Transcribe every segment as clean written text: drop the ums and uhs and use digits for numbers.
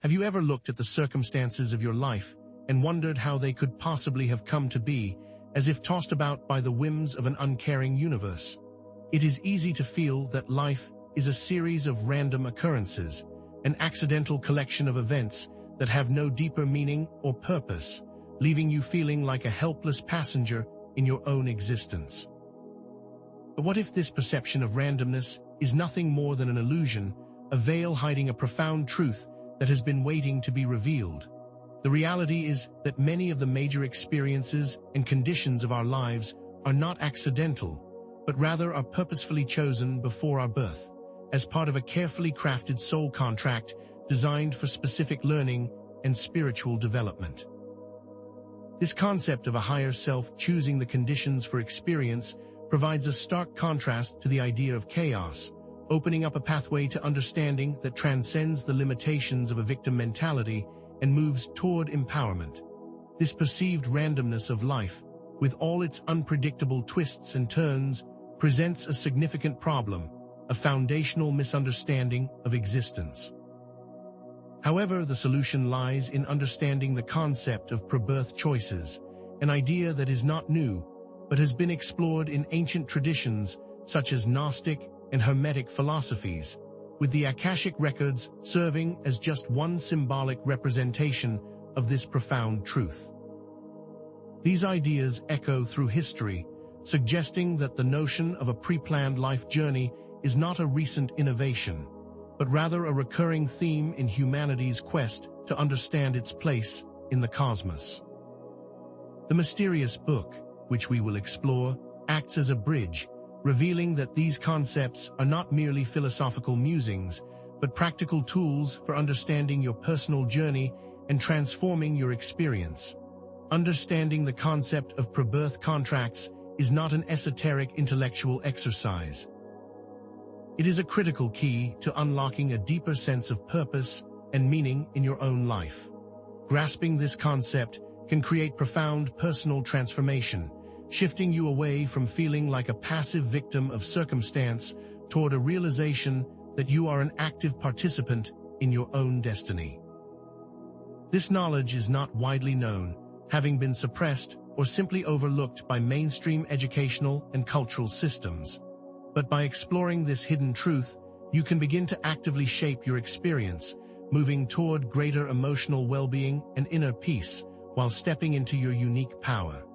Have you ever looked at the circumstances of your life and wondered how they could possibly have come to be, as if tossed about by the whims of an uncaring universe? It is easy to feel that life is a series of random occurrences, an accidental collection of events that have no deeper meaning or purpose, leaving you feeling like a helpless passenger in your own existence. But what if this perception of randomness is nothing more than an illusion, a veil hiding a profound truth that has been waiting to be revealed? The reality is that many of the major experiences and conditions of our lives are not accidental, but rather are purposefully chosen before our birth, as part of a carefully crafted soul contract designed for specific learning and spiritual development. This concept of a higher self choosing the conditions for experience provides a stark contrast to the idea of chaos, opening up a pathway to understanding that transcends the limitations of a victim mentality and moves toward empowerment. This perceived randomness of life, with all its unpredictable twists and turns, presents a significant problem, a foundational misunderstanding of existence. However, the solution lies in understanding the concept of pre-birth choices, an idea that is not new, but has been explored in ancient traditions such as Gnostic and Hermetic philosophies, with the Akashic records serving as just one symbolic representation of this profound truth. These ideas echo through history, suggesting that the notion of a pre-planned life journey is not a recent innovation, but rather a recurring theme in humanity's quest to understand its place in the cosmos. The mysterious book, which we will explore, acts as a bridge, revealing that these concepts are not merely philosophical musings, but practical tools for understanding your personal journey and transforming your experience. Understanding the concept of pre-birth contracts is not an esoteric intellectual exercise. It is a critical key to unlocking a deeper sense of purpose and meaning in your own life. Grasping this concept can create profound personal transformation, shifting you away from feeling like a passive victim of circumstance toward a realization that you are an active participant in your own destiny. This knowledge is not widely known, having been suppressed or simply overlooked by mainstream educational and cultural systems. But by exploring this hidden truth, you can begin to actively shape your experience, moving toward greater emotional well-being and inner peace while stepping into your unique power.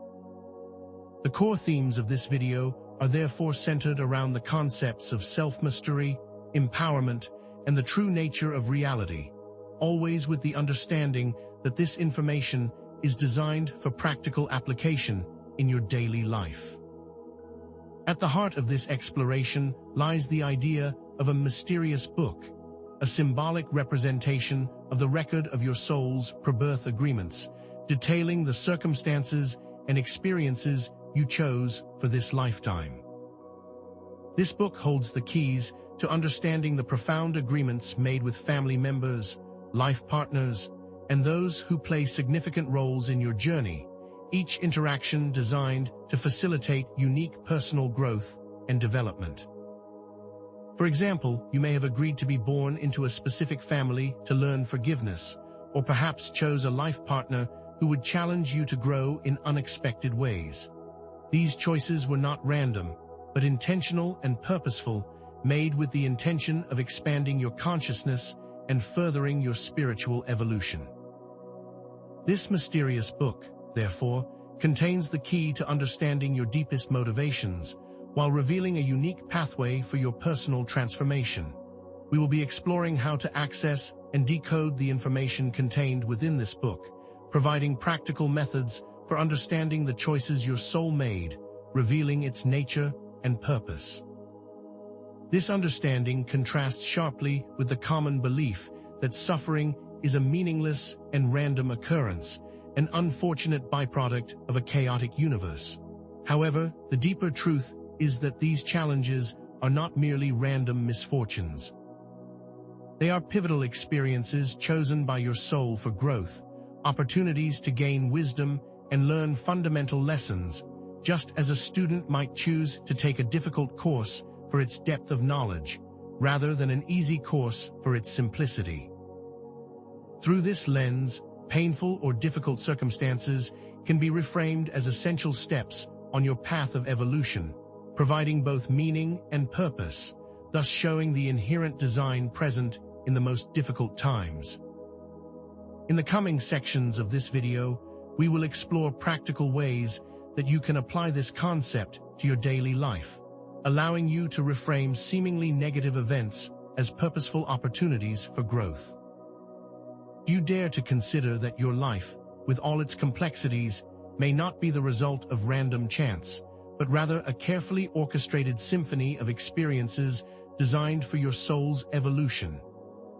The core themes of this video are therefore centered around the concepts of self-mastery, empowerment, and the true nature of reality, always with the understanding that this information is designed for practical application in your daily life. At the heart of this exploration lies the idea of a mysterious book, a symbolic representation of the record of your soul's pre-birth agreements, detailing the circumstances and experiences you chose for this lifetime. This book holds the keys to understanding the profound agreements made with family members, life partners, and those who play significant roles in your journey, each interaction designed to facilitate unique personal growth and development. For example, you may have agreed to be born into a specific family to learn forgiveness, or perhaps chose a life partner who would challenge you to grow in unexpected ways. These choices were not random, but intentional and purposeful, made with the intention of expanding your consciousness and furthering your spiritual evolution. This mysterious book, therefore, contains the key to understanding your deepest motivations, while revealing a unique pathway for your personal transformation. We will be exploring how to access and decode the information contained within this book, providing practical methods for understanding the choices your soul made, revealing its nature and purpose. This understanding contrasts sharply with the common belief that suffering is a meaningless and random occurrence, an unfortunate byproduct of a chaotic universe. However, the deeper truth is that these challenges are not merely random misfortunes. They are pivotal experiences chosen by your soul for growth, opportunities to gain wisdom and learn fundamental lessons, just as a student might choose to take a difficult course for its depth of knowledge, rather than an easy course for its simplicity. Through this lens, painful or difficult circumstances can be reframed as essential steps on your path of evolution, providing both meaning and purpose, thus showing the inherent design present in the most difficult times. In the coming sections of this video, we will explore practical ways that you can apply this concept to your daily life, allowing you to reframe seemingly negative events as purposeful opportunities for growth. Do you dare to consider that your life, with all its complexities, may not be the result of random chance, but rather a carefully orchestrated symphony of experiences designed for your soul's evolution?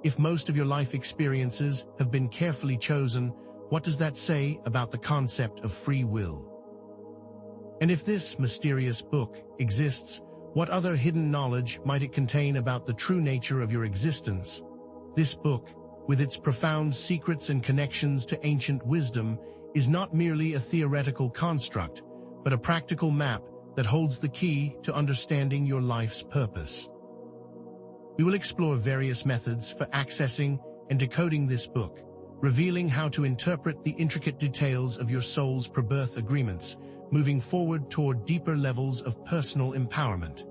If most of your life experiences have been carefully chosen, what does that say about the concept of free will? And if this mysterious book exists, what other hidden knowledge might it contain about the true nature of your existence? This book, with its profound secrets and connections to ancient wisdom, is not merely a theoretical construct, but a practical map that holds the key to understanding your life's purpose. We will explore various methods for accessing and decoding this book, revealing how to interpret the intricate details of your soul's pre-birth agreements, moving forward toward deeper levels of personal empowerment.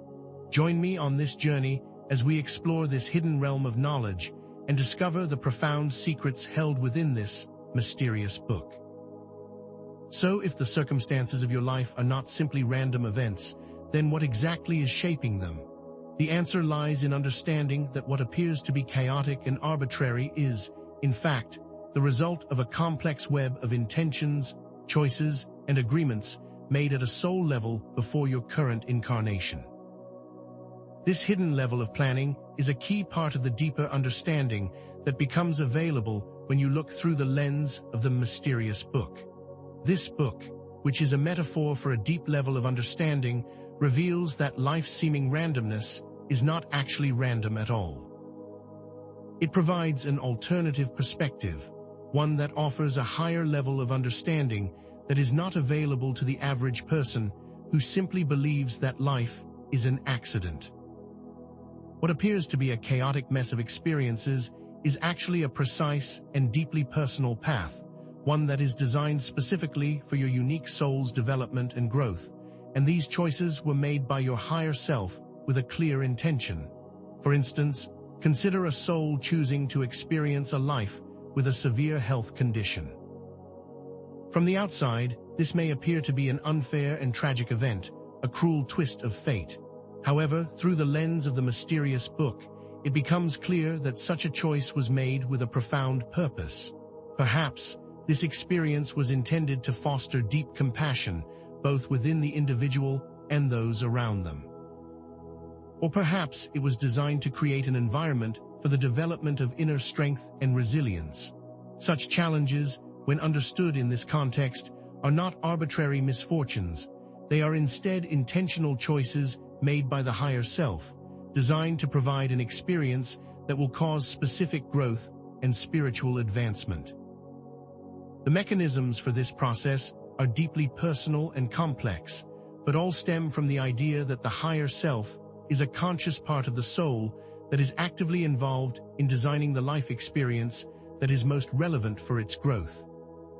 Join me on this journey as we explore this hidden realm of knowledge and discover the profound secrets held within this mysterious book. So, if the circumstances of your life are not simply random events, then what exactly is shaping them? The answer lies in understanding that what appears to be chaotic and arbitrary is, in fact, the result of a complex web of intentions, choices, and agreements made at a soul level before your current incarnation. This hidden level of planning is a key part of the deeper understanding that becomes available when you look through the lens of the mysterious book. This book, which is a metaphor for a deep level of understanding, reveals that life's seeming randomness is not actually random at all. It provides an alternative perspective, one that offers a higher level of understanding that is not available to the average person who simply believes that life is an accident. What appears to be a chaotic mess of experiences is actually a precise and deeply personal path, one that is designed specifically for your unique soul's development and growth, and these choices were made by your higher self with a clear intention. For instance, consider a soul choosing to experience a life with a severe health condition. From the outside, this may appear to be an unfair and tragic event, a cruel twist of fate. However, through the lens of the mysterious book, it becomes clear that such a choice was made with a profound purpose. Perhaps, this experience was intended to foster deep compassion, both within the individual and those around them. Or perhaps it was designed to create an environment for the development of inner strength and resilience. Such challenges, when understood in this context, are not arbitrary misfortunes. They are instead intentional choices made by the higher self, designed to provide an experience that will cause specific growth and spiritual advancement. The mechanisms for this process are deeply personal and complex, but all stem from the idea that the higher self is a conscious part of the soul that is actively involved in designing the life experience that is most relevant for its growth.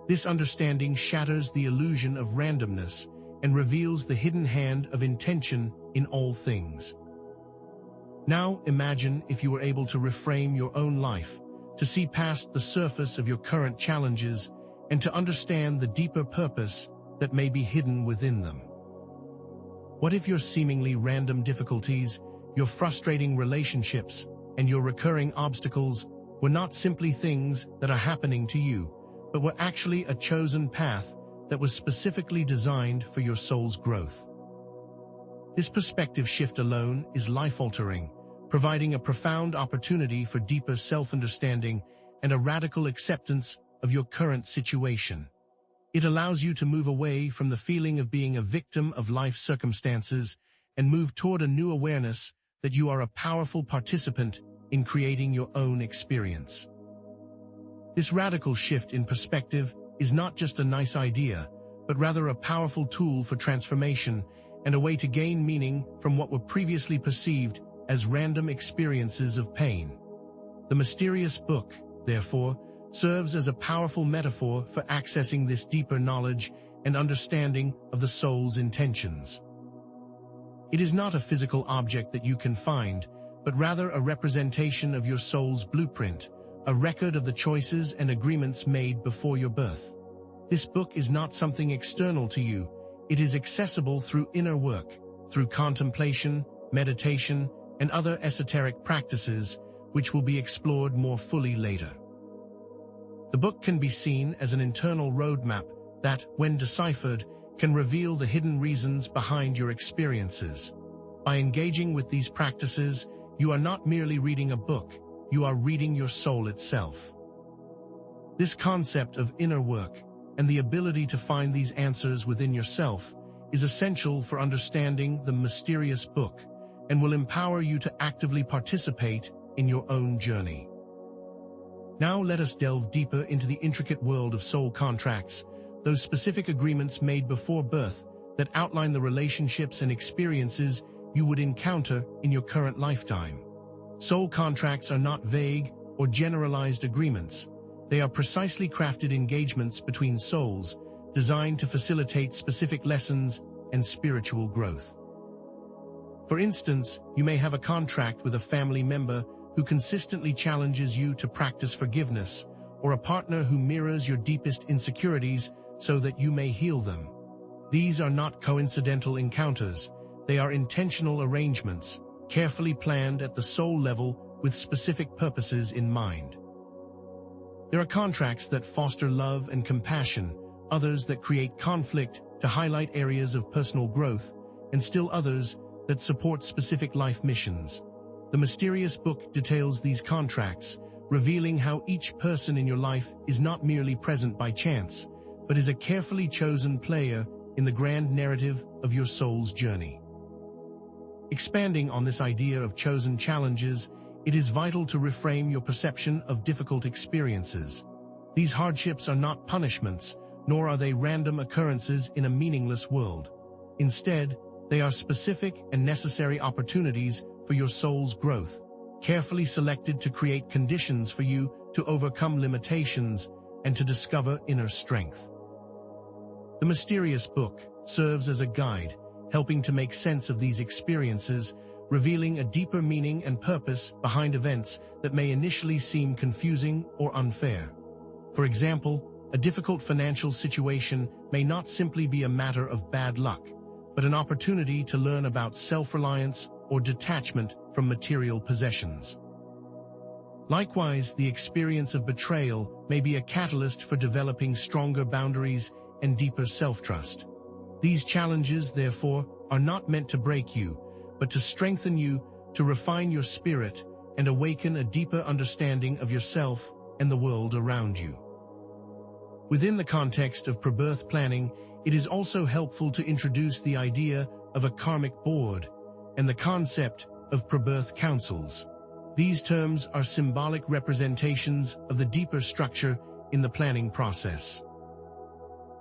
This understanding shatters the illusion of randomness and reveals the hidden hand of intention in all things. Now imagine if you were able to reframe your own life, to see past the surface of your current challenges, and to understand the deeper purpose that may be hidden within them. What if your seemingly random difficulties, your frustrating relationships, and your recurring obstacles were not simply things that are happening to you, but were actually a chosen path that was specifically designed for your soul's growth? This perspective shift alone is life-altering, providing a profound opportunity for deeper self-understanding and a radical acceptance of your current situation. It allows you to move away from the feeling of being a victim of life's circumstances and move toward a new awareness that you are a powerful participant in creating your own experience. This radical shift in perspective is not just a nice idea, but rather a powerful tool for transformation and a way to gain meaning from what were previously perceived as random experiences of pain. The mysterious book, therefore, serves as a powerful metaphor for accessing this deeper knowledge and understanding of the soul's intentions. It is not a physical object that you can find, but rather a representation of your soul's blueprint, a record of the choices and agreements made before your birth. This book is not something external to you. It is accessible through inner work, through contemplation, meditation, and other esoteric practices, which will be explored more fully later. The book can be seen as an internal roadmap that, when deciphered, can reveal the hidden reasons behind your experiences. By engaging with these practices, you are not merely reading a book, you are reading your soul itself. This concept of inner work and the ability to find these answers within yourself is essential for understanding the mysterious book and will empower you to actively participate in your own journey. Now let us delve deeper into the intricate world of soul contracts, those specific agreements made before birth that outline the relationships and experiences you would encounter in your current lifetime. Soul contracts are not vague or generalized agreements. They are precisely crafted engagements between souls, designed to facilitate specific lessons and spiritual growth. For instance, you may have a contract with a family member who consistently challenges you to practice forgiveness, or a partner who mirrors your deepest insecurities so that you may heal them. These are not coincidental encounters. They are intentional arrangements, carefully planned at the soul level with specific purposes in mind. There are contracts that foster love and compassion, others that create conflict to highlight areas of personal growth, and still others that support specific life missions. The mysterious book details these contracts, revealing how each person in your life is not merely present by chance, but is a carefully chosen player in the grand narrative of your soul's journey. Expanding on this idea of chosen challenges, it is vital to reframe your perception of difficult experiences. These hardships are not punishments, nor are they random occurrences in a meaningless world. Instead, they are specific and necessary opportunities for your soul's growth, carefully selected to create conditions for you to overcome limitations and to discover inner strength. The mysterious book serves as a guide, helping to make sense of these experiences, revealing a deeper meaning and purpose behind events that may initially seem confusing or unfair. For example, a difficult financial situation may not simply be a matter of bad luck, but an opportunity to learn about self-reliance or detachment from material possessions. Likewise, the experience of betrayal may be a catalyst for developing stronger boundaries and deeper self-trust. These challenges, therefore, are not meant to break you, but to strengthen you, to refine your spirit, and awaken a deeper understanding of yourself and the world around you. Within the context of pre-birth planning, it is also helpful to introduce the idea of a karmic board and the concept of pre-birth councils. These terms are symbolic representations of the deeper structure in the planning process.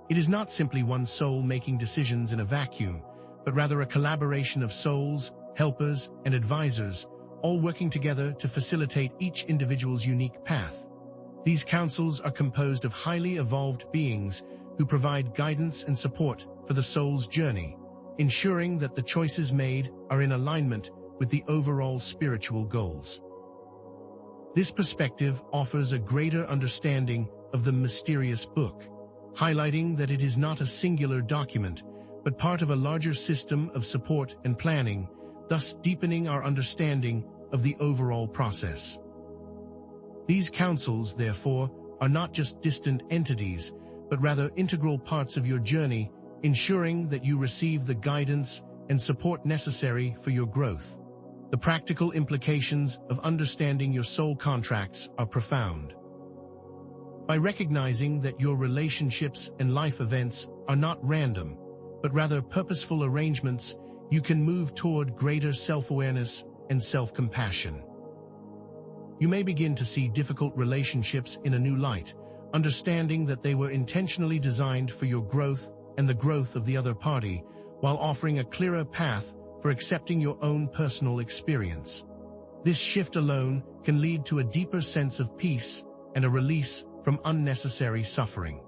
It is not simply one soul making decisions in a vacuum, but rather a collaboration of souls, helpers, and advisors, all working together to facilitate each individual's unique path. These councils are composed of highly evolved beings who provide guidance and support for the soul's journey, ensuring that the choices made are in alignment with the overall spiritual goals. This perspective offers a greater understanding of the mysterious book, highlighting that it is not a singular document, but part of a larger system of support and planning, thus deepening our understanding of the overall process. These councils, therefore, are not just distant entities, but rather integral parts of your journey, ensuring that you receive the guidance and support necessary for your growth. The practical implications of understanding your soul contracts are profound. By recognizing that your relationships and life events are not random, but rather purposeful arrangements, you can move toward greater self-awareness and self-compassion. You may begin to see difficult relationships in a new light, understanding that they were intentionally designed for your growth and the growth of the other party, while offering a clearer path for accepting your own personal experience. This shift alone can lead to a deeper sense of peace and a release from from unnecessary suffering.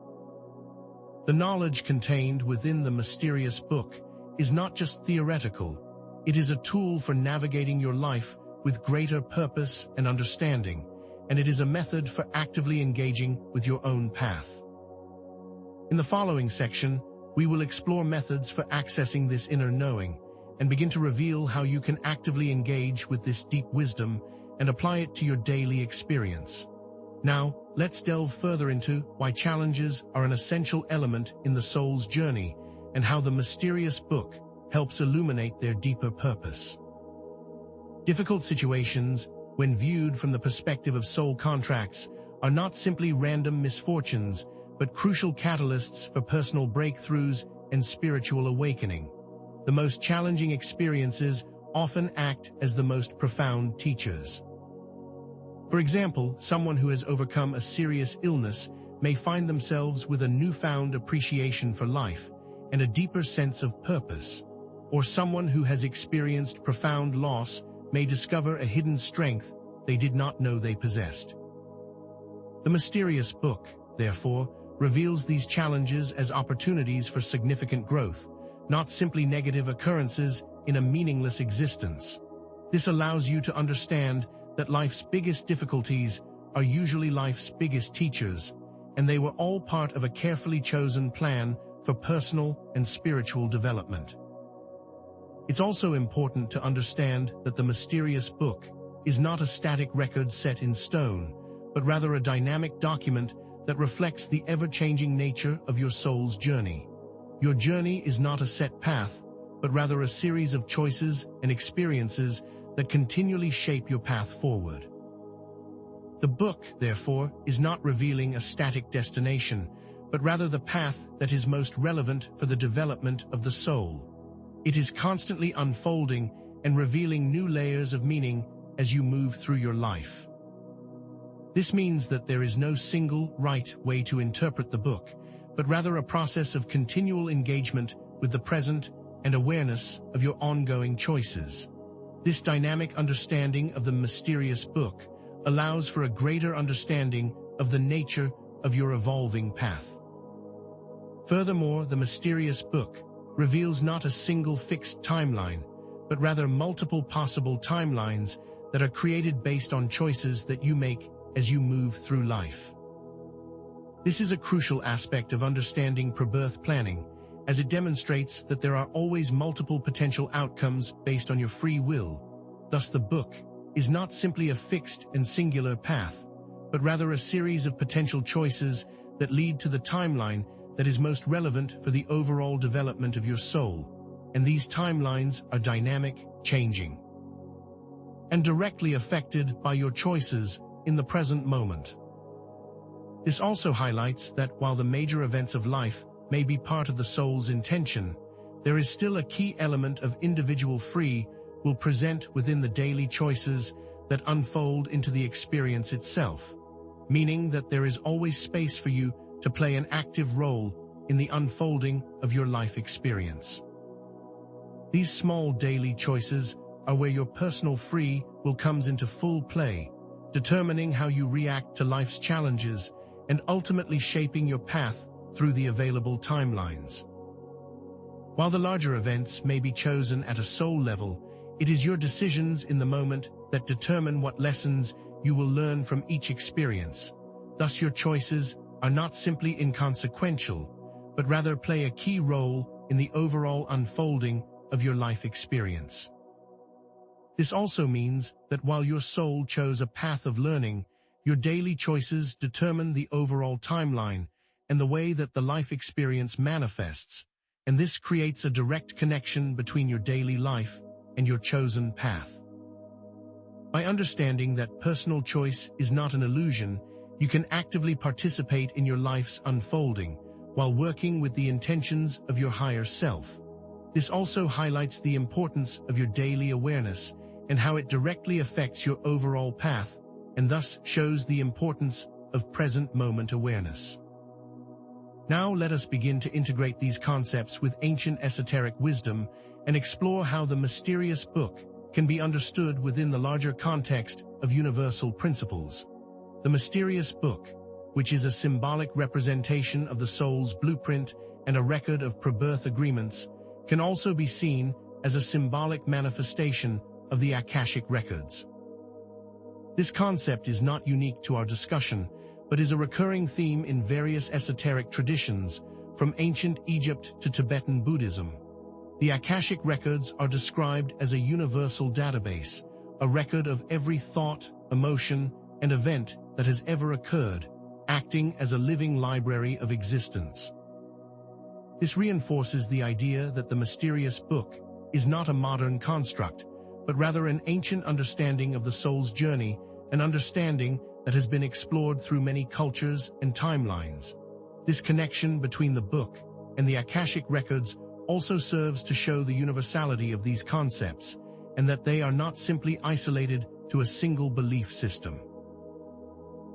The knowledge contained within the mysterious book is not just theoretical, it is a tool for navigating your life with greater purpose and understanding, and it is a method for actively engaging with your own path. In the following section, we will explore methods for accessing this inner knowing and begin to reveal how you can actively engage with this deep wisdom and apply it to your daily experience. Now, let's delve further into why challenges are an essential element in the soul's journey and how the mysterious book helps illuminate their deeper purpose. Difficult situations, when viewed from the perspective of soul contracts, are not simply random misfortunes, but crucial catalysts for personal breakthroughs and spiritual awakening. The most challenging experiences often act as the most profound teachers. For example, someone who has overcome a serious illness may find themselves with a newfound appreciation for life and a deeper sense of purpose, or someone who has experienced profound loss may discover a hidden strength they did not know they possessed. The mysterious book, therefore, reveals these challenges as opportunities for significant growth, not simply negative occurrences in a meaningless existence. This allows you to understand that life's biggest difficulties are usually life's biggest teachers, and they were all part of a carefully chosen plan for personal and spiritual development. It's also important to understand that the mysterious book is not a static record set in stone, but rather a dynamic document that reflects the ever-changing nature of your soul's journey. Your journey is not a set path, but rather a series of choices and experiences that continually shape your path forward. The book, therefore, is not revealing a static destination, but rather the path that is most relevant for the development of the soul. It is constantly unfolding and revealing new layers of meaning as you move through your life. This means that there is no single right way to interpret the book, but rather a process of continual engagement with the present and awareness of your ongoing choices. This dynamic understanding of the mysterious book allows for a greater understanding of the nature of your evolving path. Furthermore, the mysterious book reveals not a single fixed timeline, but rather multiple possible timelines that are created based on choices that you make as you move through life. This is a crucial aspect of understanding pre-birth planning, as it demonstrates that there are always multiple potential outcomes based on your free will. Thus, the book is not simply a fixed and singular path, but rather a series of potential choices that lead to the timeline that is most relevant for the overall development of your soul. And these timelines are dynamic, changing, and directly affected by your choices in the present moment. This also highlights that while the major events of life may be part of the soul's intention, there is still a key element of individual free will present within the daily choices that unfold into the experience itself, meaning that there is always space for you to play an active role in the unfolding of your life experience. These small daily choices are where your personal free will comes into full play, determining how you react to life's challenges and ultimately shaping your path through the available timelines. While the larger events may be chosen at a soul level, it is your decisions in the moment that determine what lessons you will learn from each experience. Thus, your choices are not simply inconsequential, but rather play a key role in the overall unfolding of your life experience. This also means that while your soul chose a path of learning, your daily choices determine the overall timeline and the way that the life experience manifests, and this creates a direct connection between your daily life and your chosen path. By understanding that personal choice is not an illusion, you can actively participate in your life's unfolding while working with the intentions of your higher self. This also highlights the importance of your daily awareness and how it directly affects your overall path, and thus shows the importance of present moment awareness. Now let us begin to integrate these concepts with ancient esoteric wisdom and explore how the mysterious book can be understood within the larger context of universal principles. The mysterious book, which is a symbolic representation of the soul's blueprint and a record of pre-birth agreements, can also be seen as a symbolic manifestation of the Akashic records. This concept is not unique to our discussion, but is a recurring theme in various esoteric traditions, from ancient Egypt to Tibetan Buddhism. The Akashic records are described as a universal database, a record of every thought, emotion, and event that has ever occurred, acting as a living library of existence. This reinforces the idea that the mysterious book is not a modern construct, but rather an ancient understanding of the soul's journey, an understanding that has been explored through many cultures and timelines. This connection between the book and the Akashic records also serves to show the universality of these concepts, and that they are not simply isolated to a single belief system.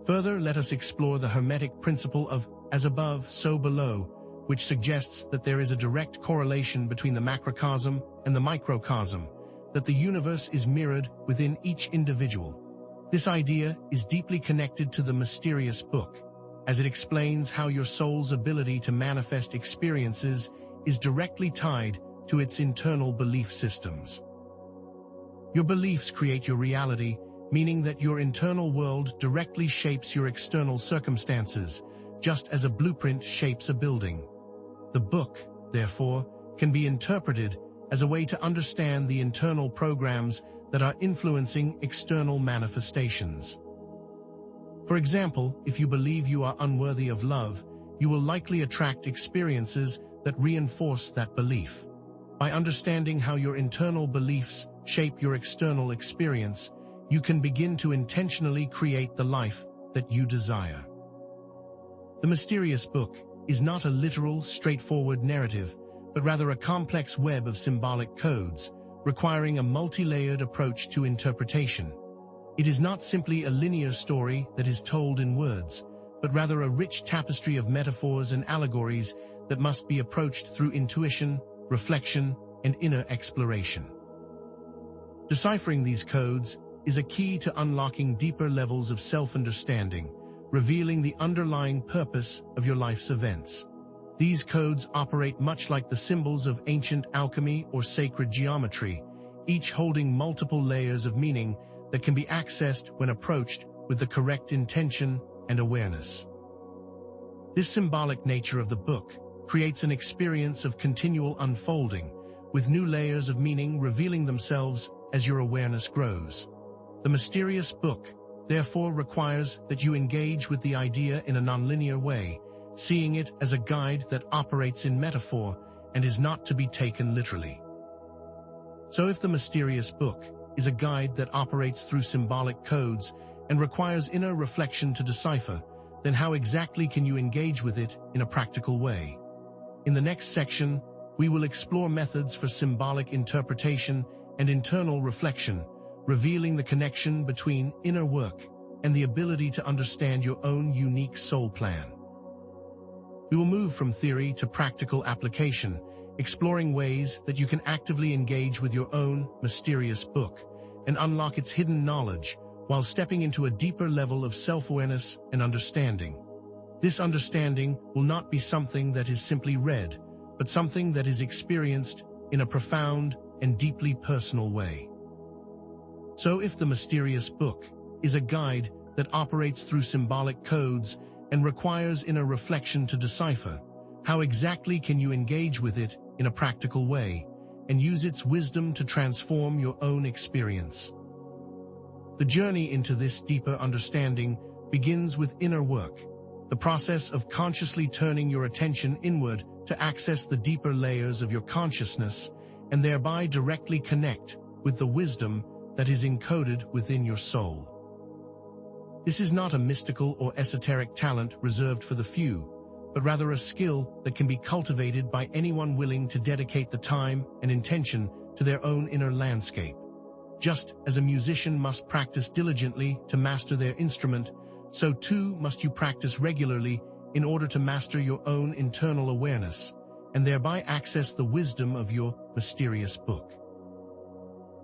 Further, let us explore the Hermetic principle of as above, so below, which suggests that there is a direct correlation between the macrocosm and the microcosm, that the universe is mirrored within each individual. This idea is deeply connected to the mysterious book, as it explains how your soul's ability to manifest experiences is directly tied to its internal belief systems. Your beliefs create your reality, meaning that your internal world directly shapes your external circumstances, just as a blueprint shapes a building. The book, therefore, can be interpreted as a way to understand the internal programs that are influencing external manifestations. For example, if you believe you are unworthy of love, you will likely attract experiences that reinforce that belief. By understanding how your internal beliefs shape your external experience, you can begin to intentionally create the life that you desire. The mysterious book is not a literal, straightforward narrative, but rather a complex web of symbolic codes, requiring a multi-layered approach to interpretation. It is not simply a linear story that is told in words, but rather a rich tapestry of metaphors and allegories that must be approached through intuition, reflection, and inner exploration. Deciphering these codes is a key to unlocking deeper levels of self-understanding, revealing the underlying purpose of your life's events. These codes operate much like the symbols of ancient alchemy or sacred geometry, each holding multiple layers of meaning that can be accessed when approached with the correct intention and awareness. This symbolic nature of the book creates an experience of continual unfolding, with new layers of meaning revealing themselves as your awareness grows. The mysterious book, therefore, requires that you engage with the idea in a nonlinear way, seeing it as a guide that operates in metaphor and is not to be taken literally. So if the mysterious book is a guide that operates through symbolic codes and requires inner reflection to decipher, then how exactly can you engage with it in a practical way? In the next section, we will explore methods for symbolic interpretation and internal reflection, revealing the connection between inner work and the ability to understand your own unique soul plan. We will move from theory to practical application, exploring ways that you can actively engage with your own mysterious book and unlock its hidden knowledge while stepping into a deeper level of self-awareness and understanding. This understanding will not be something that is simply read, but something that is experienced in a profound and deeply personal way. So if the mysterious book is a guide that operates through symbolic codes and requires inner reflection to decipher, how exactly can you engage with it in a practical way and use its wisdom to transform your own experience? The journey into this deeper understanding begins with inner work, the process of consciously turning your attention inward to access the deeper layers of your consciousness and thereby directly connect with the wisdom that is encoded within your soul. This is not a mystical or esoteric talent reserved for the few, but rather a skill that can be cultivated by anyone willing to dedicate the time and intention to their own inner landscape. Just as a musician must practice diligently to master their instrument, so too must you practice regularly in order to master your own internal awareness, and thereby access the wisdom of your mysterious book.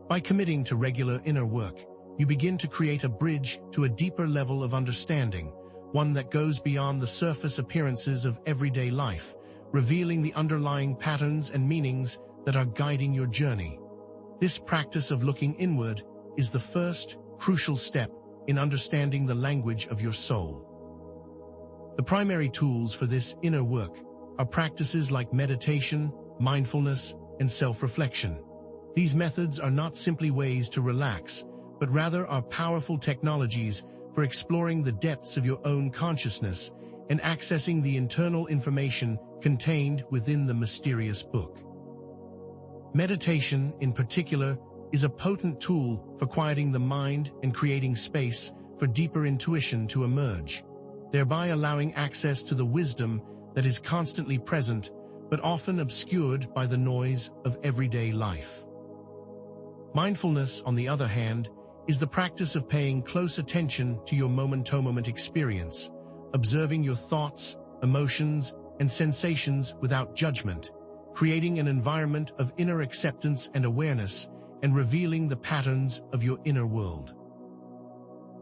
By committing to regular inner work, you begin to create a bridge to a deeper level of understanding, one that goes beyond the surface appearances of everyday life, revealing the underlying patterns and meanings that are guiding your journey. This practice of looking inward is the first crucial step in understanding the language of your soul. The primary tools for this inner work are practices like meditation, mindfulness, and self-reflection. These methods are not simply ways to relax, but rather are powerful technologies for exploring the depths of your own consciousness and accessing the internal information contained within the mysterious book. Meditation, in particular, is a potent tool for quieting the mind and creating space for deeper intuition to emerge, thereby allowing access to the wisdom that is constantly present but often obscured by the noise of everyday life. Mindfulness, on the other hand, is the practice of paying close attention to your moment-to-moment experience, observing your thoughts, emotions, and sensations without judgment, creating an environment of inner acceptance and awareness, and revealing the patterns of your inner world.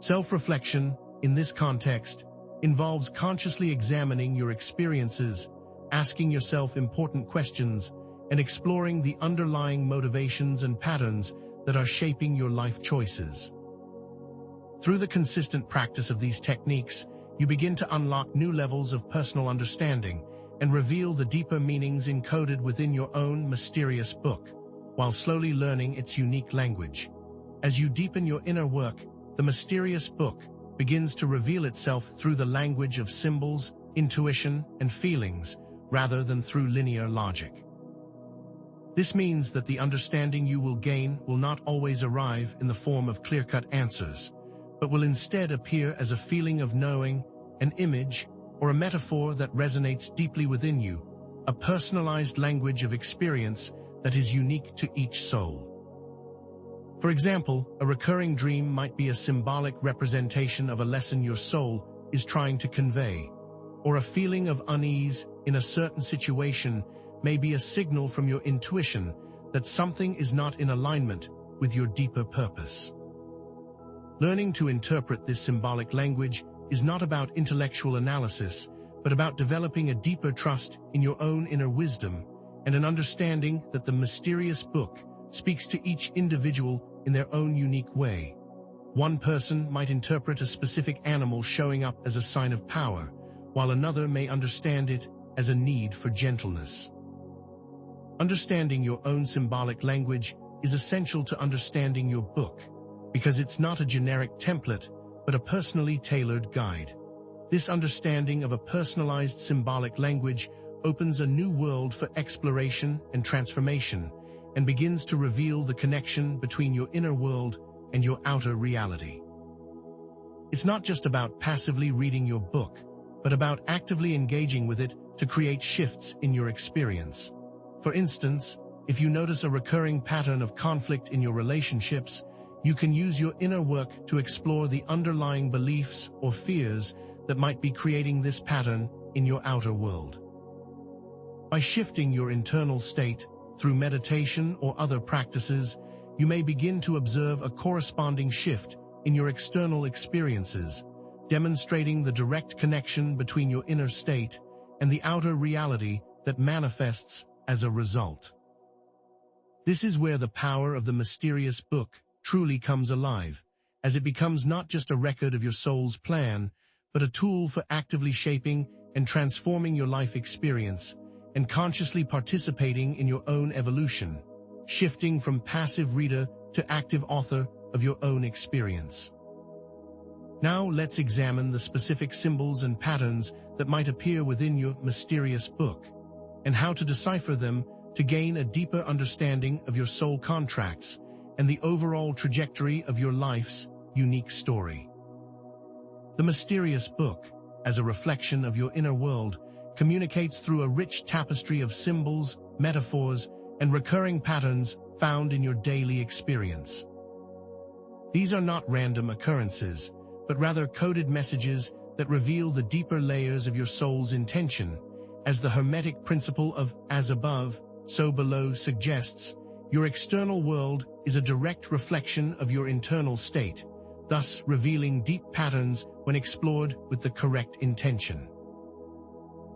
Self-reflection, in this context, involves consciously examining your experiences, asking yourself important questions, and exploring the underlying motivations and patterns that are shaping your life choices. Through the consistent practice of these techniques, you begin to unlock new levels of personal understanding and reveal the deeper meanings encoded within your own mysterious book, while slowly learning its unique language. As you deepen your inner work, the mysterious book begins to reveal itself through the language of symbols, intuition, and feelings, rather than through linear logic. This means that the understanding you will gain will not always arrive in the form of clear-cut answers, but will instead appear as a feeling of knowing, an image, or a metaphor that resonates deeply within you, a personalized language of experience that is unique to each soul. For example, a recurring dream might be a symbolic representation of a lesson your soul is trying to convey, or a feeling of unease in a certain situation may be a signal from your intuition that something is not in alignment with your deeper purpose. Learning to interpret this symbolic language is not about intellectual analysis, but about developing a deeper trust in your own inner wisdom and an understanding that the mysterious book speaks to each individual in their own unique way. One person might interpret a specific animal showing up as a sign of power, while another may understand it as a need for gentleness. Understanding your own symbolic language is essential to understanding your book, because it's not a generic template, but a personally tailored guide. This understanding of a personalized symbolic language opens a new world for exploration and transformation, and begins to reveal the connection between your inner world and your outer reality. It's not just about passively reading your book, but about actively engaging with it to create shifts in your experience. For instance, if you notice a recurring pattern of conflict in your relationships, you can use your inner work to explore the underlying beliefs or fears that might be creating this pattern in your outer world. By shifting your internal state through meditation or other practices, you may begin to observe a corresponding shift in your external experiences, demonstrating the direct connection between your inner state and the outer reality that manifests as a result. This is where the power of the mysterious book truly comes alive, as it becomes not just a record of your soul's plan, but a tool for actively shaping and transforming your life experience and consciously participating in your own evolution, shifting from passive reader to active author of your own experience. Now let's examine the specific symbols and patterns that might appear within your mysterious book, and how to decipher them to gain a deeper understanding of your soul contracts and the overall trajectory of your life's unique story. The mysterious book, as a reflection of your inner world, communicates through a rich tapestry of symbols, metaphors, and recurring patterns found in your daily experience. These are not random occurrences, but rather coded messages that reveal the deeper layers of your soul's intention. As the Hermetic principle of as above, so below suggests, your external world is a direct reflection of your internal state, thus revealing deep patterns when explored with the correct intention.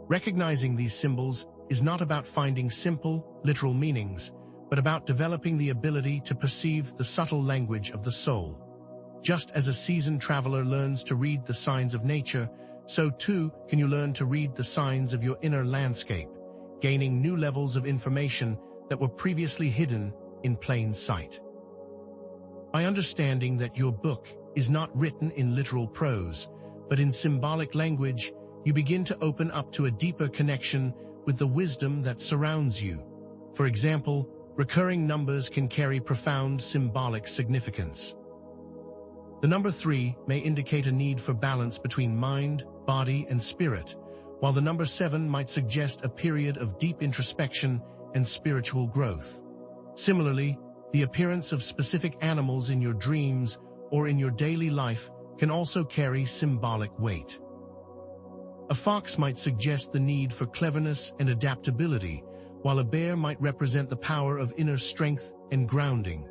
Recognizing these symbols is not about finding simple, literal meanings, but about developing the ability to perceive the subtle language of the soul. Just as a seasoned traveler learns to read the signs of nature, so too can you learn to read the signs of your inner landscape, gaining new levels of information that were previously hidden in plain sight. By understanding that your book is not written in literal prose, but in symbolic language, you begin to open up to a deeper connection with the wisdom that surrounds you. For example, recurring numbers can carry profound symbolic significance. The number 3 may indicate a need for balance between mind, body, and spirit, while the number 7 might suggest a period of deep introspection and spiritual growth. Similarly, the appearance of specific animals in your dreams or in your daily life can also carry symbolic weight. A fox might suggest the need for cleverness and adaptability, while a bear might represent the power of inner strength and grounding.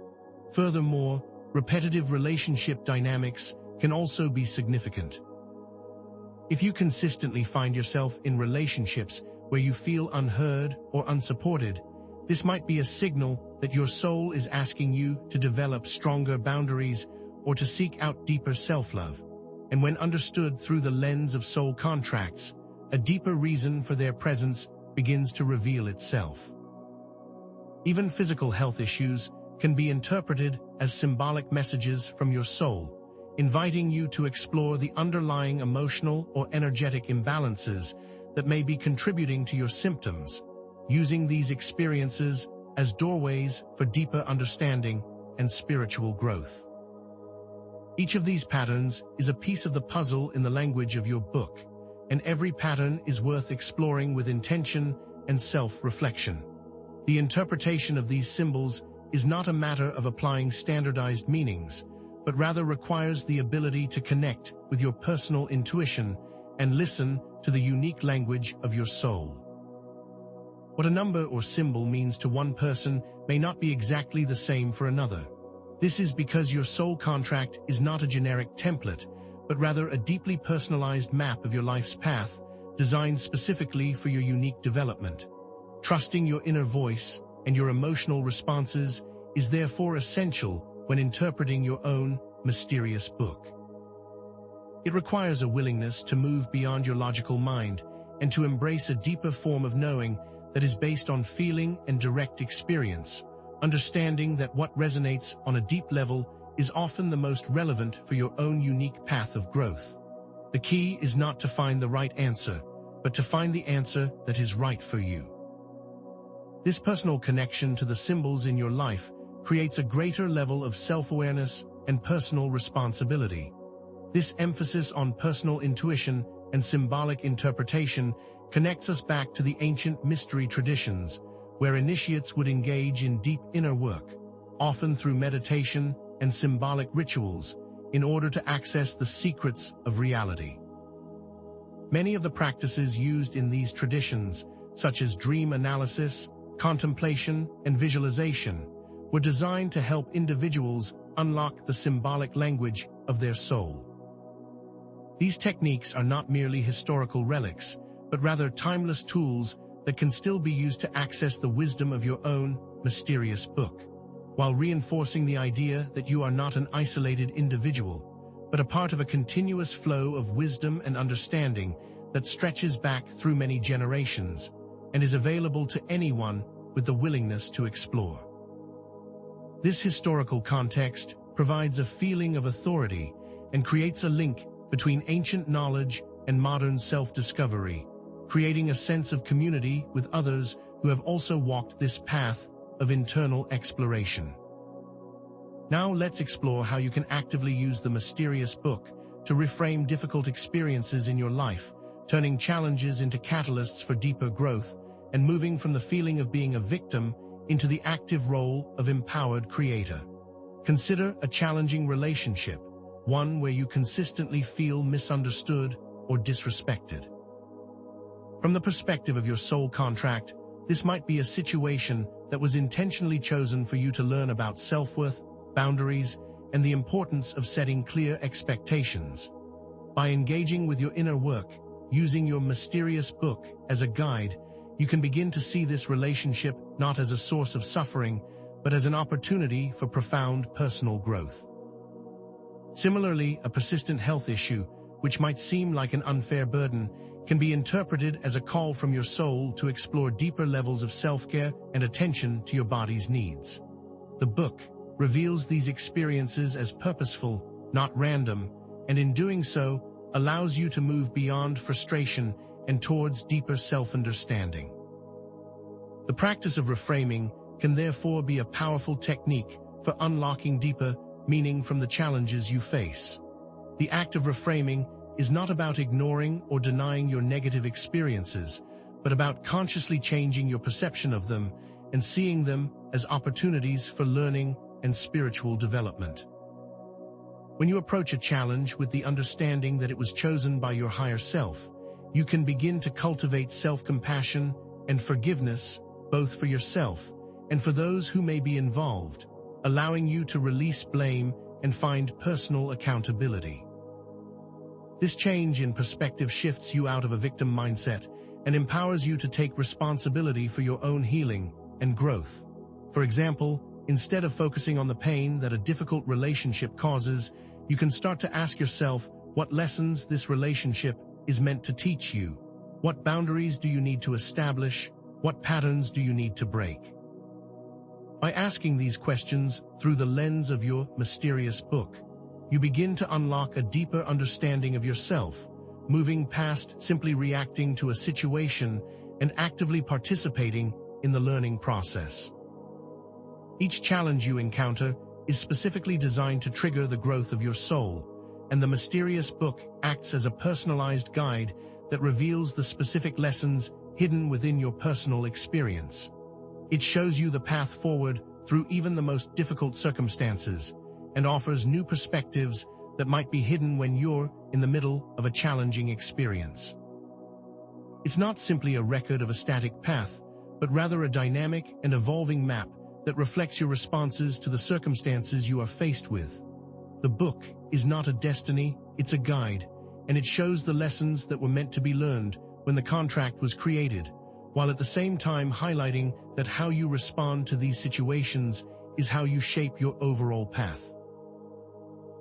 Furthermore, repetitive relationship dynamics can also be significant. If you consistently find yourself in relationships where you feel unheard or unsupported, this might be a signal that your soul is asking you to develop stronger boundaries or to seek out deeper self-love. And when understood through the lens of soul contracts, a deeper reason for their presence begins to reveal itself. Even physical health issues can be interpreted as symbolic messages from your soul, inviting you to explore the underlying emotional or energetic imbalances that may be contributing to your symptoms, using these experiences as doorways for deeper understanding and spiritual growth. Each of these patterns is a piece of the puzzle in the language of your book, and every pattern is worth exploring with intention and self-reflection. The interpretation of these symbols is not a matter of applying standardized meanings, but rather requires the ability to connect with your personal intuition and listen to the unique language of your soul. What a number or symbol means to one person may not be exactly the same for another. This is because your soul contract is not a generic template, but rather a deeply personalized map of your life's path, designed specifically for your unique development. Trusting your inner voice and your emotional responses is therefore essential when interpreting your own mysterious book. It requires a willingness to move beyond your logical mind and to embrace a deeper form of knowing that is based on feeling and direct experience, understanding that what resonates on a deep level is often the most relevant for your own unique path of growth. The key is not to find the right answer, but to find the answer that is right for you. This personal connection to the symbols in your life creates a greater level of self-awareness and personal responsibility. This emphasis on personal intuition and symbolic interpretation connects us back to the ancient mystery traditions, where initiates would engage in deep inner work, often through meditation and symbolic rituals, in order to access the secrets of reality. Many of the practices used in these traditions, such as dream analysis, contemplation, and visualization, were designed to help individuals unlock the symbolic language of their soul. These techniques are not merely historical relics, but rather timeless tools that can still be used to access the wisdom of your own mysterious book, while reinforcing the idea that you are not an isolated individual, but a part of a continuous flow of wisdom and understanding that stretches back through many generations and is available to anyone with the willingness to explore. This historical context provides a feeling of authority and creates a link between ancient knowledge and modern self-discovery, creating a sense of community with others who have also walked this path of internal exploration. Now let's explore how you can actively use the mysterious book to reframe difficult experiences in your life, turning challenges into catalysts for deeper growth and moving from the feeling of being a victim into the active role of empowered creator. Consider a challenging relationship, one where you consistently feel misunderstood or disrespected. From the perspective of your soul contract, this might be a situation that was intentionally chosen for you to learn about self-worth, boundaries, and the importance of setting clear expectations. By engaging with your inner work, using your mysterious book as a guide, you can begin to see this relationship not as a source of suffering, but as an opportunity for profound personal growth. Similarly, a persistent health issue, which might seem like an unfair burden, can be interpreted as a call from your soul to explore deeper levels of self-care and attention to your body's needs. The book reveals these experiences as purposeful, not random, and in doing so, allows you to move beyond frustration and towards deeper self-understanding. The practice of reframing can therefore be a powerful technique for unlocking deeper meaning from the challenges you face. The act of reframing is not about ignoring or denying your negative experiences, but about consciously changing your perception of them and seeing them as opportunities for learning and spiritual development. When you approach a challenge with the understanding that it was chosen by your higher self, you can begin to cultivate self-compassion and forgiveness, both for yourself and for those who may be involved, allowing you to release blame and find personal accountability. This change in perspective shifts you out of a victim mindset and empowers you to take responsibility for your own healing and growth. For example, instead of focusing on the pain that a difficult relationship causes, you can start to ask yourself what lessons this relationship is meant to teach you. What boundaries do you need to establish? What patterns do you need to break? By asking these questions through the lens of your mysterious book, you begin to unlock a deeper understanding of yourself, moving past simply reacting to a situation and actively participating in the learning process. Each challenge you encounter is specifically designed to trigger the growth of your soul, and the mysterious book acts as a personalized guide that reveals the specific lessons hidden within your personal experience. It shows you the path forward through even the most difficult circumstances and offers new perspectives that might be hidden when you're in the middle of a challenging experience. It's not simply a record of a static path, but rather a dynamic and evolving map that reflects your responses to the circumstances you are faced with. The book is not a destiny, it's a guide, and it shows the lessons that were meant to be learned when the contract was created, while at the same time highlighting that how you respond to these situations is how you shape your overall path.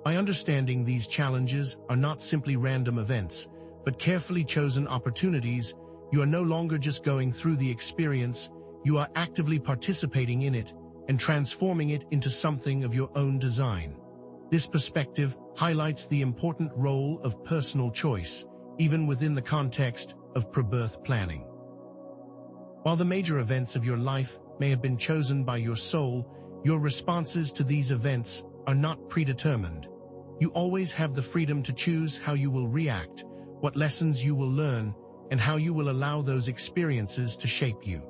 By understanding these challenges are not simply random events, but carefully chosen opportunities, you are no longer just going through the experience, you are actively participating in it and transforming it into something of your own design. This perspective highlights the important role of personal choice, even within the context of pre-birth planning. While the major events of your life may have been chosen by your soul, your responses to these events are not predetermined. You always have the freedom to choose how you will react, what lessons you will learn, and how you will allow those experiences to shape you.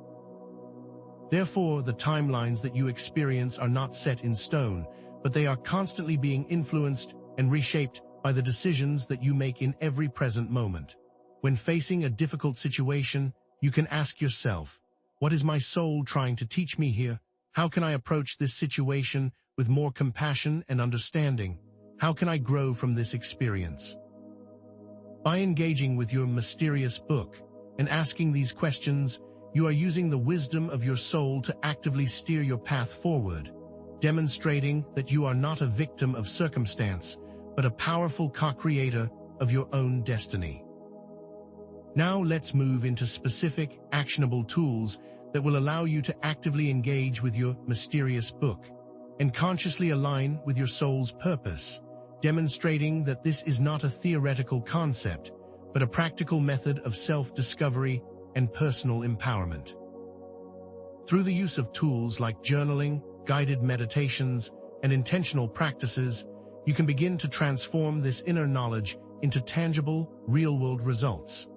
Therefore, the timelines that you experience are not set in stone, but they are constantly being influenced and reshaped by the decisions that you make in every present moment. When facing a difficult situation, you can ask yourself, what is my soul trying to teach me here? How can I approach this situation with more compassion and understanding? How can I grow from this experience? By engaging with your mysterious book and asking these questions, you are using the wisdom of your soul to actively steer your path forward, demonstrating that you are not a victim of circumstance, but a powerful co-creator of your own destiny. Now let's move into specific, actionable tools that will allow you to actively engage with your mysterious book and consciously align with your soul's purpose, demonstrating that this is not a theoretical concept, but a practical method of self-discovery and personal empowerment. Through the use of tools like journaling, guided meditations, and intentional practices, you can begin to transform this inner knowledge into tangible, real-world results.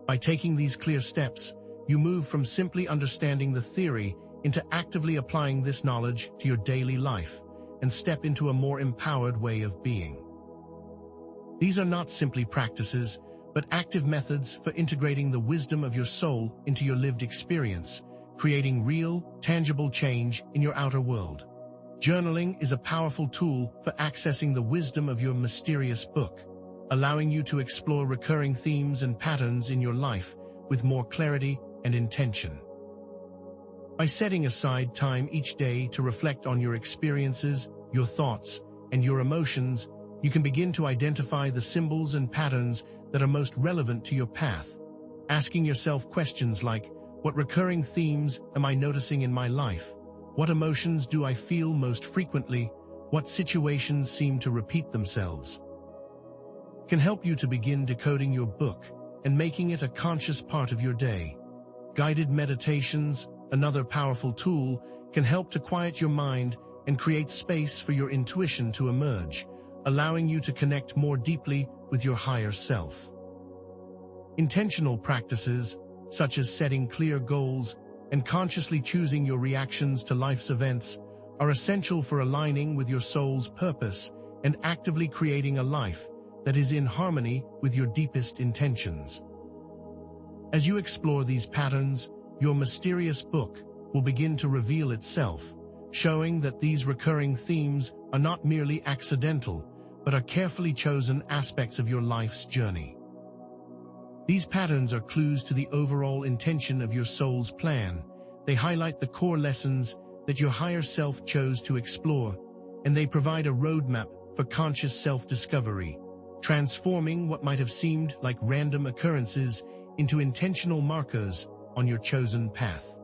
By taking these clear steps, you move from simply understanding the theory into actively applying this knowledge to your daily life and step into a more empowered way of being. These are not simply practices, but active methods for integrating the wisdom of your soul into your lived experience, creating real, tangible change in your outer world. Journaling is a powerful tool for accessing the wisdom of your mysterious book, allowing you to explore recurring themes and patterns in your life with more clarity and intention. By setting aside time each day to reflect on your experiences, your thoughts, and your emotions, you can begin to identify the symbols and patterns that are most relevant to your path, asking yourself questions like, what recurring themes am I noticing in my life? What emotions do I feel most frequently? What situations seem to repeat themselves? Can help you to begin decoding your book and making it a conscious part of your day. Guided meditations, another powerful tool, can help to quiet your mind and create space for your intuition to emerge, allowing you to connect more deeply with your higher self. Intentional practices, such as setting clear goals and consciously choosing your reactions to life's events, are essential for aligning with your soul's purpose and actively creating a life that is in harmony with your deepest intentions. As you explore these patterns, your mysterious book will begin to reveal itself, showing that these recurring themes are not merely accidental, but are carefully chosen aspects of your life's journey. These patterns are clues to the overall intention of your soul's plan. They highlight the core lessons that your higher self chose to explore, and they provide a roadmap for conscious self-discovery, transforming what might have seemed like random occurrences into intentional markers on your chosen path.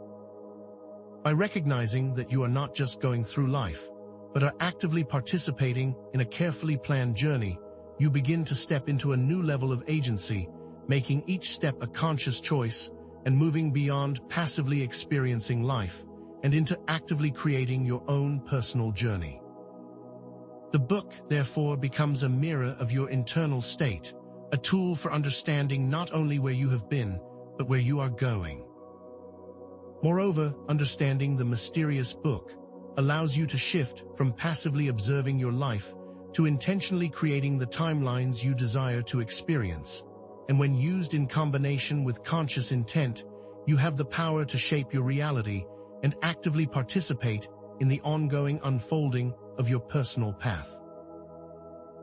By recognizing that you are not just going through life, but are actively participating in a carefully planned journey, you begin to step into a new level of agency, making each step a conscious choice and moving beyond passively experiencing life and into actively creating your own personal journey. The book, therefore, becomes a mirror of your internal state, a tool for understanding not only where you have been, but where you are going. Moreover, understanding the mysterious book allows you to shift from passively observing your life to intentionally creating the timelines you desire to experience. And when used in combination with conscious intent, you have the power to shape your reality and actively participate in the ongoing unfolding of your personal path.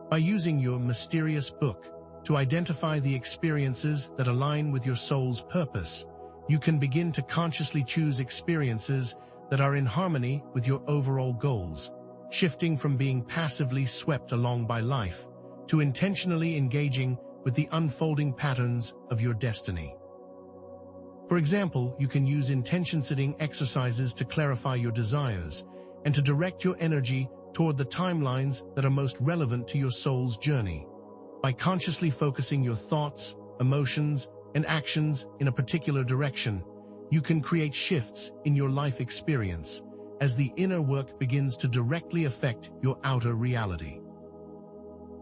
By using your mysterious book to identify the experiences that align with your soul's purpose, you can begin to consciously choose experiences that are in harmony with your overall goals, shifting from being passively swept along by life to intentionally engaging with the unfolding patterns of your destiny. For example, you can use intention-setting exercises to clarify your desires and to direct your energy toward the timelines that are most relevant to your soul's journey. By consciously focusing your thoughts, emotions, and actions in a particular direction, you can create shifts in your life experience as the inner work begins to directly affect your outer reality.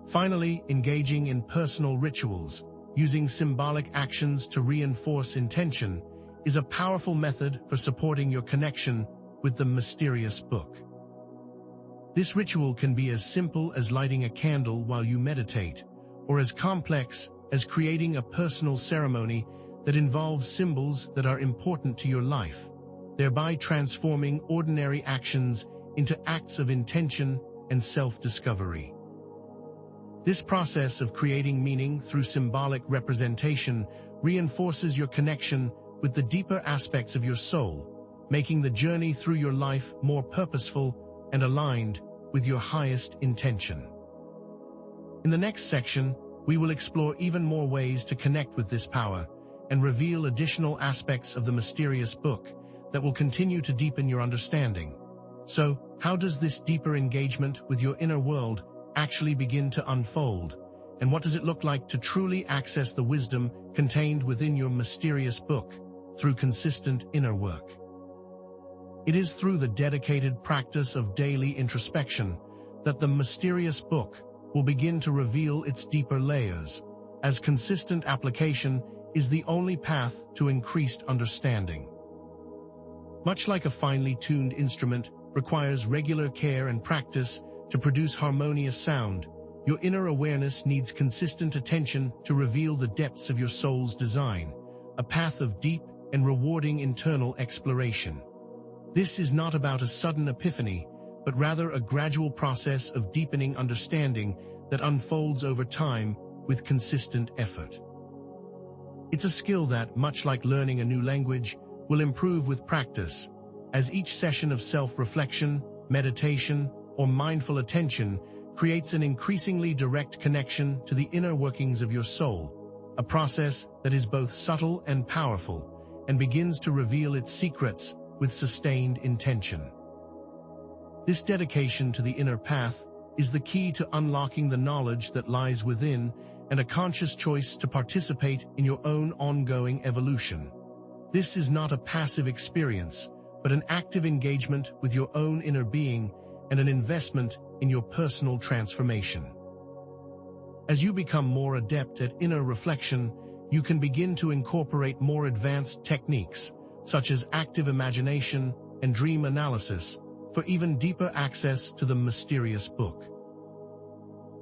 Finally, engaging in personal rituals, using symbolic actions to reinforce intention, is a powerful method for supporting your connection with the mysterious book. This ritual can be as simple as lighting a candle while you meditate, or as complex as creating a personal ceremony that involves symbols that are important to your life, thereby transforming ordinary actions into acts of intention and self-discovery. This process of creating meaning through symbolic representation reinforces your connection with the deeper aspects of your soul, making the journey through your life more purposeful and aligned with your highest intention. In the next section, we will explore even more ways to connect with this power and reveal additional aspects of the mysterious book that will continue to deepen your understanding. So, how does this deeper engagement with your inner world actually begin to unfold, and what does it look like to truly access the wisdom contained within your mysterious book through consistent inner work? It is through the dedicated practice of daily introspection that the mysterious book will begin to reveal its deeper layers, as consistent application is the only path to increased understanding. Much like a finely tuned instrument requires regular care and practice to produce harmonious sound, your inner awareness needs consistent attention to reveal the depths of your soul's design, a path of deep and rewarding internal exploration. This is not about a sudden epiphany, but rather a gradual process of deepening understanding that unfolds over time with consistent effort. It's a skill that, much like learning a new language, will improve with practice, as each session of self-reflection, meditation, or mindful attention creates an increasingly direct connection to the inner workings of your soul, a process that is both subtle and powerful, and begins to reveal its secrets with sustained intention. This dedication to the inner path is the key to unlocking the knowledge that lies within and a conscious choice to participate in your own ongoing evolution. This is not a passive experience, but an active engagement with your own inner being and an investment in your personal transformation. As you become more adept at inner reflection, you can begin to incorporate more advanced techniques, such as active imagination and dream analysis, for even deeper access to the mysterious book.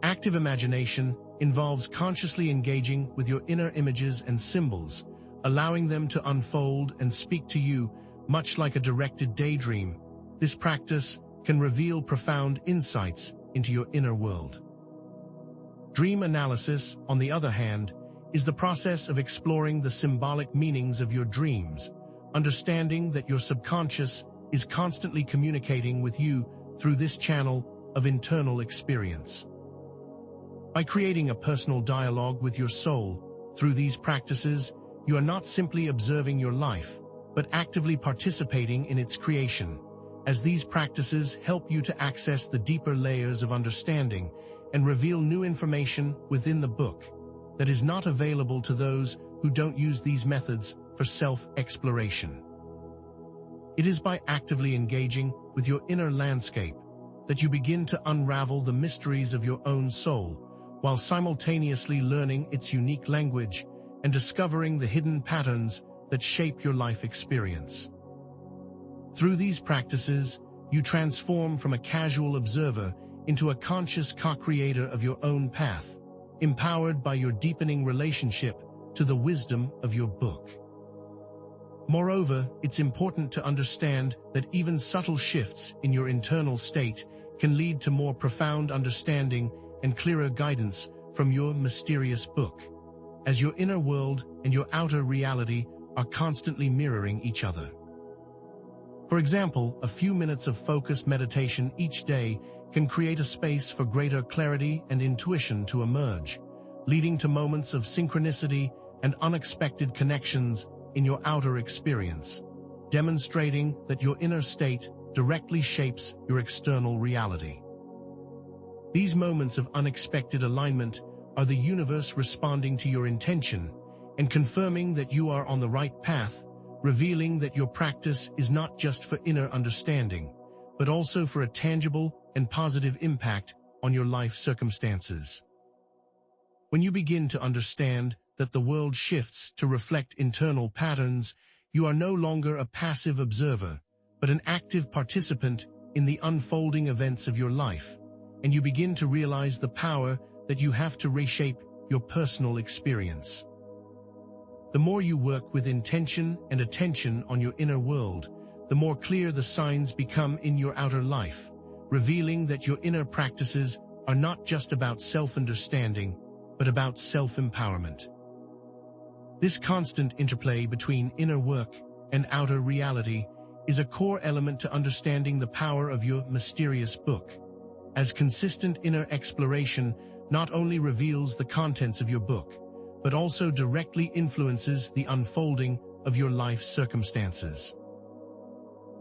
Active imagination involves consciously engaging with your inner images and symbols, allowing them to unfold and speak to you much like a directed daydream. This practice can reveal profound insights into your inner world. Dream analysis, on the other hand, is the process of exploring the symbolic meanings of your dreams, understanding that your subconscious is constantly communicating with you through this channel of internal experience. By creating a personal dialogue with your soul, through these practices, you are not simply observing your life, but actively participating in its creation, as these practices help you to access the deeper layers of understanding and reveal new information within the book that is not available to those who don't use these methods for self-exploration. It is by actively engaging with your inner landscape that you begin to unravel the mysteries of your own soul, while simultaneously learning its unique language and discovering the hidden patterns that shape your life experience. Through these practices, you transform from a casual observer into a conscious co-creator of your own path, empowered by your deepening relationship to the wisdom of your book. Moreover, it's important to understand that even subtle shifts in your internal state can lead to more profound understanding and clearer guidance from your mysterious book, as your inner world and your outer reality are constantly mirroring each other. For example, a few minutes of focused meditation each day can create a space for greater clarity and intuition to emerge, leading to moments of synchronicity and unexpected connections in your outer experience, demonstrating that your inner state directly shapes your external reality. These moments of unexpected alignment are the universe responding to your intention and confirming that you are on the right path, revealing that your practice is not just for inner understanding, but also for a tangible and positive impact on your life circumstances. When you begin to understand that the world shifts to reflect internal patterns, you are no longer a passive observer, but an active participant in the unfolding events of your life, and you begin to realize the power that you have to reshape your personal experience. The more you work with intention and attention on your inner world, the more clear the signs become in your outer life, revealing that your inner practices are not just about self-understanding, but about self-empowerment. This constant interplay between inner work and outer reality is a core element to understanding the power of your mysterious book, as consistent inner exploration not only reveals the contents of your book, but also directly influences the unfolding of your life circumstances.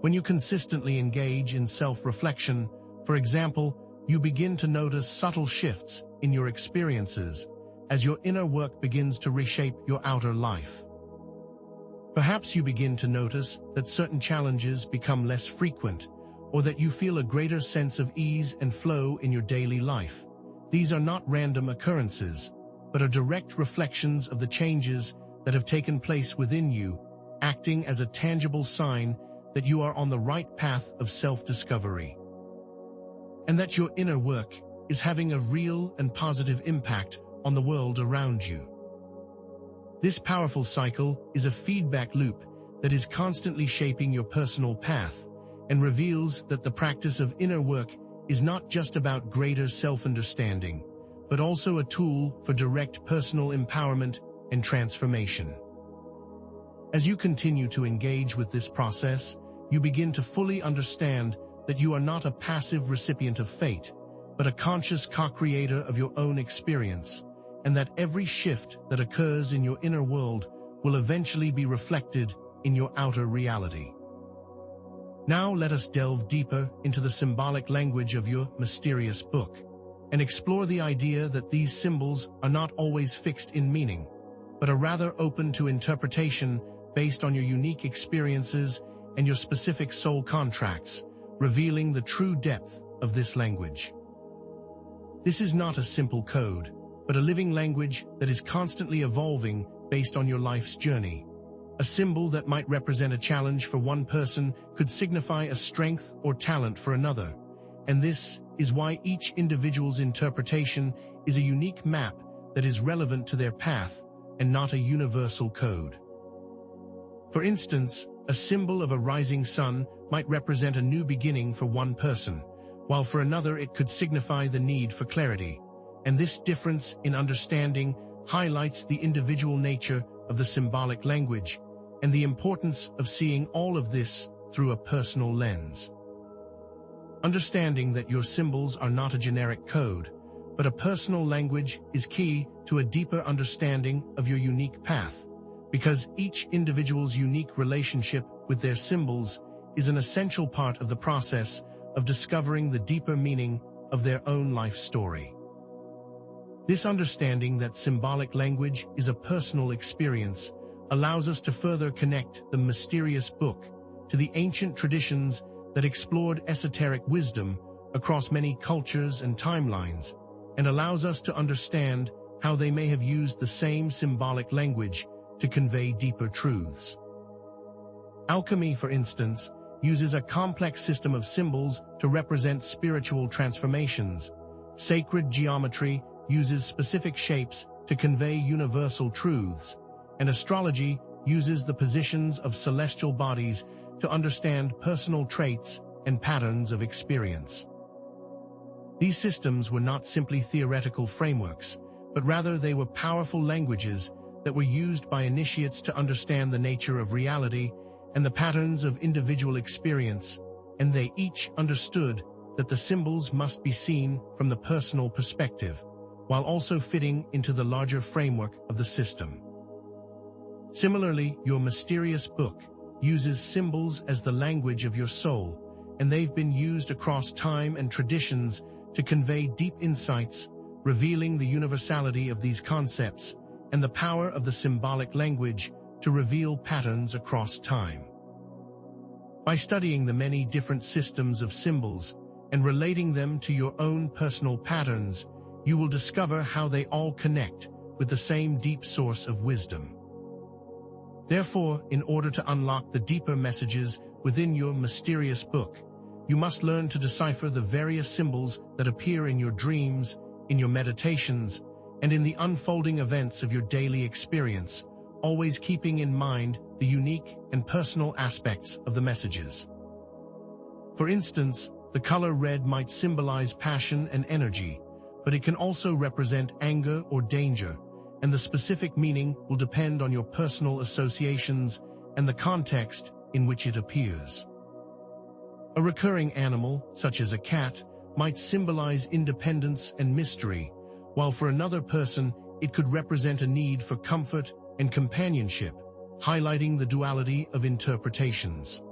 When you consistently engage in self-reflection, for example, you begin to notice subtle shifts in your experiences as your inner work begins to reshape your outer life. Perhaps you begin to notice that certain challenges become less frequent, or that you feel a greater sense of ease and flow in your daily life. These are not random occurrences, but are direct reflections of the changes that have taken place within you, acting as a tangible sign that you are on the right path of self-discovery, and that your inner work is having a real and positive impact on the world around you. This powerful cycle is a feedback loop that is constantly shaping your personal path and reveals that the practice of inner work is not just about greater self-understanding, but also a tool for direct personal empowerment and transformation. As you continue to engage with this process, you begin to fully understand that you are not a passive recipient of fate, but a conscious co-creator of your own experience, and that every shift that occurs in your inner world will eventually be reflected in your outer reality. Now let us delve deeper into the symbolic language of your mysterious book, and explore the idea that these symbols are not always fixed in meaning, but are rather open to interpretation based on your unique experiences and your specific soul contracts, revealing the true depth of this language. This is not a simple code, but a living language that is constantly evolving based on your life's journey. A symbol that might represent a challenge for one person could signify a strength or talent for another, and this is why each individual's interpretation is a unique map that is relevant to their path and not a universal code. For instance, a symbol of a rising sun might represent a new beginning for one person, while for another it could signify the need for clarity. And this difference in understanding highlights the individual nature of the symbolic language and the importance of seeing all of this through a personal lens. Understanding that your symbols are not a generic code, but a personal language is key to a deeper understanding of your unique path, because each individual's unique relationship with their symbols is an essential part of the process of discovering the deeper meaning of their own life story. This understanding that symbolic language is a personal experience allows us to further connect the mysterious book to the ancient traditions that explored esoteric wisdom across many cultures and timelines, and allows us to understand how they may have used the same symbolic language to convey deeper truths. Alchemy, for instance, uses a complex system of symbols to represent spiritual transformations. Sacred geometry uses specific shapes to convey universal truths, and astrology uses the positions of celestial bodies to understand personal traits and patterns of experience. These systems were not simply theoretical frameworks, but rather they were powerful languages that were used by initiates to understand the nature of reality and the patterns of individual experience, and they each understood that the symbols must be seen from the personal perspective, while also fitting into the larger framework of the system. Similarly, your mysterious book uses symbols as the language of your soul, and they've been used across time and traditions to convey deep insights, revealing the universality of these concepts and the power of the symbolic language to reveal patterns across time. By studying the many different systems of symbols and relating them to your own personal patterns, you will discover how they all connect with the same deep source of wisdom. Therefore, in order to unlock the deeper messages within your mysterious book, you must learn to decipher the various symbols that appear in your dreams, in your meditations, and in the unfolding events of your daily experience, always keeping in mind the unique and personal aspects of the messages. For instance, the color red might symbolize passion and energy, but it can also represent anger or danger, and the specific meaning will depend on your personal associations and the context in which it appears. A recurring animal, such as a cat, might symbolize independence and mystery, while for another person it could represent a need for comfort and companionship, highlighting the duality of interpretations.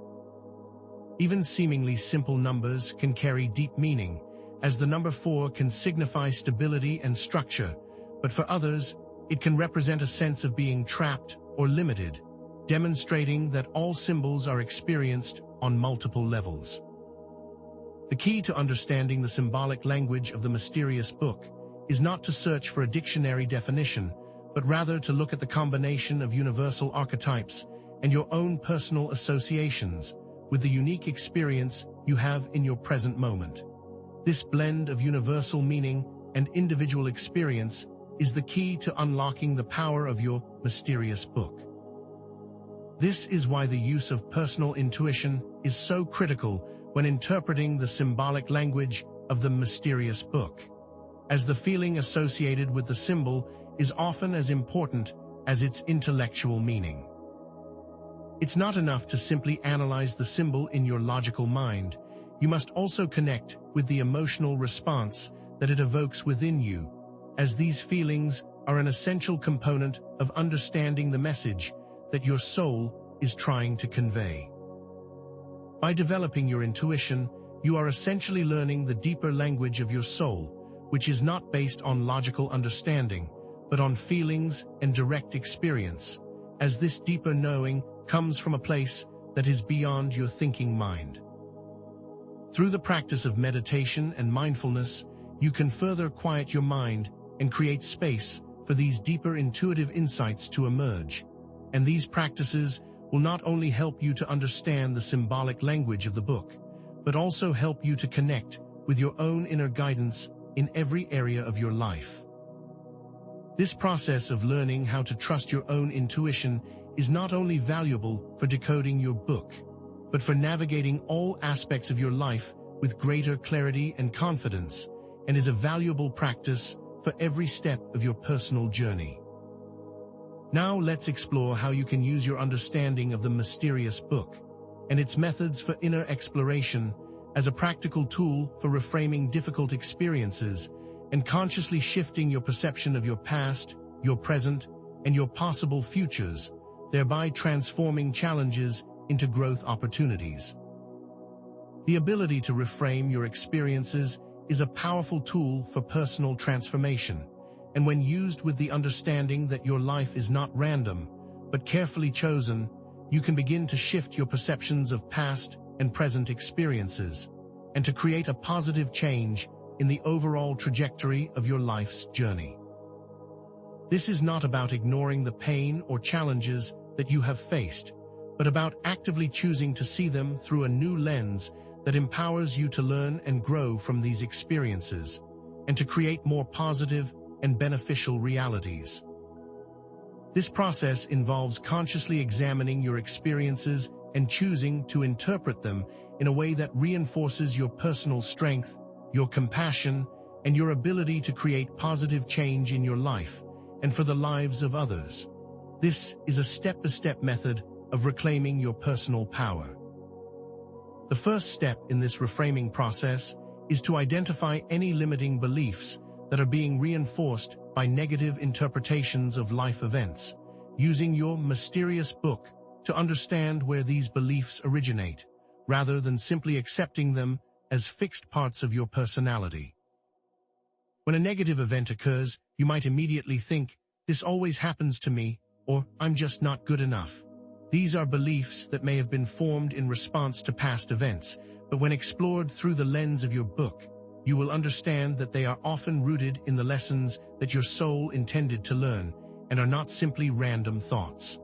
Even seemingly simple numbers can carry deep meaning, as the number 4 can signify stability and structure, but for others, it can represent a sense of being trapped or limited, demonstrating that all symbols are experienced on multiple levels. The key to understanding the symbolic language of the mysterious book is not to search for a dictionary definition, but rather to look at the combination of universal archetypes and your own personal associations with the unique experience you have in your present moment. This blend of universal meaning and individual experience is the key to unlocking the power of your mysterious book. This is why the use of personal intuition is so critical when interpreting the symbolic language of the mysterious book. as the feeling associated with the symbol is often as important as its intellectual meaning. It's not enough to simply analyze the symbol in your logical mind. You must also connect with the emotional response that it evokes within you, as these feelings are an essential component of understanding the message that your soul is trying to convey. By developing your intuition, you are essentially learning the deeper language of your soul, which is not based on logical understanding, but on feelings and direct experience, as this deeper knowing comes from a place that is beyond your thinking mind. Through the practice of meditation and mindfulness, you can further quiet your mind and create space for these deeper intuitive insights to emerge. And these practices will not only help you to understand the symbolic language of the book, but also help you to connect with your own inner guidance in every area of your life. This process of learning how to trust your own intuition is not only valuable for decoding your book, but for navigating all aspects of your life with greater clarity and confidence, and is a valuable practice for every step of your personal journey. Now let's explore how you can use your understanding of the mysterious book and its methods for inner exploration as a practical tool for reframing difficult experiences and consciously shifting your perception of your past, your present, and your possible futures, thereby transforming challenges into growth opportunities. The ability to reframe your experiences is a powerful tool for personal transformation, and when used with the understanding that your life is not random, but carefully chosen, you can begin to shift your perceptions of past and present experiences, and to create a positive change in the overall trajectory of your life's journey. This is not about ignoring the pain or challenges that you have faced, but about actively choosing to see them through a new lens that empowers you to learn and grow from these experiences, and to create more positive and beneficial realities. This process involves consciously examining your experiences and choosing to interpret them in a way that reinforces your personal strength, your compassion, and your ability to create positive change in your life and for the lives of others. This is a step-by-step method of reclaiming your personal power. The first step in this reframing process is to identify any limiting beliefs that are being reinforced by negative interpretations of life events, using your mysterious book to understand where these beliefs originate, rather than simply accepting them as fixed parts of your personality. When a negative event occurs, you might immediately think, "This always happens to me," or "I'm just not good enough." These are beliefs that may have been formed in response to past events, but when explored through the lens of your book, you will understand that they are often rooted in the lessons that your soul intended to learn and are not simply random thoughts.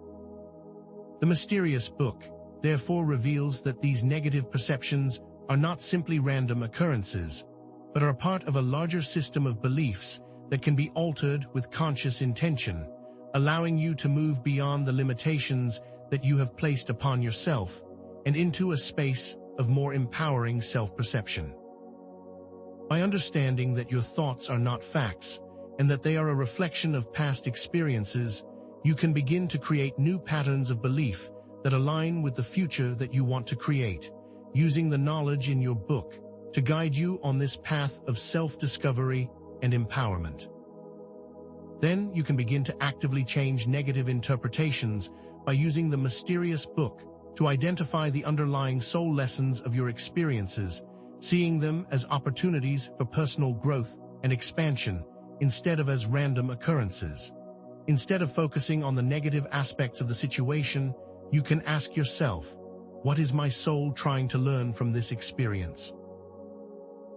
The mysterious book, therefore, reveals that these negative perceptions are not simply random occurrences, but are a part of a larger system of beliefs that can be altered with conscious intention, allowing you to move beyond the limitations that you have placed upon yourself and into a space of more empowering self-perception. By understanding that your thoughts are not facts and that they are a reflection of past experiences, you can begin to create new patterns of belief that align with the future that you want to create, using the knowledge in your book to guide you on this path of self-discovery and empowerment. Then you can begin to actively change negative interpretations by using the mysterious book to identify the underlying soul lessons of your experiences, seeing them as opportunities for personal growth and expansion instead of as random occurrences. Instead of focusing on the negative aspects of the situation, you can ask yourself, "What is my soul trying to learn from this experience?"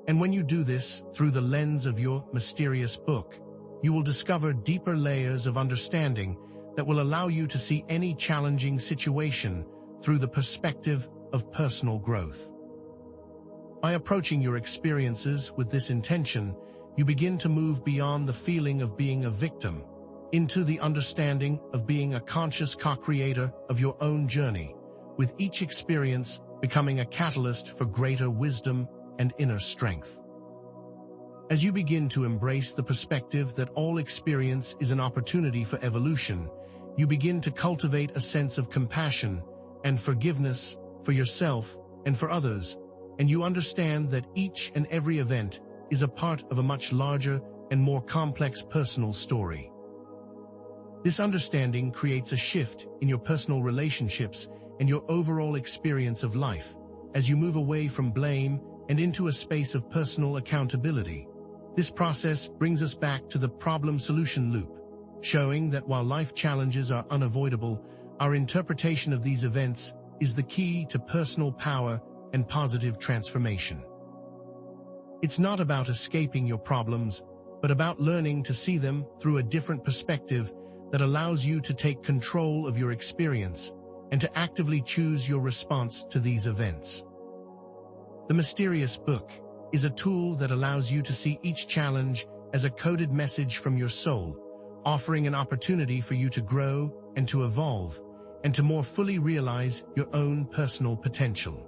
And when you do this through the lens of your mysterious book, you will discover deeper layers of understanding that will allow you to see any challenging situation through the perspective of personal growth. By approaching your experiences with this intention, you begin to move beyond the feeling of being a victim into the understanding of being a conscious co-creator of your own journey, with each experience becoming a catalyst for greater wisdom and inner strength. As you begin to embrace the perspective that all experience is an opportunity for evolution, you begin to cultivate a sense of compassion and forgiveness for yourself and for others, and you understand that each and every event is a part of a much larger and more complex personal story. This understanding creates a shift in your personal relationships and your overall experience of life, as you move away from blame and into a space of personal accountability. This process brings us back to the problem-solution loop, showing that while life challenges are unavoidable, our interpretation of these events is the key to personal power and positive transformation. It's not about escaping your problems, but about learning to see them through a different perspective that allows you to take control of your experience and to actively choose your response to these events. The Mysterious Book is a tool that allows you to see each challenge as a coded message from your soul, offering an opportunity for you to grow and to evolve, and to more fully realize your own personal potential.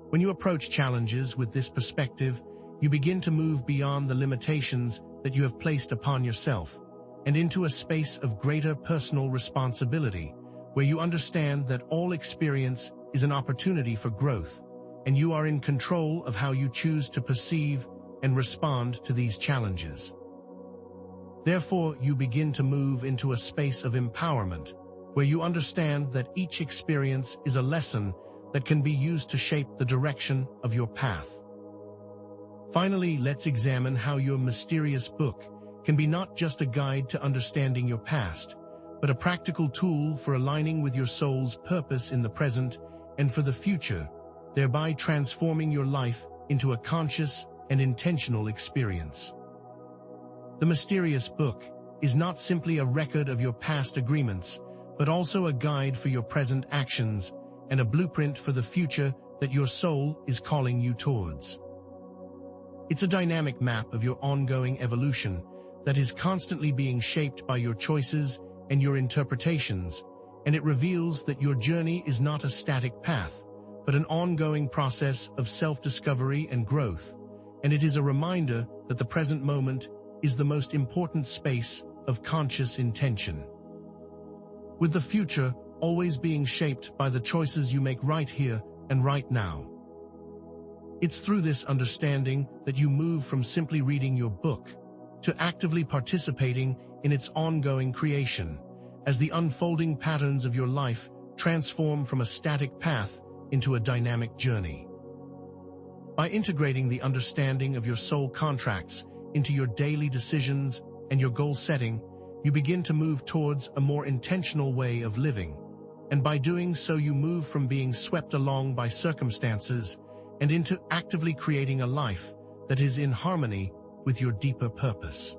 When you approach challenges with this perspective, you begin to move beyond the limitations that you have placed upon yourself and into a space of greater personal responsibility, where you understand that all experience is an opportunity for growth, and you are in control of how you choose to perceive and respond to these challenges. Therefore, you begin to move into a space of empowerment, where you understand that each experience is a lesson that can be used to shape the direction of your path. Finally, let's examine how your mysterious book can be not just a guide to understanding your past, but a practical tool for aligning with your soul's purpose in the present and for the future, thereby transforming your life into a conscious and intentional experience. The Mysterious Book is not simply a record of your past agreements, but also a guide for your present actions and a blueprint for the future that your soul is calling you towards. It's a dynamic map of your ongoing evolution that is constantly being shaped by your choices and your interpretations, and it reveals that your journey is not a static path, but an ongoing process of self-discovery and growth, and it is a reminder that the present moment is the most important space of conscious intention. With the future always being shaped by the choices you make right here and right now. It's through this understanding that you move from simply reading your book to actively participating in its ongoing creation, as the unfolding patterns of your life transform from a static path into a dynamic journey. By integrating the understanding of your soul contracts into your daily decisions and your goal setting, you begin to move towards a more intentional way of living, and by doing so you move from being swept along by circumstances and into actively creating a life that is in harmony with your deeper purpose.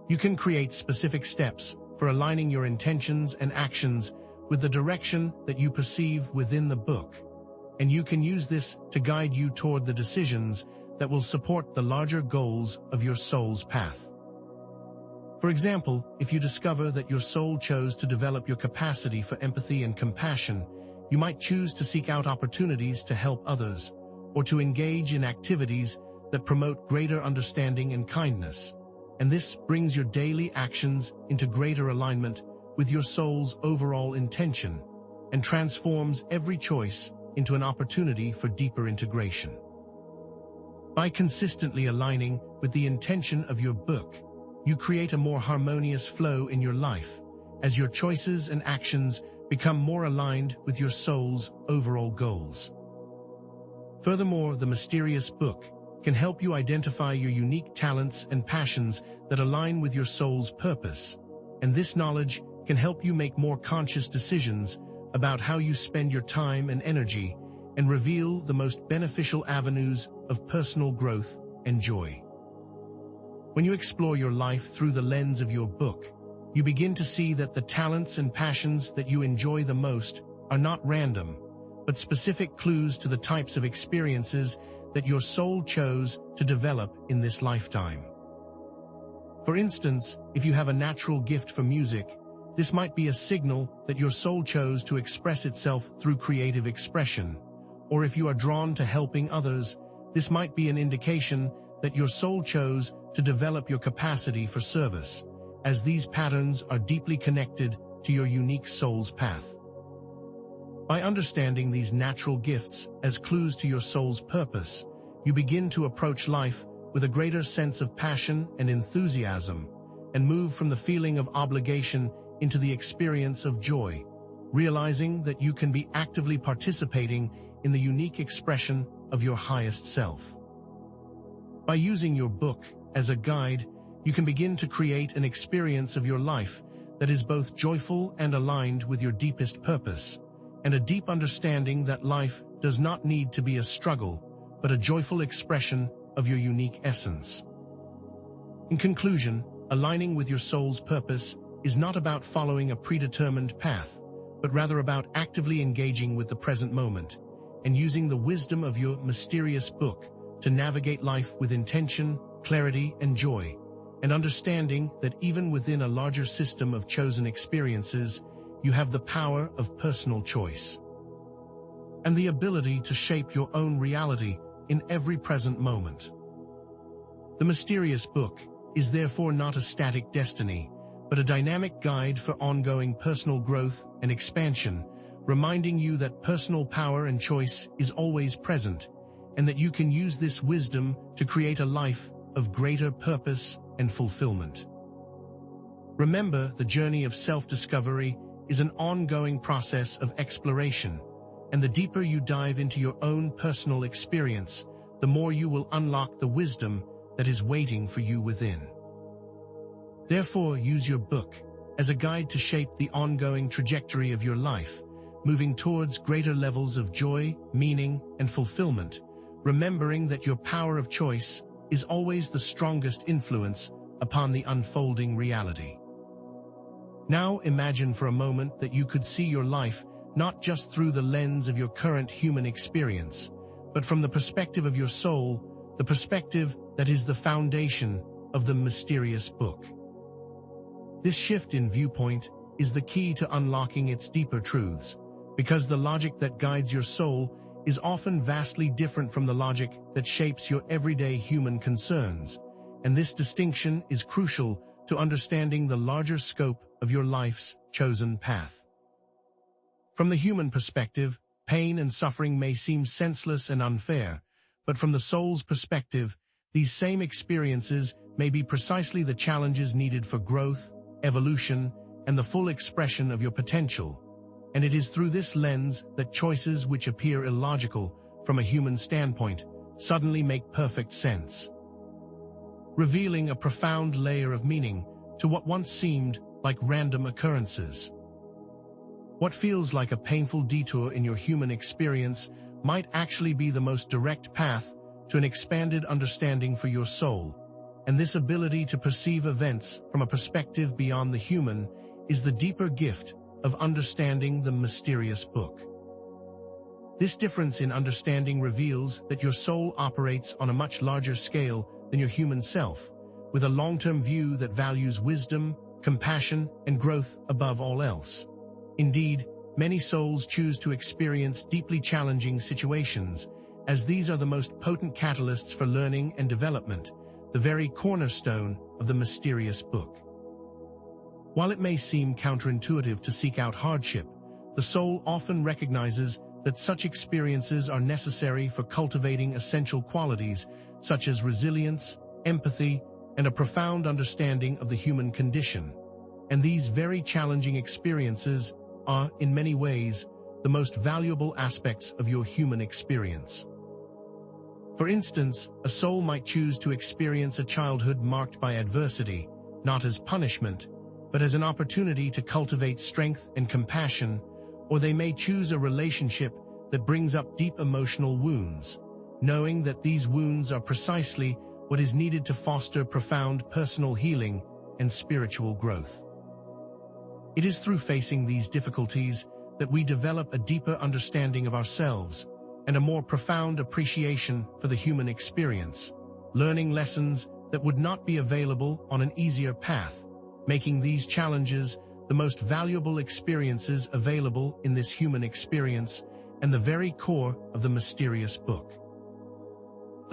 You can create specific steps for aligning your intentions and actions with the direction that you perceive within the book, and you can use this to guide you toward the decisions that will support the larger goals of your soul's path. For example, if you discover that your soul chose to develop your capacity for empathy and compassion, you might choose to seek out opportunities to help others, or to engage in activities that promote greater understanding and kindness. And this brings your daily actions into greater alignment with your soul's overall intention, and transforms every choice into an opportunity for deeper integration. By consistently aligning with the intention of your book, you create a more harmonious flow in your life, as your choices and actions become more aligned with your soul's overall goals. Furthermore, the Mysterious Book can help you identify your unique talents and passions that align with your soul's purpose, and this knowledge can help you make more conscious decisions about how you spend your time and energy, and reveal the most beneficial avenues of personal growth and joy. When you explore your life through the lens of your book, you begin to see that the talents and passions that you enjoy the most are not random, but specific clues to the types of experiences that your soul chose to develop in this lifetime. For instance, if you have a natural gift for music, this might be a signal that your soul chose to express itself through creative expression. Or if you are drawn to helping others, this might be an indication that your soul chose to develop your capacity for service, as these patterns are deeply connected to your unique soul's path. By understanding these natural gifts as clues to your soul's purpose, you begin to approach life with a greater sense of passion and enthusiasm, and move from the feeling of obligation into the experience of joy, realizing that you can be actively participating in the unique expression of your highest self. By using your book as a guide, you can begin to create an experience of your life that is both joyful and aligned with your deepest purpose, and a deep understanding that life does not need to be a struggle, but a joyful expression of your unique essence. In conclusion, aligning with your soul's purpose is not about following a predetermined path, but rather about actively engaging with the present moment and using the wisdom of your mysterious book to navigate life with intention, clarity, and joy, and understanding that even within a larger system of chosen experiences, you have the power of personal choice and the ability to shape your own reality in every present moment. The mysterious book is therefore not a static destiny, but a dynamic guide for ongoing personal growth and expansion, reminding you that personal power and choice is always present, and that you can use this wisdom to create a life of greater purpose and fulfillment. Remember, the journey of self-discovery is an ongoing process of exploration, and the deeper you dive into your own personal experience, the more you will unlock the wisdom that is waiting for you within. Therefore, use your book as a guide to shape the ongoing trajectory of your life, moving towards greater levels of joy, meaning, and fulfillment, remembering that your power of choice is always the strongest influence upon the unfolding reality. Now imagine for a moment that you could see your life not just through the lens of your current human experience, but from the perspective of your soul, the perspective that is the foundation of the mysterious book. This shift in viewpoint is the key to unlocking its deeper truths, because the logic that guides your soul is often vastly different from the logic that shapes your everyday human concerns, and this distinction is crucial to understanding the larger scope of your life's chosen path. From the human perspective, pain and suffering may seem senseless and unfair, but from the soul's perspective, these same experiences may be precisely the challenges needed for growth, evolution, and the full expression of your potential. And it is through this lens that choices which appear illogical from a human standpoint suddenly make perfect sense, revealing a profound layer of meaning to what once seemed like random occurrences. What feels like a painful detour in your human experience might actually be the most direct path to an expanded understanding for your soul, and this ability to perceive events from a perspective beyond the human is the deeper gift of understanding the mysterious book. This difference in understanding reveals that your soul operates on a much larger scale than your human self, with a long-term view that values wisdom, compassion, and growth above all else. Indeed, many souls choose to experience deeply challenging situations, as these are the most potent catalysts for learning and development, the very cornerstone of the mysterious book. While it may seem counterintuitive to seek out hardship, the soul often recognizes that such experiences are necessary for cultivating essential qualities such as resilience, empathy, and a profound understanding of the human condition. And these very challenging experiences are, in many ways, the most valuable aspects of your human experience. For instance, a soul might choose to experience a childhood marked by adversity, not as punishment, but as an opportunity to cultivate strength and compassion, or they may choose a relationship that brings up deep emotional wounds, knowing that these wounds are precisely what is needed to foster profound personal healing and spiritual growth. It is through facing these difficulties that we develop a deeper understanding of ourselves and a more profound appreciation for the human experience, learning lessons that would not be available on an easier path, making these challenges the most valuable experiences available in this human experience and the very core of the mysterious book.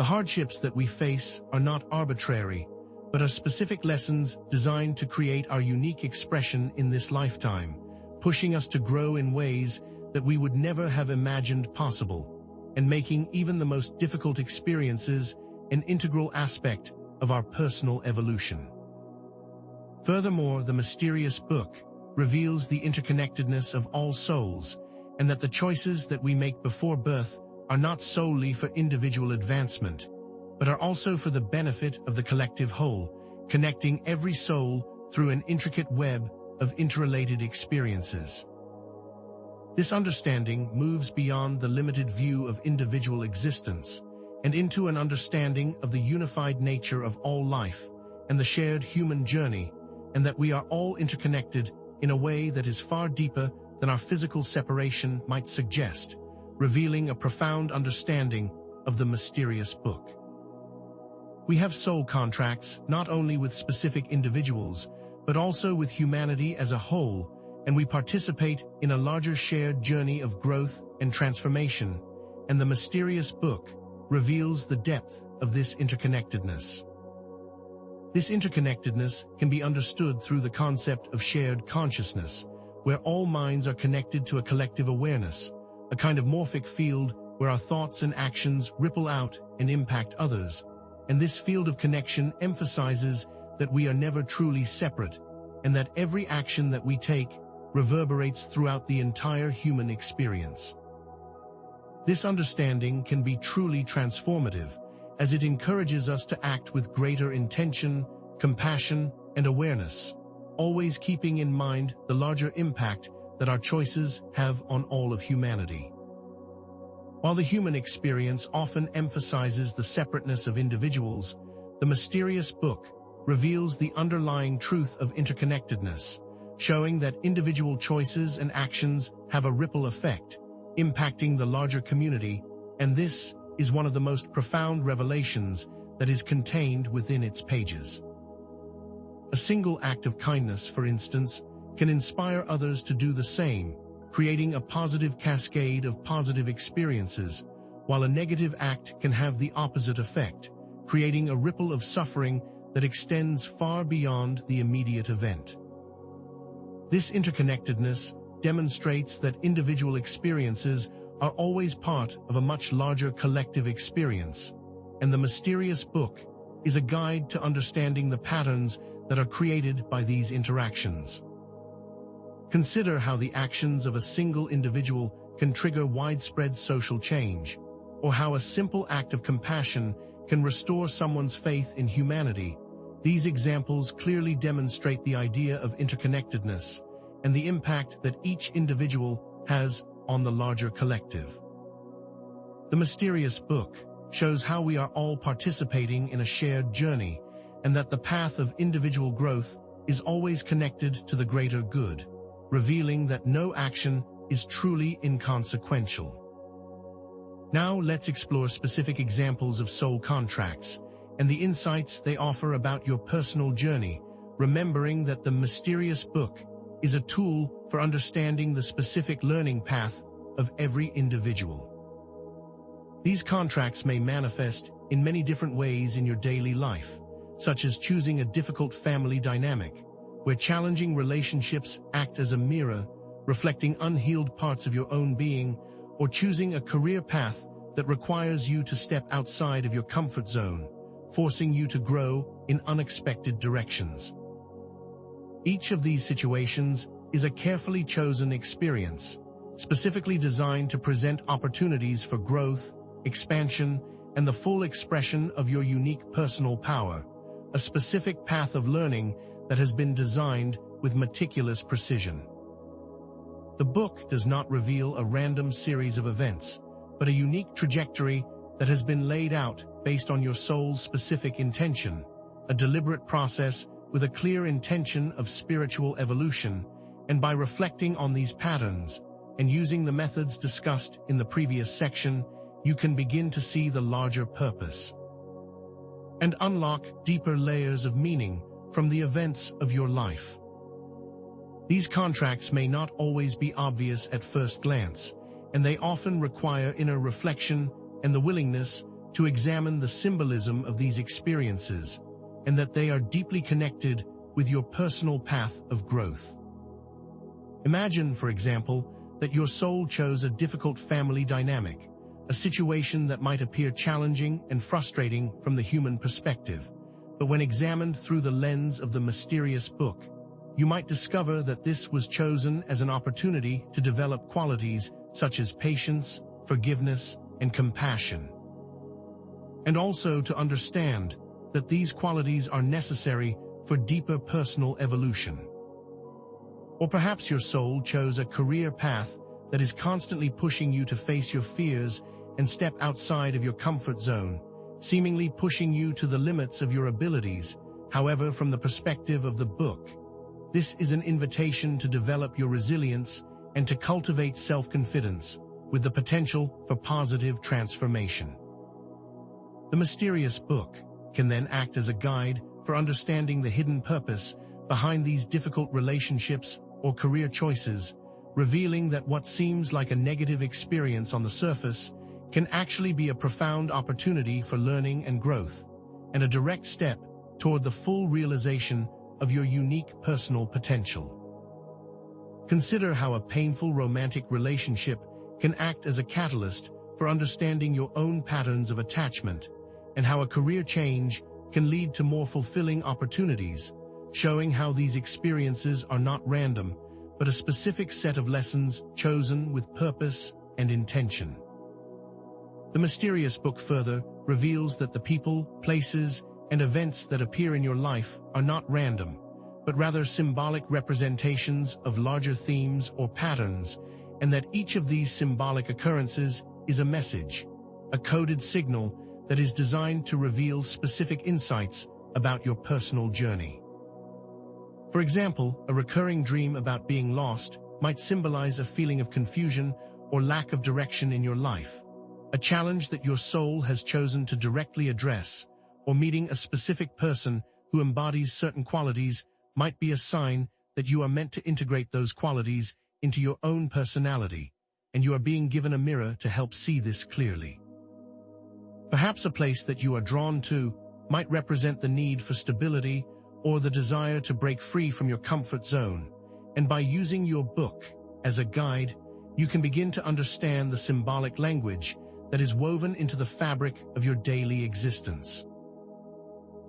The hardships that we face are not arbitrary, but are specific lessons designed to create our unique expression in this lifetime, pushing us to grow in ways that we would never have imagined possible, and making even the most difficult experiences an integral aspect of our personal evolution. Furthermore, the mysterious book reveals the interconnectedness of all souls, and that the choices that we make before birth are not solely for individual advancement, but are also for the benefit of the collective whole, connecting every soul through an intricate web of interrelated experiences. This understanding moves beyond the limited view of individual existence and into an understanding of the unified nature of all life and the shared human journey, and that we are all interconnected in a way that is far deeper than our physical separation might suggest, revealing a profound understanding of the mysterious book. We have soul contracts not only with specific individuals, but also with humanity as a whole, and we participate in a larger shared journey of growth and transformation, and the mysterious book reveals the depth of this interconnectedness. This interconnectedness can be understood through the concept of shared consciousness, where all minds are connected to a collective awareness, a kind of morphic field where our thoughts and actions ripple out and impact others, and this field of connection emphasizes that we are never truly separate, and that every action that we take reverberates throughout the entire human experience. This understanding can be truly transformative, as it encourages us to act with greater intention, compassion, and awareness, always keeping in mind the larger impact that our choices have on all of humanity. While the human experience often emphasizes the separateness of individuals, the mysterious book reveals the underlying truth of interconnectedness, showing that individual choices and actions have a ripple effect, impacting the larger community, and this is one of the most profound revelations that is contained within its pages. A single act of kindness, for instance, can inspire others to do the same, creating a positive cascade of positive experiences, while a negative act can have the opposite effect, creating a ripple of suffering that extends far beyond the immediate event. This interconnectedness demonstrates that individual experiences are always part of a much larger collective experience, and the mysterious book is a guide to understanding the patterns that are created by these interactions. Consider how the actions of a single individual can trigger widespread social change, or how a simple act of compassion can restore someone's faith in humanity. These examples clearly demonstrate the idea of interconnectedness and the impact that each individual has on the larger collective. The mysterious book shows how we are all participating in a shared journey, and that the path of individual growth is always connected to the greater good, revealing that no action is truly inconsequential. Now let's explore specific examples of soul contracts and the insights they offer about your personal journey, remembering that the mysterious book is a tool for understanding the specific learning path of every individual. These contracts may manifest in many different ways in your daily life, such as choosing a difficult family dynamic, where challenging relationships act as a mirror, reflecting unhealed parts of your own being, or choosing a career path that requires you to step outside of your comfort zone, forcing you to grow in unexpected directions. Each of these situations is a carefully chosen experience, specifically designed to present opportunities for growth, expansion, and the full expression of your unique personal power, a specific path of learning that has been designed with meticulous precision. The book does not reveal a random series of events, but a unique trajectory that has been laid out based on your soul's specific intention, a deliberate process with a clear intention of spiritual evolution, and by reflecting on these patterns and using the methods discussed in the previous section, you can begin to see the larger purpose and unlock deeper layers of meaning from the events of your life. These contracts may not always be obvious at first glance, and they often require inner reflection and the willingness to examine the symbolism of these experiences and that they are deeply connected with your personal path of growth. Imagine, for example, that your soul chose a difficult family dynamic, a situation that might appear challenging and frustrating from the human perspective. But when examined through the lens of the mysterious book, you might discover that this was chosen as an opportunity to develop qualities such as patience, forgiveness, and compassion. And also to understand that these qualities are necessary for deeper personal evolution. Or perhaps your soul chose a career path that is constantly pushing you to face your fears and step outside of your comfort zone, seemingly pushing you to the limits of your abilities. However, from the perspective of the book, this is an invitation to develop your resilience and to cultivate self-confidence with the potential for positive transformation. The mysterious book can then act as a guide for understanding the hidden purpose behind these difficult relationships or career choices, revealing that what seems like a negative experience on the surface can actually be a profound opportunity for learning and growth, and a direct step toward the full realization of your unique personal potential. Consider how a painful romantic relationship can act as a catalyst for understanding your own patterns of attachment, and how a career change can lead to more fulfilling opportunities, showing how these experiences are not random, but a specific set of lessons chosen with purpose and intention. The mysterious book further reveals that the people, places, and events that appear in your life are not random, but rather symbolic representations of larger themes or patterns, and that each of these symbolic occurrences is a message, a coded signal that is designed to reveal specific insights about your personal journey. For example, a recurring dream about being lost might symbolize a feeling of confusion or lack of direction in your life, a challenge that your soul has chosen to directly address. Or meeting a specific person who embodies certain qualities might be a sign that you are meant to integrate those qualities into your own personality, and you are being given a mirror to help see this clearly. Perhaps a place that you are drawn to might represent the need for stability or the desire to break free from your comfort zone, and by using your book as a guide, you can begin to understand the symbolic language that is woven into the fabric of your daily existence.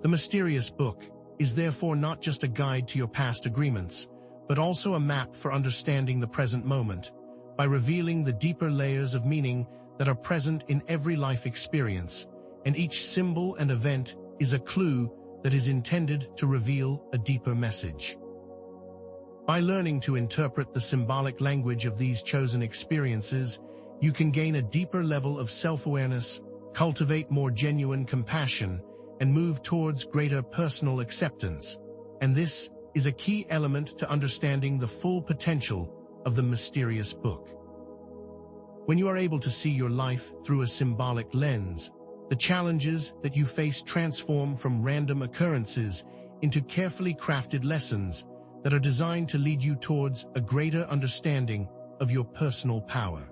The mysterious book is therefore not just a guide to your past agreements, but also a map for understanding the present moment, by revealing the deeper layers of meaning that are present in every life experience, and each symbol and event is a clue that is intended to reveal a deeper message. By learning to interpret the symbolic language of these chosen experiences, you can gain a deeper level of self-awareness, cultivate more genuine compassion, and move towards greater personal acceptance. And this is a key element to understanding the full potential of the mysterious book. When you are able to see your life through a symbolic lens, the challenges that you face transform from random occurrences into carefully crafted lessons that are designed to lead you towards a greater understanding of your personal power.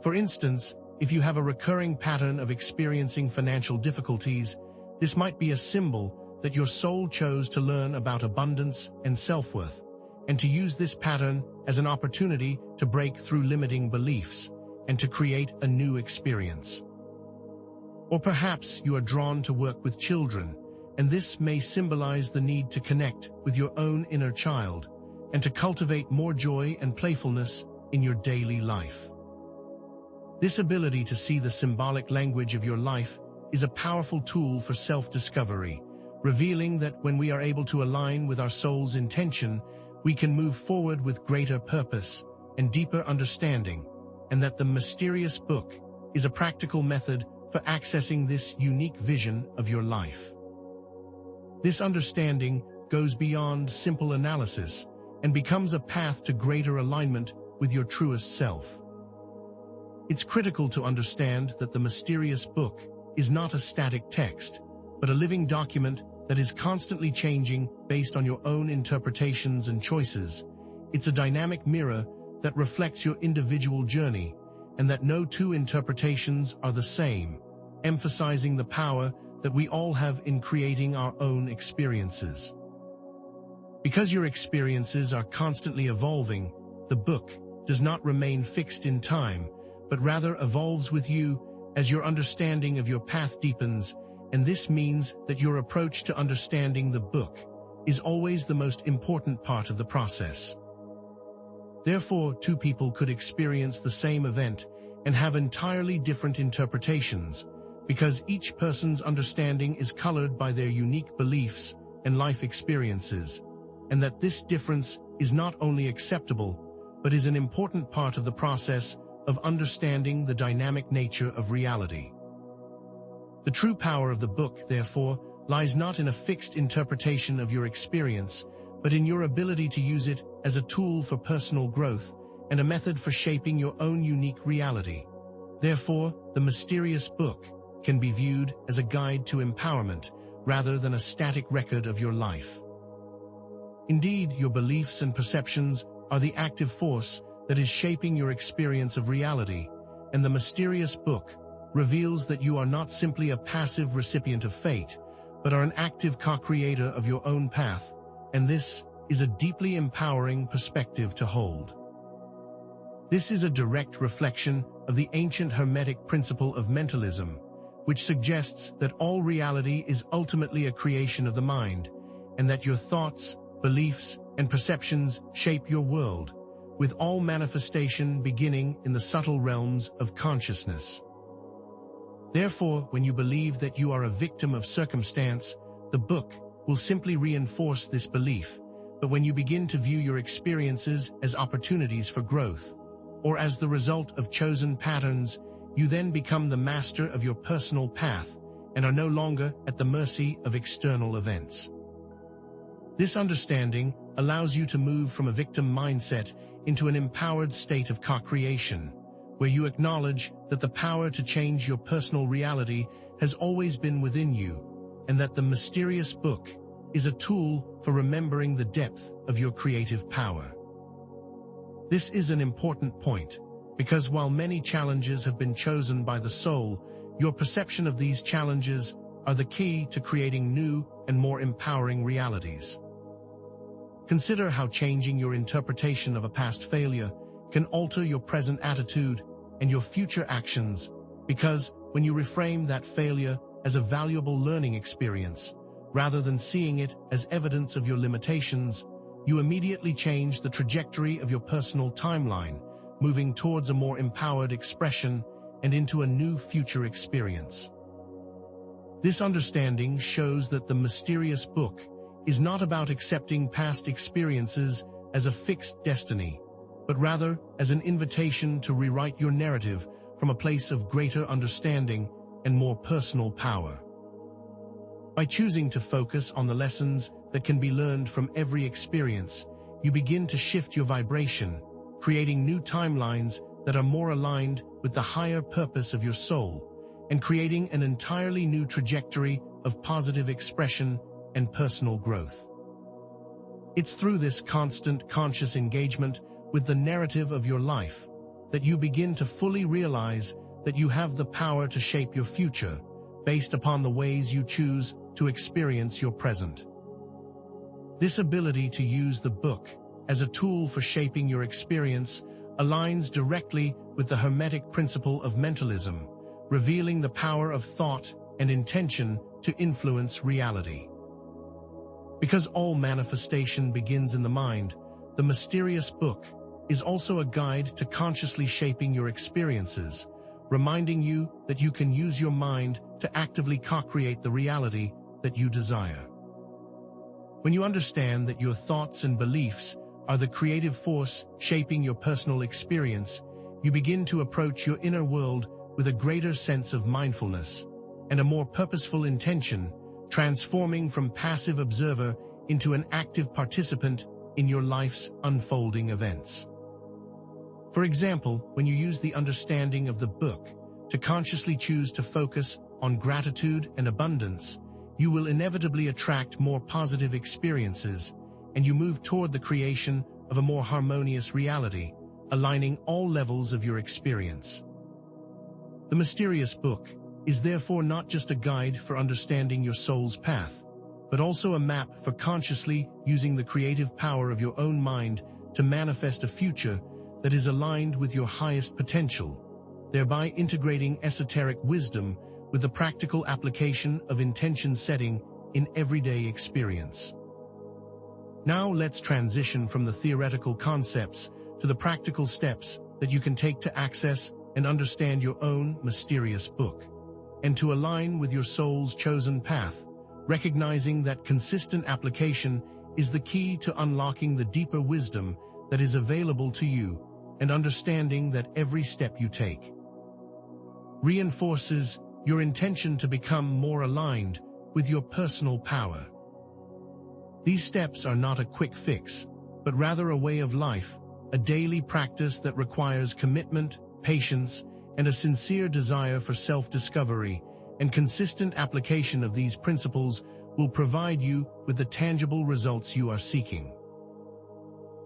For instance, if you have a recurring pattern of experiencing financial difficulties, this might be a symbol that your soul chose to learn about abundance and self-worth, and to use this pattern as an opportunity to break through limiting beliefs and to create a new experience. Or perhaps you are drawn to work with children, and this may symbolize the need to connect with your own inner child and to cultivate more joy and playfulness in your daily life. This ability to see the symbolic language of your life is a powerful tool for self-discovery, revealing that when we are able to align with our soul's intention, we can move forward with greater purpose and deeper understanding, and that the mysterious book is a practical method for accessing this unique vision of your life. This understanding goes beyond simple analysis and becomes a path to greater alignment with your truest self. It's critical to understand that the mysterious book is not a static text, but a living document that is constantly changing based on your own interpretations and choices. It's a dynamic mirror that reflects your individual journey, and that no two interpretations are the same, emphasizing the power that we all have in creating our own experiences. Because your experiences are constantly evolving, the book does not remain fixed in time, but rather evolves with you as your understanding of your path deepens, and this means that your approach to understanding the book is always the most important part of the process. Therefore, two people could experience the same event and have entirely different interpretations, because each person's understanding is colored by their unique beliefs and life experiences, and that this difference is not only acceptable, but is an important part of the process of understanding the dynamic nature of reality. The true power of the book, therefore, lies not in a fixed interpretation of your experience, but in your ability to use it as a tool for personal growth and a method for shaping your own unique reality. Therefore, the mysterious book can be viewed as a guide to empowerment rather than a static record of your life. Indeed, your beliefs and perceptions are the active force that is shaping your experience of reality, and the mysterious book reveals that you are not simply a passive recipient of fate, but are an active co-creator of your own path, and this is a deeply empowering perspective to hold. This is a direct reflection of the ancient Hermetic principle of mentalism, which suggests that all reality is ultimately a creation of the mind, and that your thoughts, beliefs, and perceptions shape your world, with all manifestation beginning in the subtle realms of consciousness. Therefore, when you believe that you are a victim of circumstance, the book will simply reinforce this belief, but when you begin to view your experiences as opportunities for growth, or as the result of chosen patterns, you then become the master of your personal path and are no longer at the mercy of external events. This understanding allows you to move from a victim mindset into an empowered state of co-creation, where you acknowledge that the power to change your personal reality has always been within you, and that the mysterious book is a tool for remembering the depth of your creative power. This is an important point, because while many challenges have been chosen by the soul, your perception of these challenges are the key to creating new and more empowering realities. Consider how changing your interpretation of a past failure can alter your present attitude and your future actions, because when you reframe that failure as a valuable learning experience, rather than seeing it as evidence of your limitations, you immediately change the trajectory of your personal timeline, moving towards a more empowered expression and into a new future experience. This understanding shows that the mysterious book is not about accepting past experiences as a fixed destiny, but rather as an invitation to rewrite your narrative from a place of greater understanding and more personal power. By choosing to focus on the lessons that can be learned from every experience, you begin to shift your vibration, creating new timelines that are more aligned with the higher purpose of your soul, and creating an entirely new trajectory of positive expression and personal growth. It's through this constant conscious engagement with the narrative of your life that you begin to fully realize that you have the power to shape your future based upon the ways you choose to experience your present. This ability to use the book as a tool for shaping your experience aligns directly with the Hermetic principle of mentalism, revealing the power of thought and intention to influence reality. Because all manifestation begins in the mind, the mysterious book is also a guide to consciously shaping your experiences, reminding you that you can use your mind to actively co-create the reality that you desire. When you understand that your thoughts and beliefs are the creative force shaping your personal experience, you begin to approach your inner world with a greater sense of mindfulness and a more purposeful intention, transforming from passive observer into an active participant in your life's unfolding events. For example, when you use the understanding of the book to consciously choose to focus on gratitude and abundance, you will inevitably attract more positive experiences, and you move toward the creation of a more harmonious reality, aligning all levels of your experience. The mysterious book is therefore not just a guide for understanding your soul's path, but also a map for consciously using the creative power of your own mind to manifest a future that is aligned with your highest potential, thereby integrating esoteric wisdom with the practical application of intention setting in everyday experience. Now let's transition from the theoretical concepts to the practical steps that you can take to access and understand your own mysterious book, and to align with your soul's chosen path, recognizing that consistent application is the key to unlocking the deeper wisdom that is available to you, and understanding that every step you take reinforces your intention to become more aligned with your personal power. These steps are not a quick fix, but rather a way of life, a daily practice that requires commitment, patience, and a sincere desire for self-discovery, and consistent application of these principles will provide you with the tangible results you are seeking.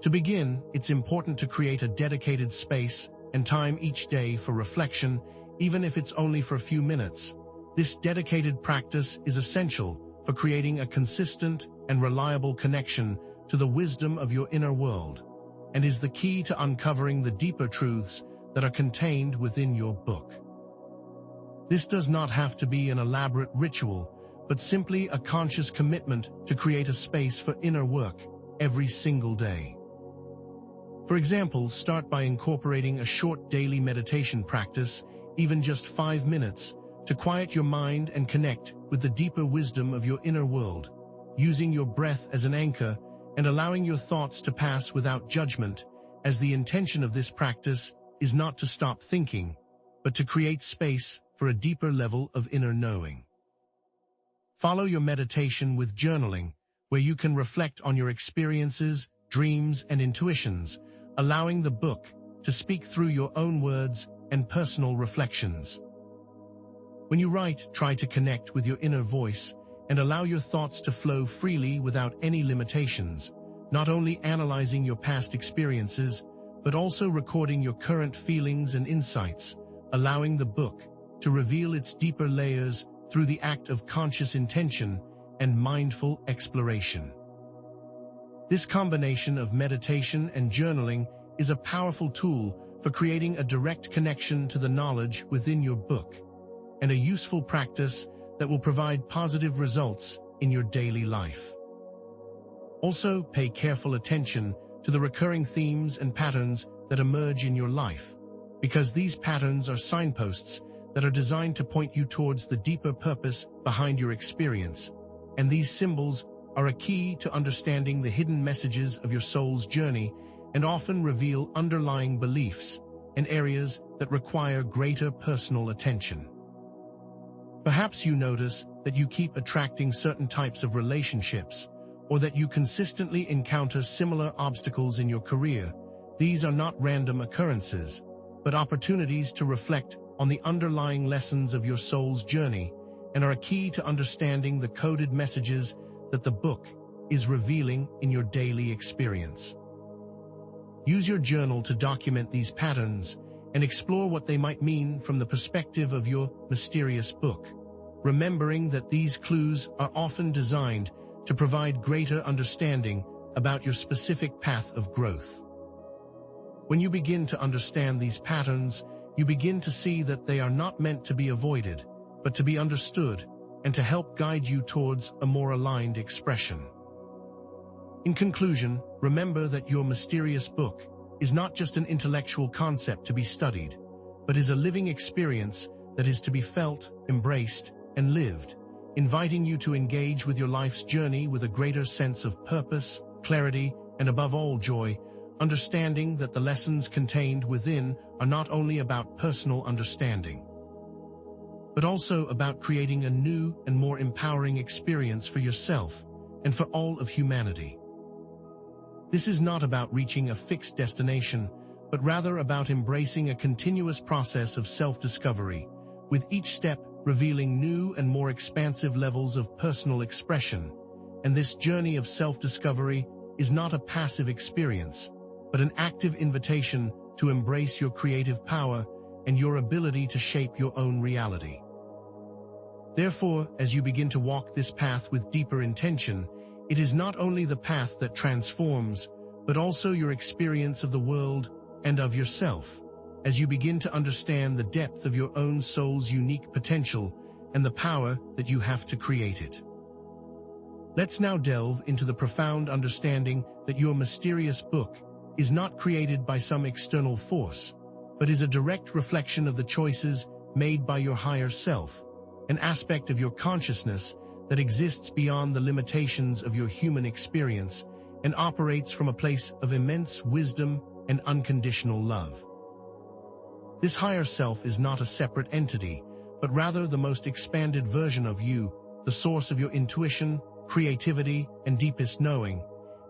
To begin, it's important to create a dedicated space and time each day for reflection, even if it's only for a few minutes. This dedicated practice is essential for creating a consistent and reliable connection to the wisdom of your inner world, and is the key to uncovering the deeper truths that are contained within your book. This does not have to be an elaborate ritual, but simply a conscious commitment to create a space for inner work every single day. For example, start by incorporating a short daily meditation practice, even just 5 minutes, to quiet your mind and connect with the deeper wisdom of your inner world, using your breath as an anchor and allowing your thoughts to pass without judgment, as the intention of this practice is not to stop thinking, but to create space for a deeper level of inner knowing. Follow your meditation with journaling, where you can reflect on your experiences, dreams, and intuitions, allowing the book to speak through your own words and personal reflections. When you write, try to connect with your inner voice and allow your thoughts to flow freely without any limitations, not only analyzing your past experiences, but also recording your current feelings and insights, allowing the book to reveal its deeper layers through the act of conscious intention and mindful exploration. This combination of meditation and journaling is a powerful tool for creating a direct connection to the knowledge within your book, and a useful practice that will provide positive results in your daily life. Also, pay careful attention to the recurring themes and patterns that emerge in your life, because these patterns are signposts that are designed to point you towards the deeper purpose behind your experience, and these symbols are a key to understanding the hidden messages of your soul's journey and often reveal underlying beliefs and areas that require greater personal attention. Perhaps you notice that you keep attracting certain types of relationships, or that you consistently encounter similar obstacles in your career. These are not random occurrences, but opportunities to reflect on the underlying lessons of your soul's journey, and are a key to understanding the coded messages that the book is revealing in your daily experience. Use your journal to document these patterns and explore what they might mean from the perspective of your mysterious book, remembering that these clues are often designed to provide greater understanding about your specific path of growth. When you begin to understand these patterns, you begin to see that they are not meant to be avoided, but to be understood, and to help guide you towards a more aligned expression. In conclusion, remember that your mysterious book is not just an intellectual concept to be studied, but is a living experience that is to be felt, embraced, and lived, inviting you to engage with your life's journey with a greater sense of purpose, clarity, and above all joy, understanding that the lessons contained within are not only about personal understanding, but also about creating a new and more empowering experience for yourself and for all of humanity. This is not about reaching a fixed destination, but rather about embracing a continuous process of self-discovery, with each step revealing new and more expansive levels of personal expression. And this journey of self-discovery is not a passive experience, but an active invitation to embrace your creative power and your ability to shape your own reality. Therefore, as you begin to walk this path with deeper intention, it is not only the path that transforms, but also your experience of the world and of yourself, as you begin to understand the depth of your own soul's unique potential and the power that you have to create it. Let's now delve into the profound understanding that your mysterious book is not created by some external force, but is a direct reflection of the choices made by your higher self, an aspect of your consciousness that exists beyond the limitations of your human experience and operates from a place of immense wisdom and unconditional love. This higher self is not a separate entity, but rather the most expanded version of you, the source of your intuition, creativity, and deepest knowing,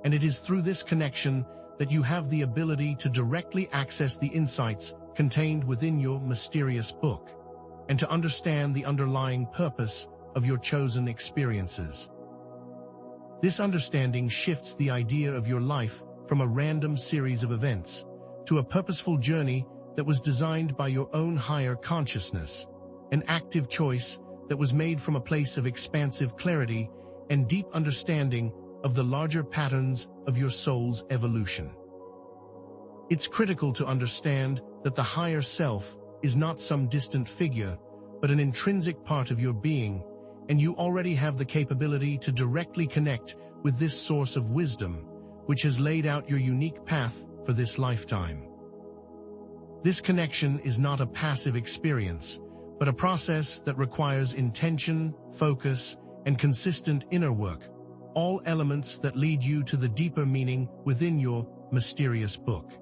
and it is through this connection that you have the ability to directly access the insights contained within your mysterious book, and to understand the underlying purpose of your chosen experiences. This understanding shifts the idea of your life from a random series of events to a purposeful journey that was designed by your own higher consciousness, an active choice that was made from a place of expansive clarity and deep understanding of the larger patterns of your soul's evolution. It's critical to understand that the higher self is not some distant figure, but an intrinsic part of your being, and you already have the capability to directly connect with this source of wisdom, which has laid out your unique path for this lifetime. This connection is not a passive experience, but a process that requires intention, focus, and consistent inner work, all elements that lead you to the deeper meaning within your mysterious book.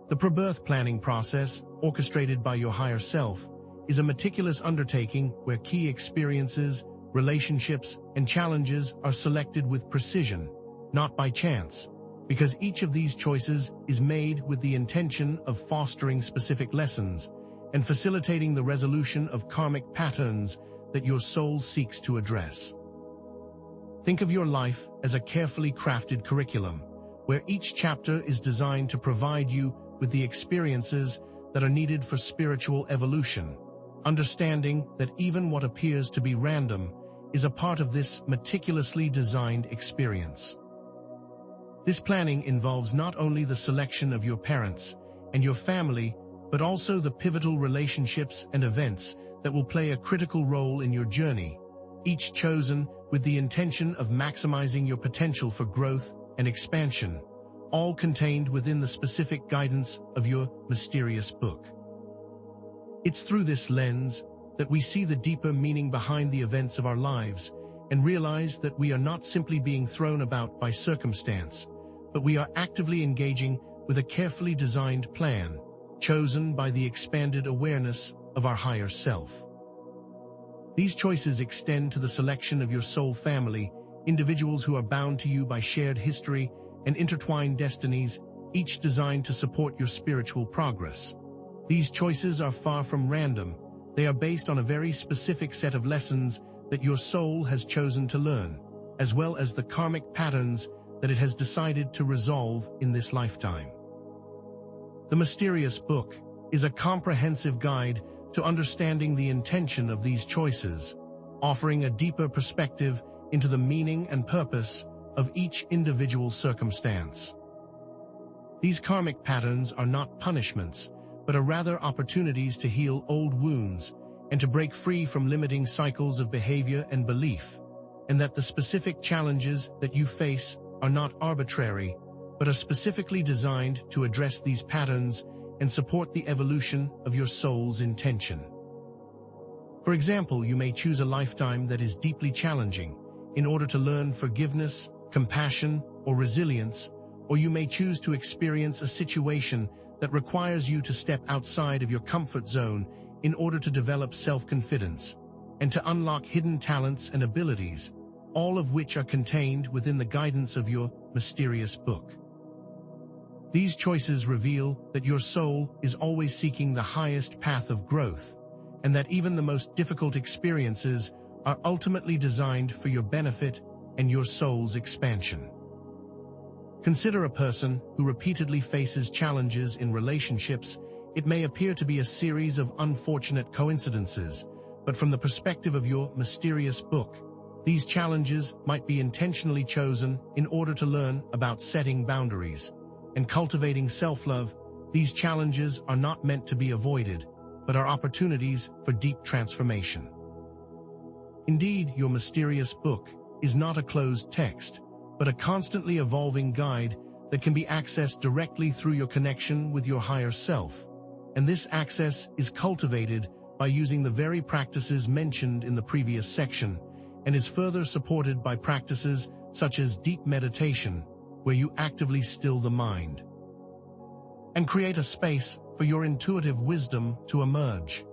The pre-birth planning process, orchestrated by your higher self, is a meticulous undertaking where key experiences, relationships, and challenges are selected with precision, not by chance, because each of these choices is made with the intention of fostering specific lessons and facilitating the resolution of karmic patterns that your soul seeks to address. Think of your life as a carefully crafted curriculum, where each chapter is designed to provide you with the experiences that are needed for spiritual evolution, understanding that even what appears to be random is a part of this meticulously designed experience. This planning involves not only the selection of your parents and your family, but also the pivotal relationships and events that will play a critical role in your journey, each chosen with the intention of maximizing your potential for growth and expansion, all contained within the specific guidance of your mysterious book. It's through this lens that we see the deeper meaning behind the events of our lives and realize that we are not simply being thrown about by circumstance, but we are actively engaging with a carefully designed plan, chosen by the expanded awareness of our higher self. These choices extend to the selection of your soul family, individuals who are bound to you by shared history and intertwined destinies, each designed to support your spiritual progress. These choices are far from random. They are based on a very specific set of lessons that your soul has chosen to learn, as well as the karmic patterns that it has decided to resolve in this lifetime. The Mysterious Book is a comprehensive guide to understanding the intention of these choices, offering a deeper perspective into the meaning and purpose of each individual circumstance. These karmic patterns are not punishments, but are rather opportunities to heal old wounds and to break free from limiting cycles of behavior and belief, and that the specific challenges that you face are not arbitrary, but are specifically designed to address these patterns and support the evolution of your soul's intention. For example, you may choose a lifetime that is deeply challenging in order to learn forgiveness, compassion, or resilience, or you may choose to experience a situation that requires you to step outside of your comfort zone in order to develop self-confidence and to unlock hidden talents and abilities, all of which are contained within the guidance of your mysterious book. These choices reveal that your soul is always seeking the highest path of growth, and that even the most difficult experiences are ultimately designed for your benefit and your soul's expansion. Consider a person who repeatedly faces challenges in relationships. It may appear to be a series of unfortunate coincidences, but from the perspective of your mysterious book. These challenges might be intentionally chosen in order to learn about setting boundaries and cultivating self-love. These challenges are not meant to be avoided, but are opportunities for deep transformation. Indeed, your mysterious book is not a closed text, but a constantly evolving guide that can be accessed directly through your connection with your higher self. And this access is cultivated by using the very practices mentioned in the previous section, and is further supported by practices such as deep meditation, where you actively still the mind and create a space for your intuitive wisdom to emerge.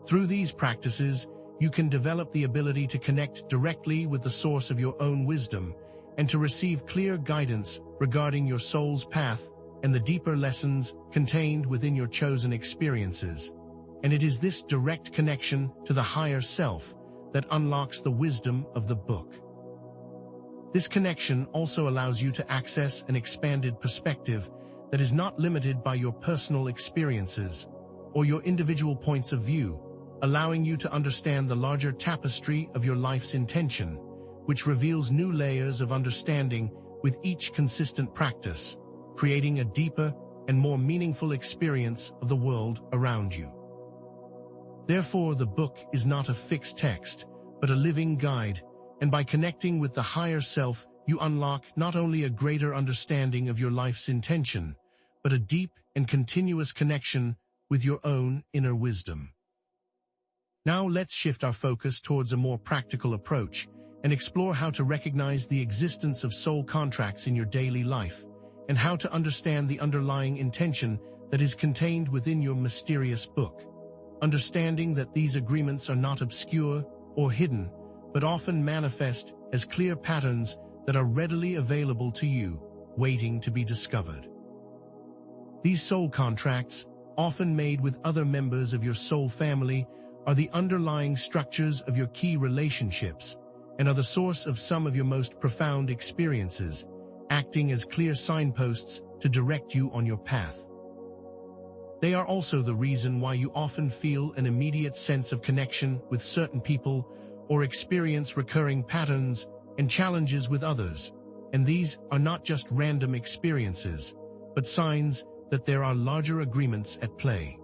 Through these practices, you can develop the ability to connect directly with the source of your own wisdom and to receive clear guidance regarding your soul's path and the deeper lessons contained within your chosen experiences. And it is this direct connection to the higher self that unlocks the wisdom of the book. This connection also allows you to access an expanded perspective that is not limited by your personal experiences or your individual points of view, allowing you to understand the larger tapestry of your life's intention, which reveals new layers of understanding with each consistent practice, creating a deeper and more meaningful experience of the world around you. Therefore, the book is not a fixed text, but a living guide, and by connecting with the higher self, you unlock not only a greater understanding of your life's intention, but a deep and continuous connection with your own inner wisdom. Now let's shift our focus towards a more practical approach and explore how to recognize the existence of soul contracts in your daily life, and how to understand the underlying intention that is contained within your mysterious book. Understanding that these agreements are not obscure or hidden, but often manifest as clear patterns that are readily available to you, waiting to be discovered. These soul contracts, often made with other members of your soul family, are the underlying structures of your key relationships and are the source of some of your most profound experiences, acting as clear signposts to direct you on your path. They are also the reason why you often feel an immediate sense of connection with certain people or experience recurring patterns and challenges with others. And these are not just random experiences, but signs that there are larger agreements at play.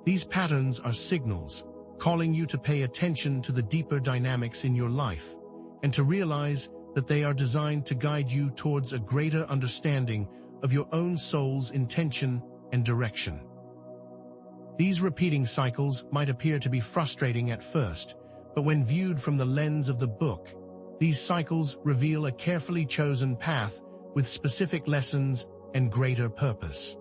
These patterns are signals, calling you to pay attention to the deeper dynamics in your life, and to realize that they are designed to guide you towards a greater understanding of your own soul's intention and direction. These repeating cycles might appear to be frustrating at first, but when viewed from the lens of the book, these cycles reveal a carefully chosen path with specific lessons and greater purpose.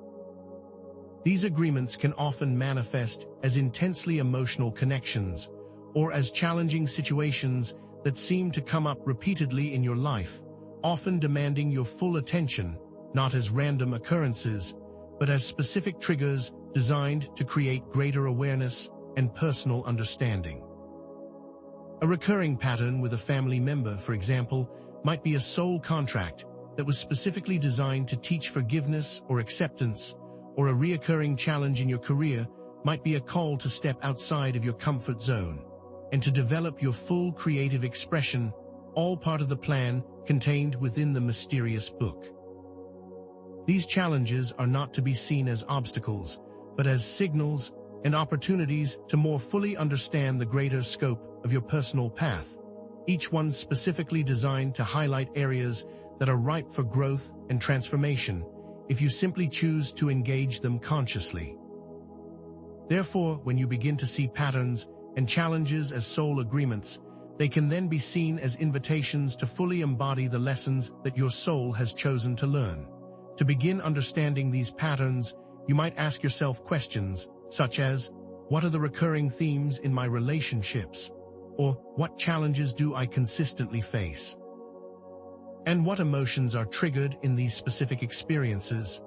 These agreements can often manifest as intensely emotional connections or as challenging situations that seem to come up repeatedly in your life, often demanding your full attention, not as random occurrences, but as specific triggers designed to create greater awareness and personal understanding. A recurring pattern with a family member, for example, might be a soul contract that was specifically designed to teach forgiveness or acceptance, or a reoccurring challenge in your career might be a call to step outside of your comfort zone and to develop your full creative expression, all part of the plan contained within the mysterious book. These challenges are not to be seen as obstacles, but as signals and opportunities to more fully understand the greater scope of your personal path, each one specifically designed to highlight areas that are ripe for growth and transformation if you simply choose to engage them consciously. Therefore, when you begin to see patterns and challenges as soul agreements, they can then be seen as invitations to fully embody the lessons that your soul has chosen to learn. To begin understanding these patterns, you might ask yourself questions such as, what are the recurring themes in my relationships? Or what challenges do I consistently face? And what emotions are triggered in these specific experiences,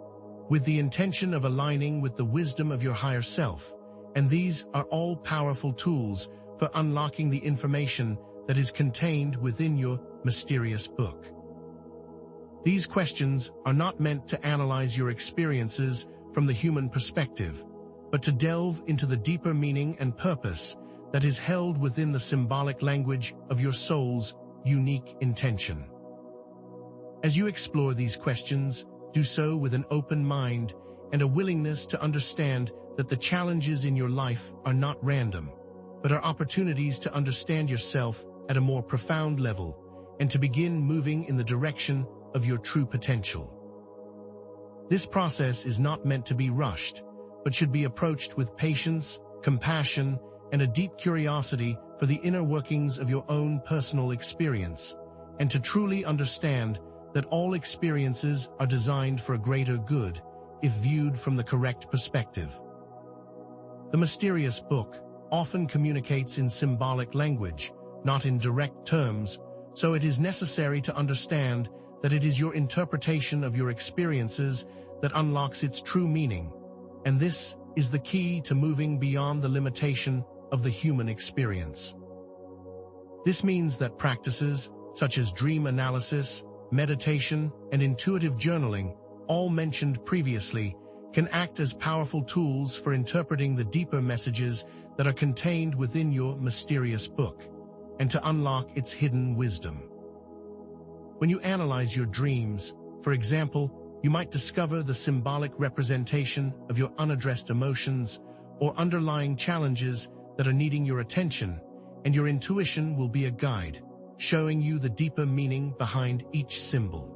with the intention of aligning with the wisdom of your higher self. And these are all powerful tools for unlocking the information that is contained within your mysterious book. These questions are not meant to analyze your experiences from the human perspective, but to delve into the deeper meaning and purpose that is held within the symbolic language of your soul's unique intention. As you explore these questions, do so with an open mind and a willingness to understand that the challenges in your life are not random, but are opportunities to understand yourself at a more profound level and to begin moving in the direction of your true potential. This process is not meant to be rushed, but should be approached with patience, compassion, and a deep curiosity for the inner workings of your own personal experience, and to truly understand that all experiences are designed for a greater good if viewed from the correct perspective. The mysterious book often communicates in symbolic language, not in direct terms, so it is necessary to understand that it is your interpretation of your experiences that unlocks its true meaning, and this is the key to moving beyond the limitation of the human experience. This means that practices such as dream analysis, meditation, and intuitive journaling, all mentioned previously, can act as powerful tools for interpreting the deeper messages that are contained within your mysterious book, and to unlock its hidden wisdom. When you analyze your dreams, for example, you might discover the symbolic representation of your unaddressed emotions or underlying challenges that are needing your attention, and your intuition will be a guide, showing you the deeper meaning behind each symbol.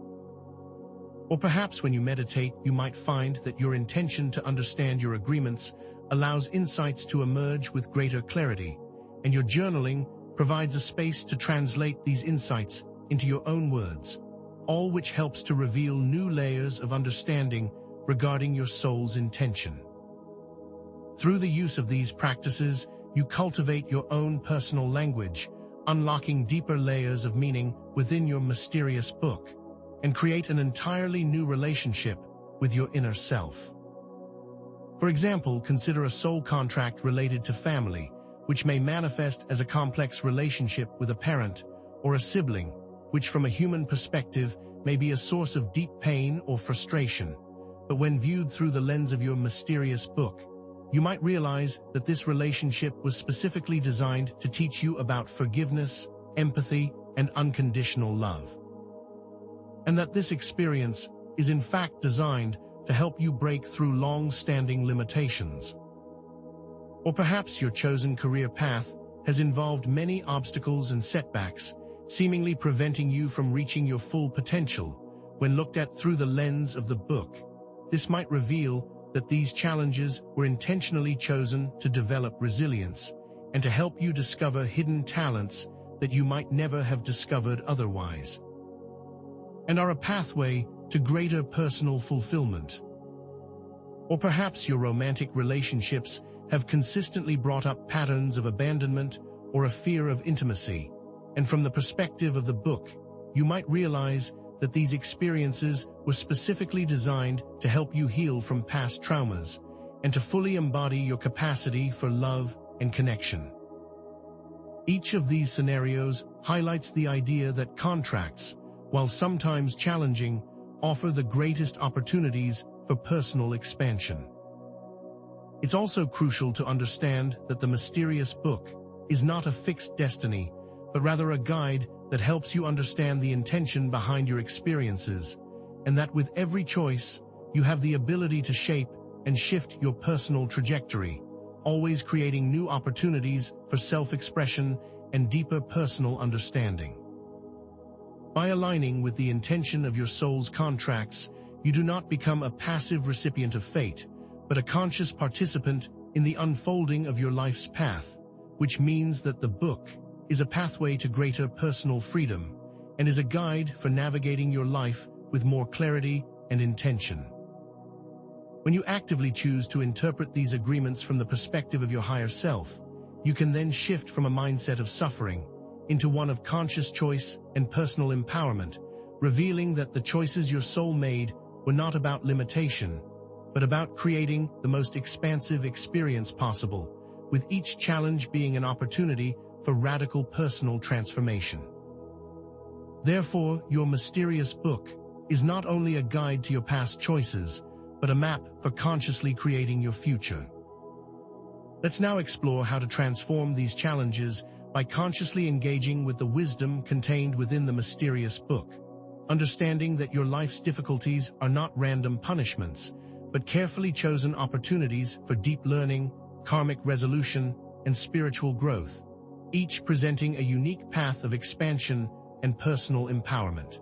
Or perhaps when you meditate, you might find that your intention to understand your agreements allows insights to emerge with greater clarity, and your journaling provides a space to translate these insights into your own words, all which helps to reveal new layers of understanding regarding your soul's intention. Through the use of these practices, you cultivate your own personal language, unlocking deeper layers of meaning within your mysterious book, and create an entirely new relationship with your inner self. For example, consider a soul contract related to family, which may manifest as a complex relationship with a parent or a sibling, which from a human perspective may be a source of deep pain or frustration. But when viewed through the lens of your mysterious book, you might realize that this relationship was specifically designed to teach you about forgiveness, empathy, and unconditional love. And that this experience is in fact designed to help you break through long-standing limitations. Or perhaps your chosen career path has involved many obstacles and setbacks, seemingly preventing you from reaching your full potential. When looked at through the lens of the book, this might reveal that these challenges were intentionally chosen to develop resilience and to help you discover hidden talents that you might never have discovered otherwise, and are a pathway to greater personal fulfillment. Or perhaps your romantic relationships have consistently brought up patterns of abandonment or a fear of intimacy, and from the perspective of the book, you might realize that these experiences were specifically designed to help you heal from past traumas and to fully embody your capacity for love and connection. Each of these scenarios highlights the idea that contracts, while sometimes challenging, offer the greatest opportunities for personal expansion. It's also crucial to understand that the mysterious book is not a fixed destiny, but rather a guide that helps you understand the intention behind your experiences, and that with every choice, you have the ability to shape and shift your personal trajectory, always creating new opportunities for self-expression and deeper personal understanding. By aligning with the intention of your soul's contracts, you do not become a passive recipient of fate, but a conscious participant in the unfolding of your life's path, which means that the book is a pathway to greater personal freedom and is a guide for navigating your life with more clarity and intention. When you actively choose to interpret these agreements from the perspective of your higher self, you can then shift from a mindset of suffering into one of conscious choice and personal empowerment, revealing that the choices your soul made were not about limitation, but about creating the most expansive experience possible, with each challenge being an opportunity for radical personal transformation. Therefore, your mysterious book is not only a guide to your past choices, but a map for consciously creating your future. Let's now explore how to transform these challenges by consciously engaging with the wisdom contained within the mysterious book. Understanding that your life's difficulties are not random punishments, but carefully chosen opportunities for deep learning, karmic resolution, and spiritual growth, each presenting a unique path of expansion and personal empowerment.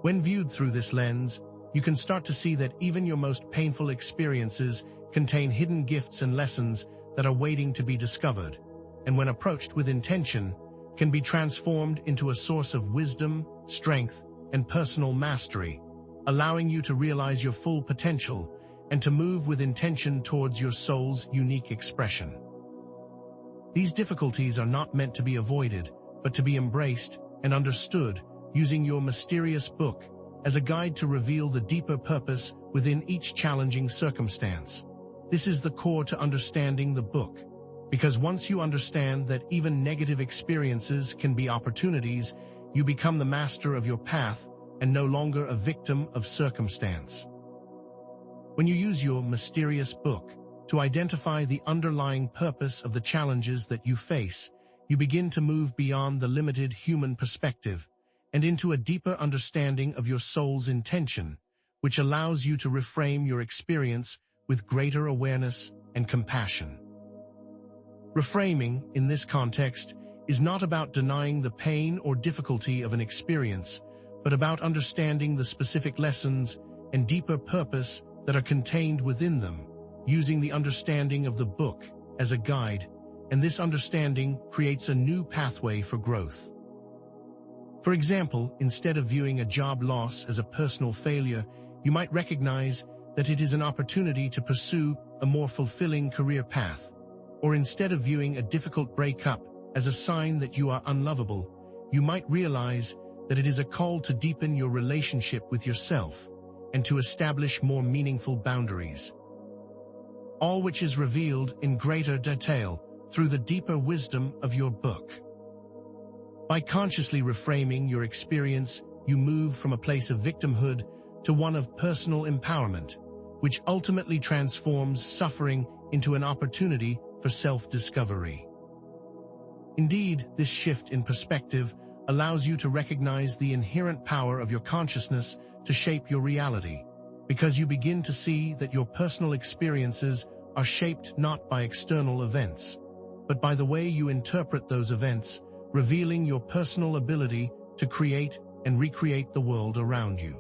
When viewed through this lens, you can start to see that even your most painful experiences contain hidden gifts and lessons that are waiting to be discovered, and when approached with intention, can be transformed into a source of wisdom, strength, and personal mastery, allowing you to realize your full potential and to move with intention towards your soul's unique expression. These difficulties are not meant to be avoided, but to be embraced and understood, using your mysterious book as a guide to reveal the deeper purpose within each challenging circumstance. This is the core to understanding the book, because once you understand that even negative experiences can be opportunities, you become the master of your path and no longer a victim of circumstance. When you use your mysterious book to identify the underlying purpose of the challenges that you face, you begin to move beyond the limited human perspective and into a deeper understanding of your soul's intention, which allows you to reframe your experience with greater awareness and compassion. Reframing, in this context, is not about denying the pain or difficulty of an experience, but about understanding the specific lessons and deeper purpose that are contained within them, using the understanding of the book as a guide, and this understanding creates a new pathway for growth. For example, instead of viewing a job loss as a personal failure, you might recognize that it is an opportunity to pursue a more fulfilling career path. Or instead of viewing a difficult breakup as a sign that you are unlovable, you might realize that it is a call to deepen your relationship with yourself and to establish more meaningful boundaries. All which is revealed in greater detail through the deeper wisdom of your book. By consciously reframing your experience, you move from a place of victimhood to one of personal empowerment, which ultimately transforms suffering into an opportunity for self-discovery. Indeed, this shift in perspective allows you to recognize the inherent power of your consciousness to shape your reality, because you begin to see that your personal experiences are shaped not by external events, but by the way you interpret those events, revealing your personal ability to create and recreate the world around you.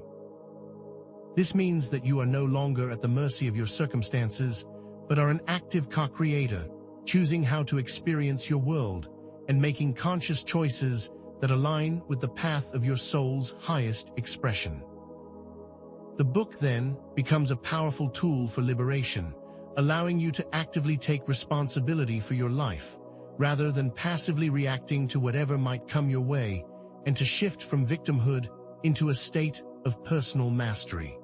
This means that you are no longer at the mercy of your circumstances, but are an active co-creator, choosing how to experience your world and making conscious choices that align with the path of your soul's highest expression. The book, then, becomes a powerful tool for liberation, allowing you to actively take responsibility for your life, rather than passively reacting to whatever might come your way, and to shift from victimhood into a state of personal mastery.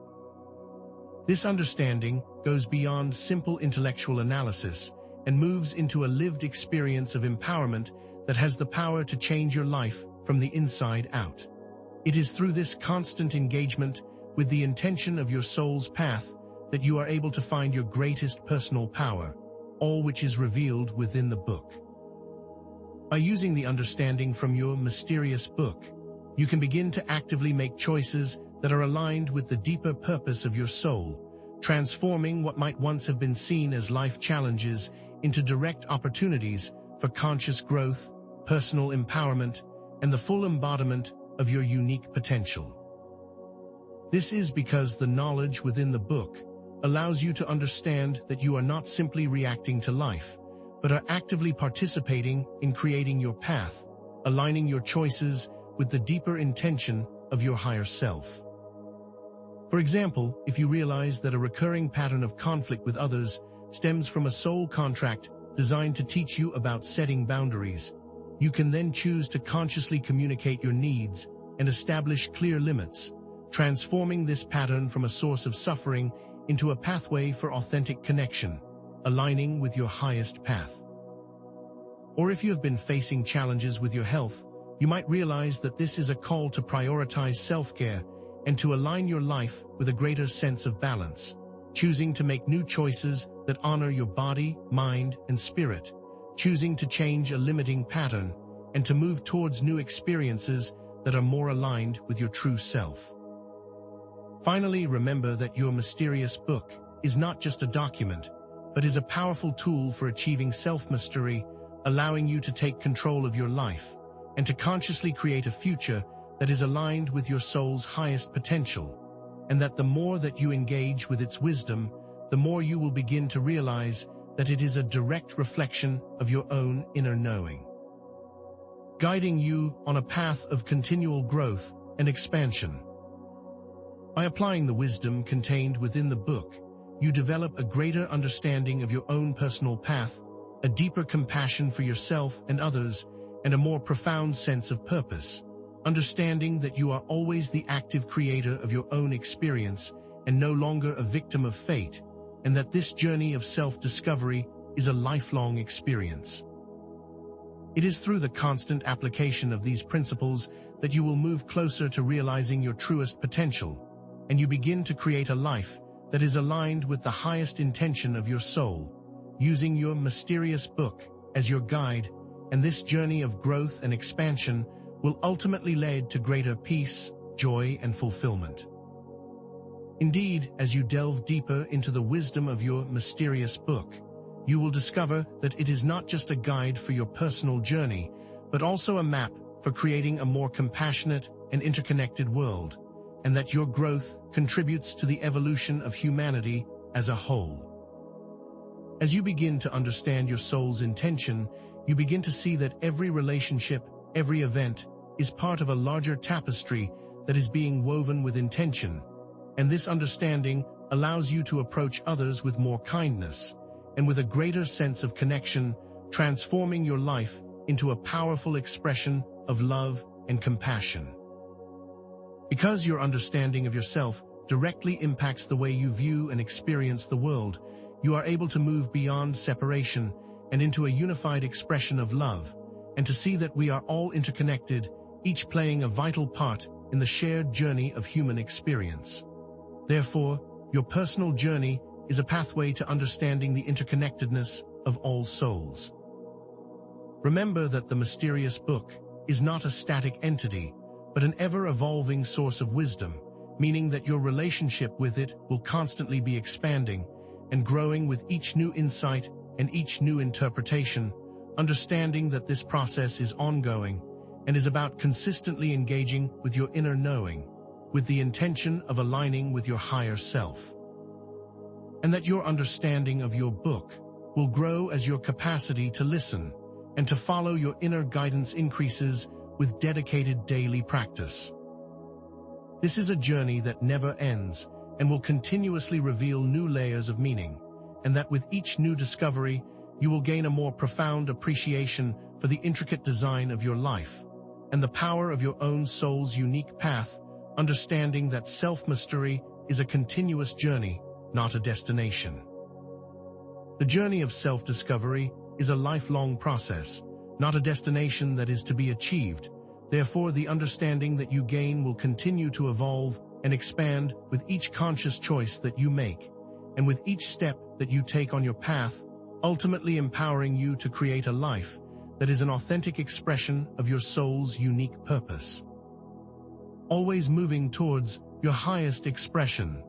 This understanding goes beyond simple intellectual analysis and moves into a lived experience of empowerment that has the power to change your life from the inside out. It is through this constant engagement with the intention of your soul's path that you are able to find your greatest personal power, all which is revealed within the book. By using the understanding from your mysterious book, you can begin to actively make choices that are aligned with the deeper purpose of your soul, transforming what might once have been seen as life challenges into direct opportunities for conscious growth, personal empowerment, and the full embodiment of your unique potential. This is because the knowledge within the book allows you to understand that you are not simply reacting to life, but are actively participating in creating your path, aligning your choices with the deeper intention of your higher self. For example, if you realize that a recurring pattern of conflict with others stems from a soul contract designed to teach you about setting boundaries, you can then choose to consciously communicate your needs and establish clear limits, transforming this pattern from a source of suffering into a pathway for authentic connection, aligning with your highest path. Or if you have been facing challenges with your health, you might realize that this is a call to prioritize self-care and to align your life with a greater sense of balance, choosing to make new choices that honor your body, mind, and spirit, choosing to change a limiting pattern, and to move towards new experiences that are more aligned with your true self. Finally, remember that your mysterious book is not just a document, but is a powerful tool for achieving self-mastery, allowing you to take control of your life and to consciously create a future that is aligned with your soul's highest potential, and that the more that you engage with its wisdom, the more you will begin to realize that it is a direct reflection of your own inner knowing, guiding you on a path of continual growth and expansion. By applying the wisdom contained within the book, you develop a greater understanding of your own personal path, a deeper compassion for yourself and others, and a more profound sense of purpose, understanding that you are always the active creator of your own experience and no longer a victim of fate, and that this journey of self-discovery is a lifelong experience. It is through the constant application of these principles that you will move closer to realizing your truest potential, and you begin to create a life that is aligned with the highest intention of your soul, using your mysterious book as your guide, and this journey of growth and expansion will ultimately lead to greater peace, joy, and fulfillment. Indeed, as you delve deeper into the wisdom of your mysterious book, you will discover that it is not just a guide for your personal journey, but also a map for creating a more compassionate and interconnected world, and that your growth contributes to the evolution of humanity as a whole. As you begin to understand your soul's intention, you begin to see that every relationship, every event, is part of a larger tapestry that is being woven with intention, and this understanding allows you to approach others with more kindness and with a greater sense of connection, transforming your life into a powerful expression of love and compassion. Because your understanding of yourself directly impacts the way you view and experience the world, you are able to move beyond separation and into a unified expression of love, and to see that we are all interconnected, each playing a vital part in the shared journey of human experience. Therefore, your personal journey is a pathway to understanding the interconnectedness of all souls. Remember that the mysterious book is not a static entity, but an ever-evolving source of wisdom, meaning that your relationship with it will constantly be expanding and growing with each new insight and each new interpretation, understanding that this process is ongoing and is about consistently engaging with your inner knowing, with the intention of aligning with your higher self. And that your understanding of your book will grow as your capacity to listen and to follow your inner guidance increases with dedicated daily practice. This is a journey that never ends and will continuously reveal new layers of meaning, and that with each new discovery, you will gain a more profound appreciation for the intricate design of your life and the power of your own soul's unique path, understanding that self-mastery is a continuous journey, not a destination. The journey of self-discovery is a lifelong process, not a destination that is to be achieved. Therefore, the understanding that you gain will continue to evolve and expand with each conscious choice that you make, and with each step that you take on your path, ultimately empowering you to create a life that is an authentic expression of your soul's unique purpose. Always moving towards your highest expression.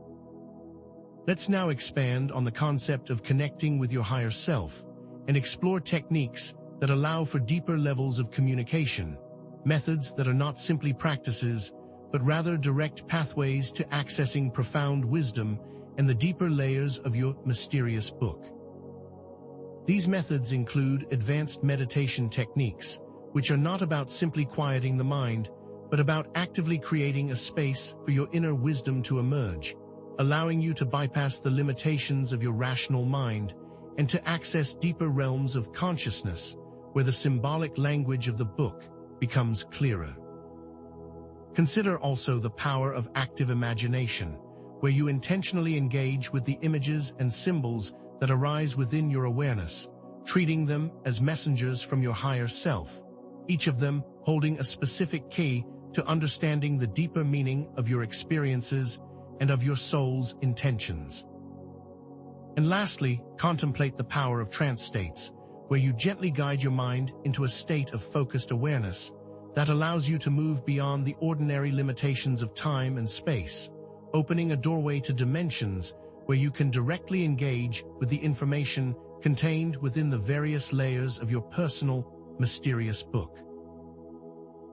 Let's now expand on the concept of connecting with your higher self and explore techniques that allow for deeper levels of communication, methods that are not simply practices, but rather direct pathways to accessing profound wisdom and the deeper layers of your mysterious book. These methods include advanced meditation techniques, which are not about simply quieting the mind, but about actively creating a space for your inner wisdom to emerge, allowing you to bypass the limitations of your rational mind and to access deeper realms of consciousness, where the symbolic language of the book becomes clearer. Consider also the power of active imagination, where you intentionally engage with the images and symbols that arise within your awareness, treating them as messengers from your higher self, each of them holding a specific key to understanding the deeper meaning of your experiences and of your soul's intentions. And lastly, contemplate the power of trance states, where you gently guide your mind into a state of focused awareness that allows you to move beyond the ordinary limitations of time and space, opening a doorway to dimensions where you can directly engage with the information contained within the various layers of your personal, mysterious book.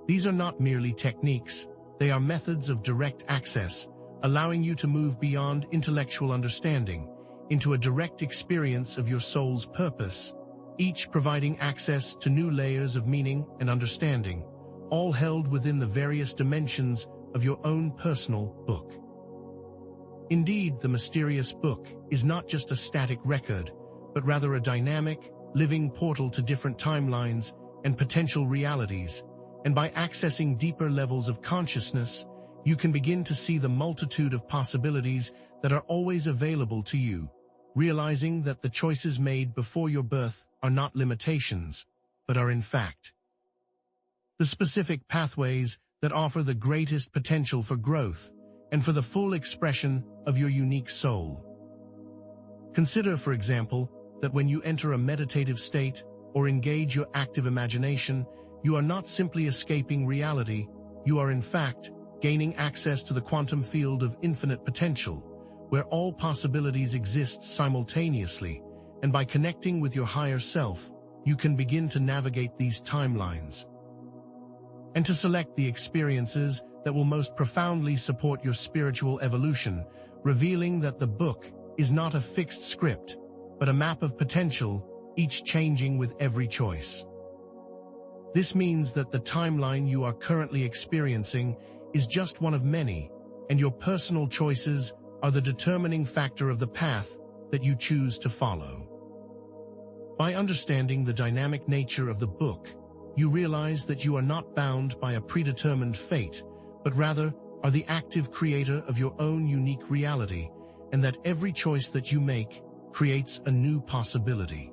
These are not merely techniques, they are methods of direct access, allowing you to move beyond intellectual understanding into a direct experience of your soul's purpose, each providing access to new layers of meaning and understanding, all held within the various dimensions of your own personal book. Indeed, the mysterious book is not just a static record, but rather a dynamic, living portal to different timelines and potential realities, and by accessing deeper levels of consciousness, you can begin to see the multitude of possibilities that are always available to you, realizing that the choices made before your birth are not limitations, but are in fact the specific pathways that offer the greatest potential for growth and for the full expression of your unique soul. Consider, for example, that when you enter a meditative state or engage your active imagination, you are not simply escaping reality, you are in fact gaining access to the quantum field of infinite potential, where all possibilities exist simultaneously, and by connecting with your higher self, you can begin to navigate these timelines and to select the experiences that will most profoundly support your spiritual evolution, revealing that the book is not a fixed script, but a map of potential, each changing with every choice. This means that the timeline you are currently experiencing is just one of many, and your personal choices are the determining factor of the path that you choose to follow. By understanding the dynamic nature of the book, you realize that you are not bound by a predetermined fate, but rather are the active creator of your own unique reality, and that every choice that you make creates a new possibility.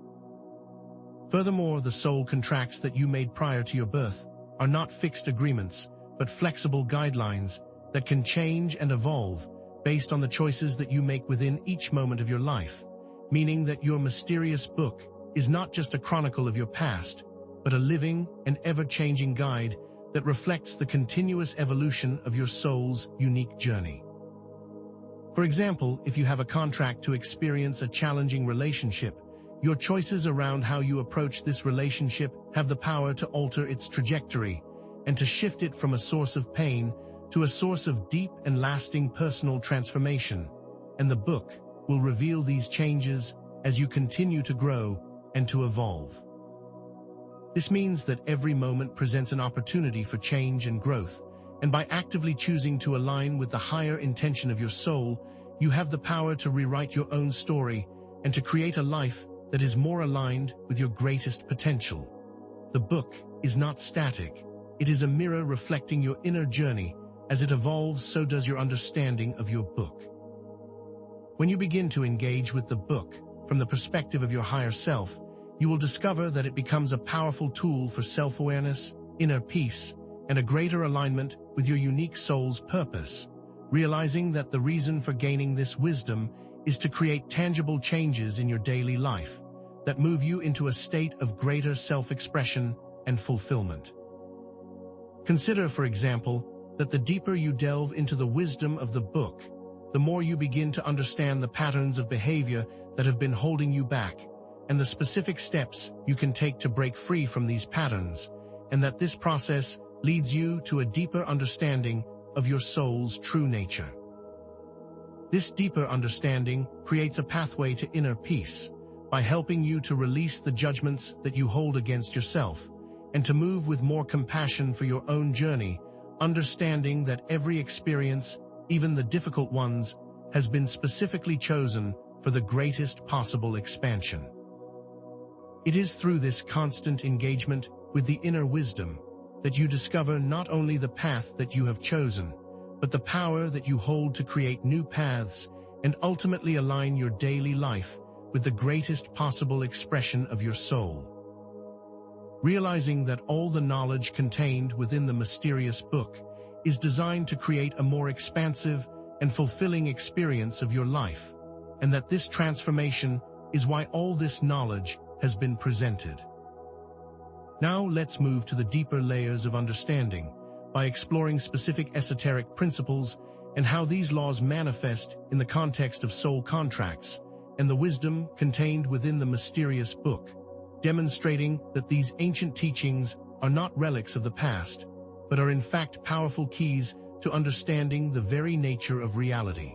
Furthermore, the soul contracts that you made prior to your birth are not fixed agreements, but flexible guidelines that can change and evolve based on the choices that you make within each moment of your life, meaning that your mysterious book is not just a chronicle of your past, but a living and ever-changing guide that reflects the continuous evolution of your soul's unique journey. For example, if you have a contract to experience a challenging relationship, your choices around how you approach this relationship have the power to alter its trajectory and to shift it from a source of pain to a source of deep and lasting personal transformation. And the book will reveal these changes as you continue to grow and to evolve. This means that every moment presents an opportunity for change and growth, and by actively choosing to align with the higher intention of your soul, you have the power to rewrite your own story and to create a life that is more aligned with your greatest potential. The book is not static. It is a mirror reflecting your inner journey. As it evolves, so does your understanding of your book. When you begin to engage with the book from the perspective of your higher self, you will discover that it becomes a powerful tool for self-awareness, inner peace, and a greater alignment with your unique soul's purpose, realizing that the reason for gaining this wisdom is to create tangible changes in your daily life that move you into a state of greater self-expression and fulfillment. Consider, for example, that the deeper you delve into the wisdom of the book, the more you begin to understand the patterns of behavior that have been holding you back, and the specific steps you can take to break free from these patterns, and that this process leads you to a deeper understanding of your soul's true nature. This deeper understanding creates a pathway to inner peace by helping you to release the judgments that you hold against yourself and to move with more compassion for your own journey, understanding that every experience, even the difficult ones, has been specifically chosen for the greatest possible expansion. It is through this constant engagement with the inner wisdom that you discover not only the path that you have chosen, but the power that you hold to create new paths and ultimately align your daily life with the greatest possible expression of your soul. Realizing that all the knowledge contained within the mysterious book is designed to create a more expansive and fulfilling experience of your life, and that this transformation is why all this knowledge has been presented. Now let's move to the deeper layers of understanding by exploring specific esoteric principles and how these laws manifest in the context of soul contracts and the wisdom contained within the mysterious book, demonstrating that these ancient teachings are not relics of the past, but are in fact powerful keys to understanding the very nature of reality.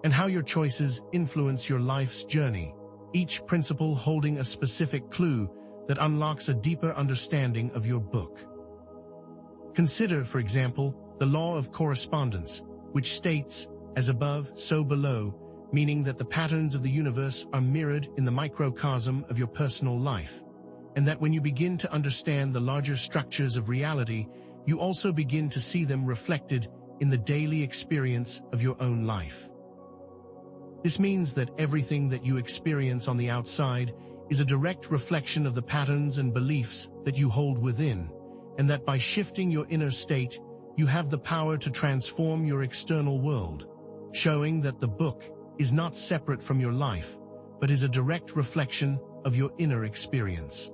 And how your choices influence your life's journey, each principle holding a specific clue that unlocks a deeper understanding of your book. Consider, for example, the law of correspondence, which states, "As above, so below," meaning that the patterns of the universe are mirrored in the microcosm of your personal life, and that when you begin to understand the larger structures of reality, you also begin to see them reflected in the daily experience of your own life. This means that everything that you experience on the outside is a direct reflection of the patterns and beliefs that you hold within, and that by shifting your inner state, you have the power to transform your external world, showing that the book is not separate from your life, but is a direct reflection of your inner experience.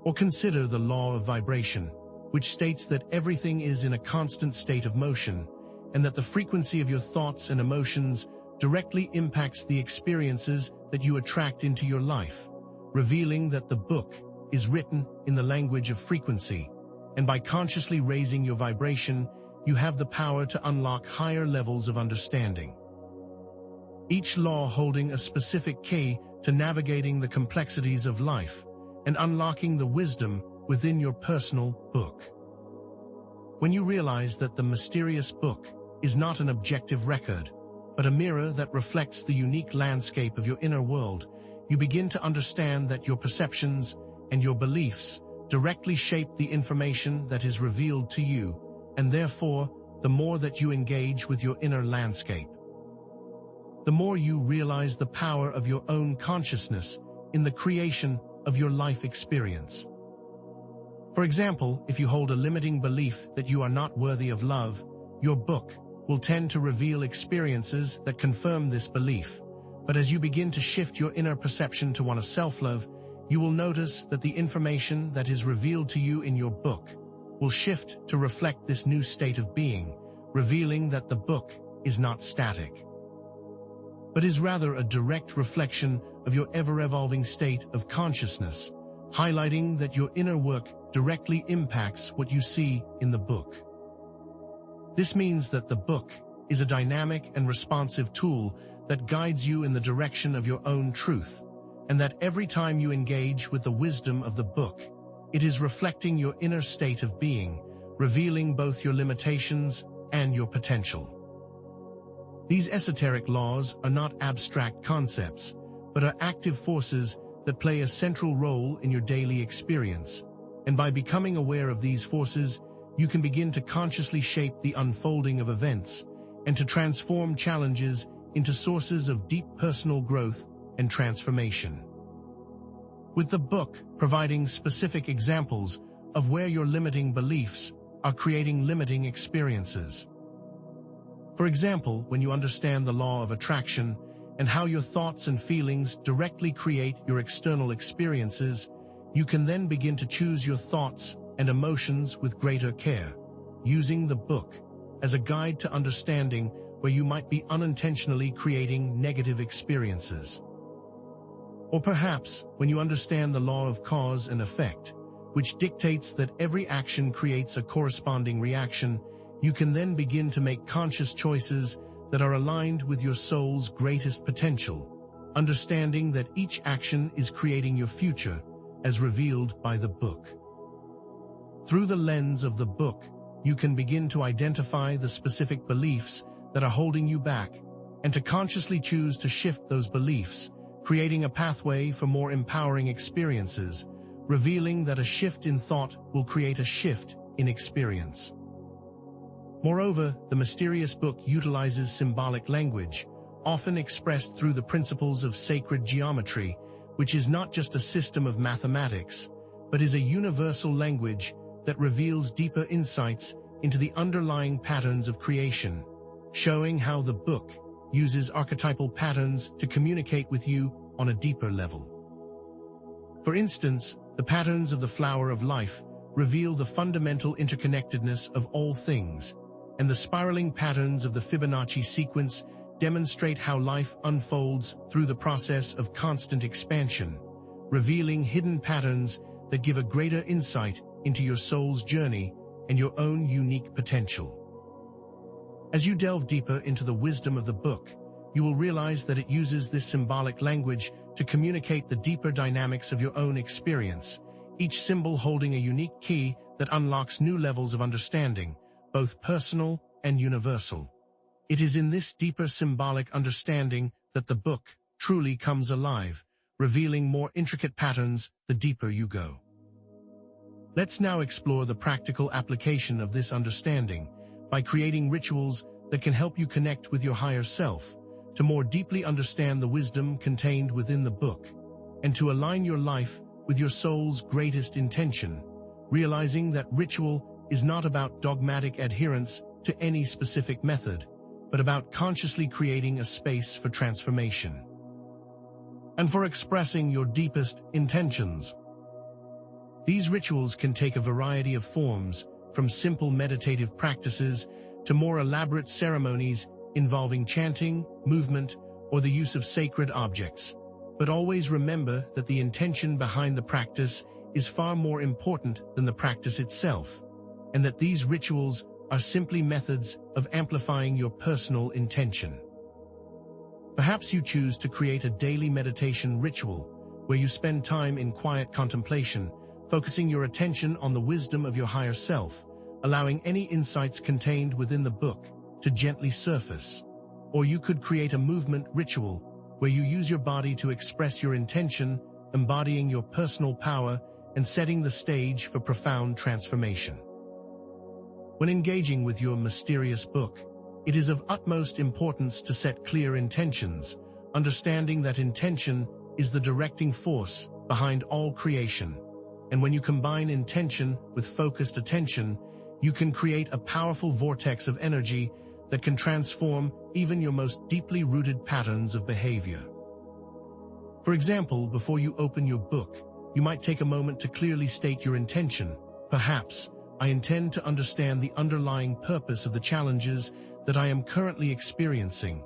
Or consider the law of vibration, which states that everything is in a constant state of motion, and that the frequency of your thoughts and emotions directly impacts the experiences that you attract into your life, revealing that the book is written in the language of frequency, and by consciously raising your vibration, you have the power to unlock higher levels of understanding. Each law holding a specific key to navigating the complexities of life and unlocking the wisdom within your personal book. When you realize that the mysterious book is not an objective record, but a mirror that reflects the unique landscape of your inner world, you begin to understand that your perceptions and your beliefs directly shape the information that is revealed to you, and therefore, the more that you engage with your inner landscape, the more you realize the power of your own consciousness in the creation of your life experience. For example, if you hold a limiting belief that you are not worthy of love, your book will tend to reveal experiences that confirm this belief. But as you begin to shift your inner perception to one of self-love, you will notice that the information that is revealed to you in your book will shift to reflect this new state of being, revealing that the book is not static, but is rather a direct reflection of your ever-evolving state of consciousness, highlighting that your inner work directly impacts what you see in the book. This means that the book is a dynamic and responsive tool that guides you in the direction of your own truth, and that every time you engage with the wisdom of the book, it is reflecting your inner state of being, revealing both your limitations and your potential. These esoteric laws are not abstract concepts, but are active forces that play a central role in your daily experience, and by becoming aware of these forces, you can begin to consciously shape the unfolding of events and to transform challenges into sources of deep personal growth and transformation. With the book providing specific examples of where your limiting beliefs are creating limiting experiences. For example, when you understand the law of attraction and how your thoughts and feelings directly create your external experiences, you can then begin to choose your thoughts and emotions with greater care, using the book as a guide to understanding where you might be unintentionally creating negative experiences. Or perhaps, when you understand the law of cause and effect, which dictates that every action creates a corresponding reaction, you can then begin to make conscious choices that are aligned with your soul's greatest potential, understanding that each action is creating your future, as revealed by the book. Through the lens of the book, you can begin to identify the specific beliefs that are holding you back, and to consciously choose to shift those beliefs, creating a pathway for more empowering experiences, revealing that a shift in thought will create a shift in experience. Moreover, the mysterious book utilizes symbolic language, often expressed through the principles of sacred geometry, which is not just a system of mathematics, but is a universal language that reveals deeper insights into the underlying patterns of creation, showing how the book uses archetypal patterns to communicate with you on a deeper level. For instance, the patterns of the flower of life reveal the fundamental interconnectedness of all things, and the spiraling patterns of the Fibonacci sequence demonstrate how life unfolds through the process of constant expansion, revealing hidden patterns that give a greater insight into your soul's journey and your own unique potential. As you delve deeper into the wisdom of the book, you will realize that it uses this symbolic language to communicate the deeper dynamics of your own experience, each symbol holding a unique key that unlocks new levels of understanding, both personal and universal. It is in this deeper symbolic understanding that the book truly comes alive, revealing more intricate patterns the deeper you go. Let's now explore the practical application of this understanding by creating rituals that can help you connect with your higher self, to more deeply understand the wisdom contained within the book, and to align your life with your soul's greatest intention, realizing that ritual is not about dogmatic adherence to any specific method, but about consciously creating a space for transformation and for expressing your deepest intentions. These rituals can take a variety of forms, from simple meditative practices to more elaborate ceremonies involving chanting, movement, or the use of sacred objects. But always remember that the intention behind the practice is far more important than the practice itself, and that these rituals are simply methods of amplifying your personal intention. Perhaps you choose to create a daily meditation ritual where you spend time in quiet contemplation, focusing your attention on the wisdom of your higher self, allowing any insights contained within the book to gently surface. Or you could create a movement ritual where you use your body to express your intention, embodying your personal power and setting the stage for profound transformation. When engaging with your mysterious book, it is of utmost importance to set clear intentions, understanding that intention is the directing force behind all creation. And when you combine intention with focused attention, you can create a powerful vortex of energy that can transform even your most deeply rooted patterns of behavior. For example, before you open your book, you might take a moment to clearly state your intention. Perhaps, I intend to understand the underlying purpose of the challenges that I am currently experiencing,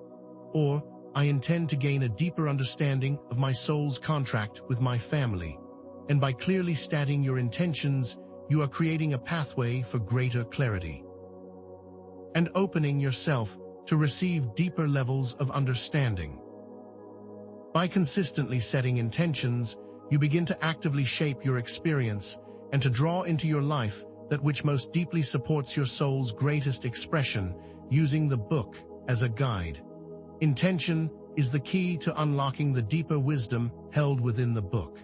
or I intend to gain a deeper understanding of my soul's contract with my family. And by clearly stating your intentions, you are creating a pathway for greater clarity and opening yourself to receive deeper levels of understanding. By consistently setting intentions, you begin to actively shape your experience and to draw into your life that which most deeply supports your soul's greatest expression, using the book as a guide. Intention is the key to unlocking the deeper wisdom held within the book.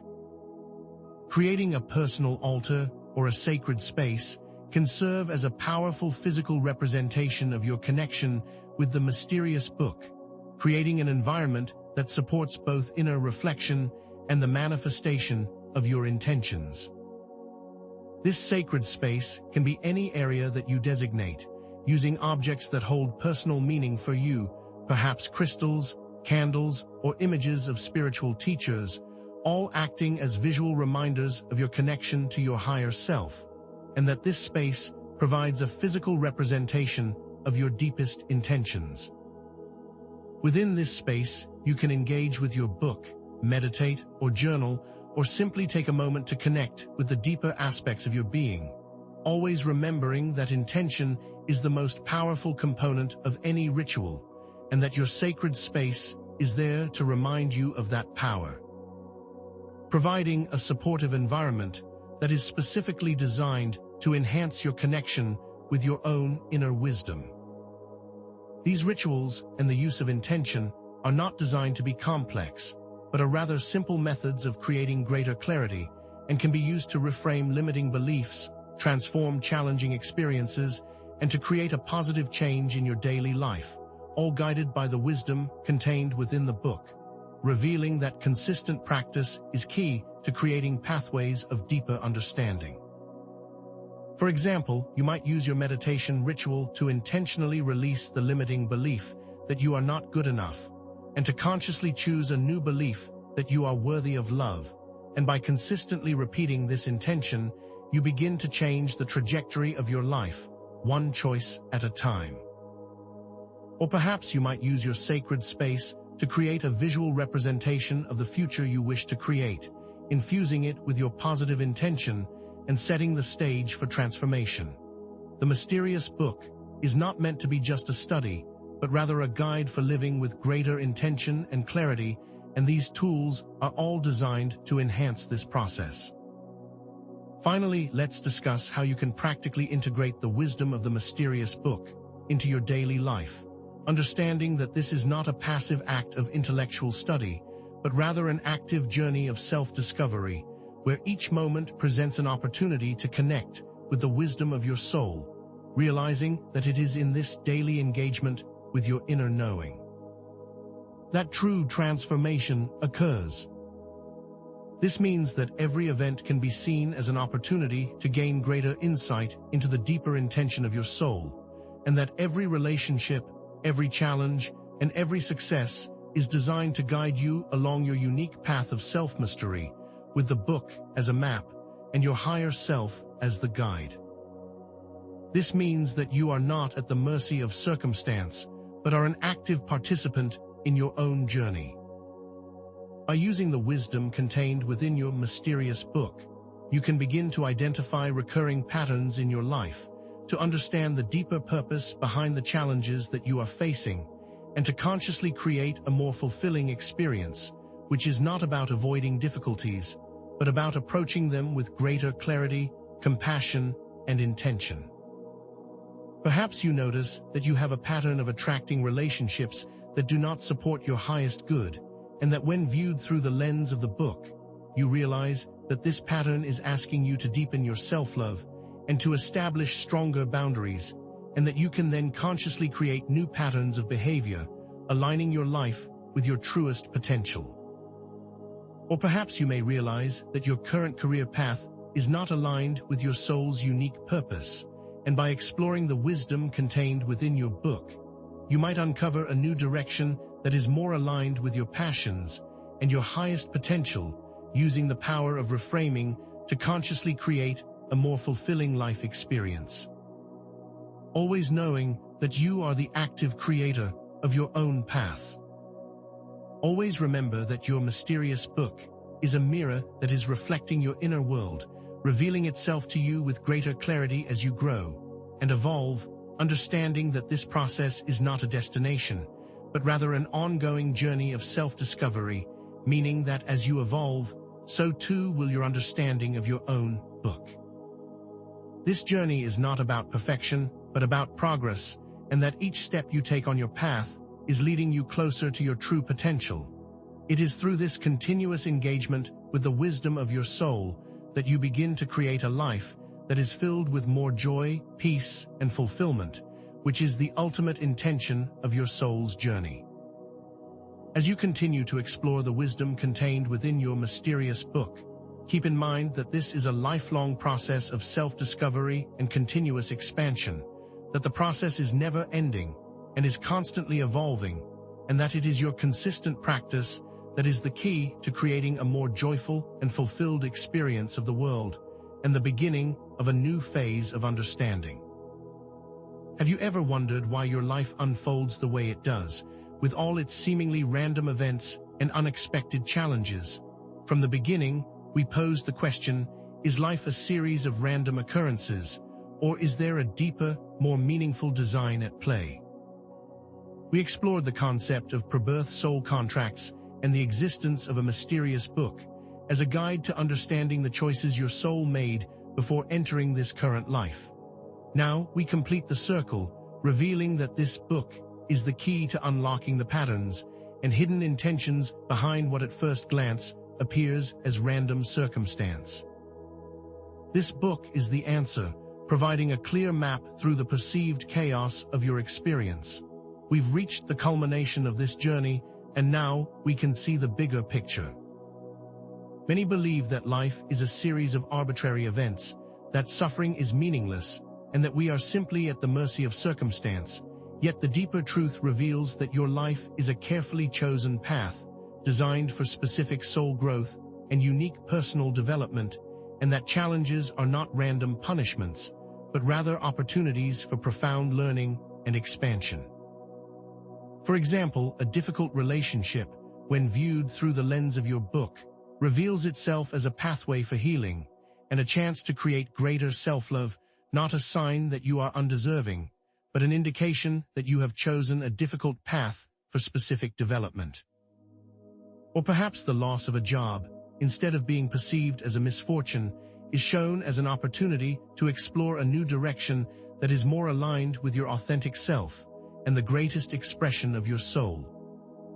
Creating a personal altar or a sacred space can serve as a powerful physical representation of your connection with the mysterious book, creating an environment that supports both inner reflection and the manifestation of your intentions. This sacred space can be any area that you designate, using objects that hold personal meaning for you, perhaps crystals, candles, or images of spiritual teachers, all acting as visual reminders of your connection to your higher self, and that this space provides a physical representation of your deepest intentions. Within this space, you can engage with your book, meditate or journal, or simply take a moment to connect with the deeper aspects of your being, always remembering that intention is the most powerful component of any ritual, and that your sacred space is there to remind you of that power. Providing a supportive environment that is specifically designed to enhance your connection with your own inner wisdom. These rituals and the use of intention are not designed to be complex, but are rather simple methods of creating greater clarity and can be used to reframe limiting beliefs, transform challenging experiences, and to create a positive change in your daily life, all guided by the wisdom contained within the book, revealing that consistent practice is key to creating pathways of deeper understanding. For example, you might use your meditation ritual to intentionally release the limiting belief that you are not good enough, and to consciously choose a new belief that you are worthy of love. And by consistently repeating this intention, you begin to change the trajectory of your life, one choice at a time. Or perhaps you might use your sacred space to create a visual representation of the future you wish to create, infusing it with your positive intention and setting the stage for transformation. The Mysterious Book is not meant to be just a study, but rather a guide for living with greater intention and clarity, and these tools are all designed to enhance this process. Finally, let's discuss how you can practically integrate the wisdom of the Mysterious Book into your daily life, understanding that this is not a passive act of intellectual study, but rather an active journey of self-discovery, where each moment presents an opportunity to connect with the wisdom of your soul, realizing that it is in this daily engagement with your inner knowing that true transformation occurs. This means that every event can be seen as an opportunity to gain greater insight into the deeper intention of your soul, and that every relationship, every challenge, and every success is designed to guide you along your unique path of self-mastery, with the book as a map and your higher self as the guide. This means that you are not at the mercy of circumstance, but are an active participant in your own journey. By using the wisdom contained within your Mysterious Book, you can begin to identify recurring patterns in your life, to understand the deeper purpose behind the challenges that you are facing, and to consciously create a more fulfilling experience, which is not about avoiding difficulties, but about approaching them with greater clarity, compassion, and intention. Perhaps you notice that you have a pattern of attracting relationships that do not support your highest good, and that when viewed through the lens of the book, you realize that this pattern is asking you to deepen your self-love and to establish stronger boundaries, and that you can then consciously create new patterns of behavior, aligning your life with your truest potential. Or perhaps you may realize that your current career path is not aligned with your soul's unique purpose, and by exploring the wisdom contained within your book, you might uncover a new direction that is more aligned with your passions and your highest potential, using the power of reframing to consciously create a more fulfilling life experience. Always knowing that you are the active creator of your own path. Always remember that your Mysterious Book is a mirror that is reflecting your inner world, revealing itself to you with greater clarity as you grow and evolve, understanding that this process is not a destination, but rather an ongoing journey of self-discovery, meaning that as you evolve, so too will your understanding of your own book. This journey is not about perfection, but about progress, and that each step you take on your path is leading you closer to your true potential. It is through this continuous engagement with the wisdom of your soul that you begin to create a life that is filled with more joy, peace, and fulfillment, which is the ultimate intention of your soul's journey. As you continue to explore the wisdom contained within your Mysterious Book, keep in mind that this is a lifelong process of self-discovery and continuous expansion, that the process is never ending and is constantly evolving, and that it is your consistent practice that is the key to creating a more joyful and fulfilled experience of the world, and the beginning of a new phase of understanding. Have you ever wondered why your life unfolds the way it does, with all its seemingly random events and unexpected challenges? From the beginning, we posed the question, is life a series of random occurrences, or is there a deeper, more meaningful design at play? We explored the concept of pre-birth soul contracts and the existence of a Mysterious Book as a guide to understanding the choices your soul made before entering this current life. Now we complete the circle, revealing that this book is the key to unlocking the patterns and hidden intentions behind what at first glance appears as random circumstance. This book is the answer, providing a clear map through the perceived chaos of your experience. We've reached the culmination of this journey, and now we can see the bigger picture. Many believe that life is a series of arbitrary events, that suffering is meaningless, and that we are simply at the mercy of circumstance. Yet the deeper truth reveals that your life is a carefully chosen path, designed for specific soul growth and unique personal development, and that challenges are not random punishments, but rather opportunities for profound learning and expansion. For example, a difficult relationship, when viewed through the lens of your book, reveals itself as a pathway for healing and a chance to create greater self-love, not a sign that you are undeserving, but an indication that you have chosen a difficult path for specific development. Or perhaps the loss of a job, instead of being perceived as a misfortune, is shown as an opportunity to explore a new direction that is more aligned with your authentic self and the greatest expression of your soul.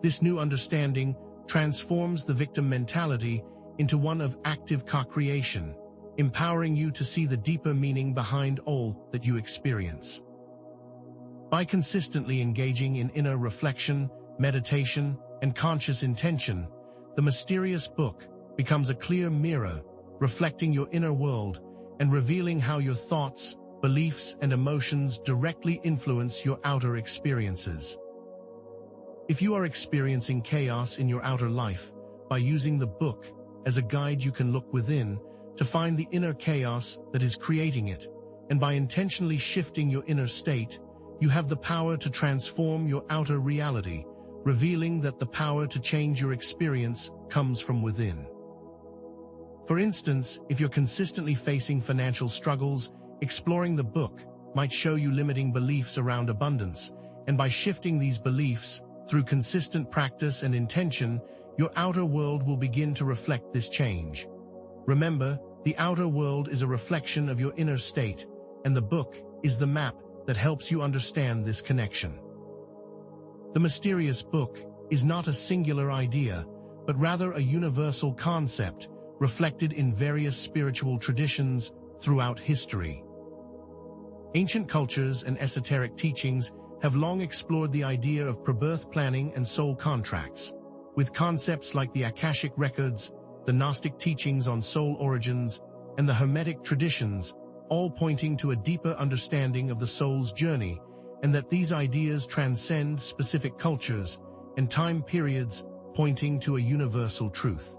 This new understanding transforms the victim mentality into one of active co-creation, empowering you to see the deeper meaning behind all that you experience. By consistently engaging in inner reflection, meditation, and conscious intention, the mysterious book becomes a clear mirror, reflecting your inner world and revealing how your thoughts, beliefs, and emotions directly influence your outer experiences. If you are experiencing chaos in your outer life, by using the book as a guide, you can look within to find the inner chaos that is creating it, and by intentionally shifting your inner state, you have the power to transform your outer reality, revealing that the power to change your experience comes from within. For instance, if you're consistently facing financial struggles, exploring the book might show you limiting beliefs around abundance, and by shifting these beliefs through consistent practice and intention, your outer world will begin to reflect this change. Remember, the outer world is a reflection of your inner state, and the book is the map that helps you understand this connection. The mysterious book is not a singular idea, but rather a universal concept reflected in various spiritual traditions throughout history. Ancient cultures and esoteric teachings have long explored the idea of pre-birth planning and soul contracts, with concepts like the Akashic records, the Gnostic teachings on soul origins, and the Hermetic traditions, all pointing to a deeper understanding of the soul's journey, and that these ideas transcend specific cultures and time periods, pointing to a universal truth.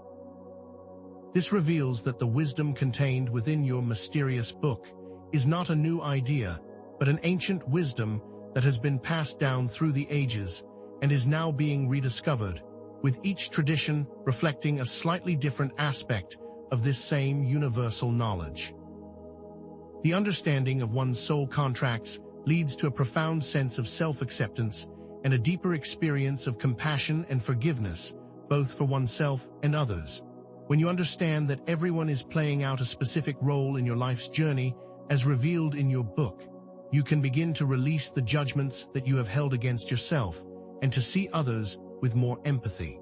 This reveals that the wisdom contained within your mysterious book is not a new idea, but an ancient wisdom that has been passed down through the ages and is now being rediscovered, with each tradition reflecting a slightly different aspect of this same universal knowledge. The understanding of one's soul contracts leads to a profound sense of self-acceptance and a deeper experience of compassion and forgiveness, both for oneself and others. When you understand that everyone is playing out a specific role in your life's journey, as revealed in your book, you can begin to release the judgments that you have held against yourself and to see others with more empathy.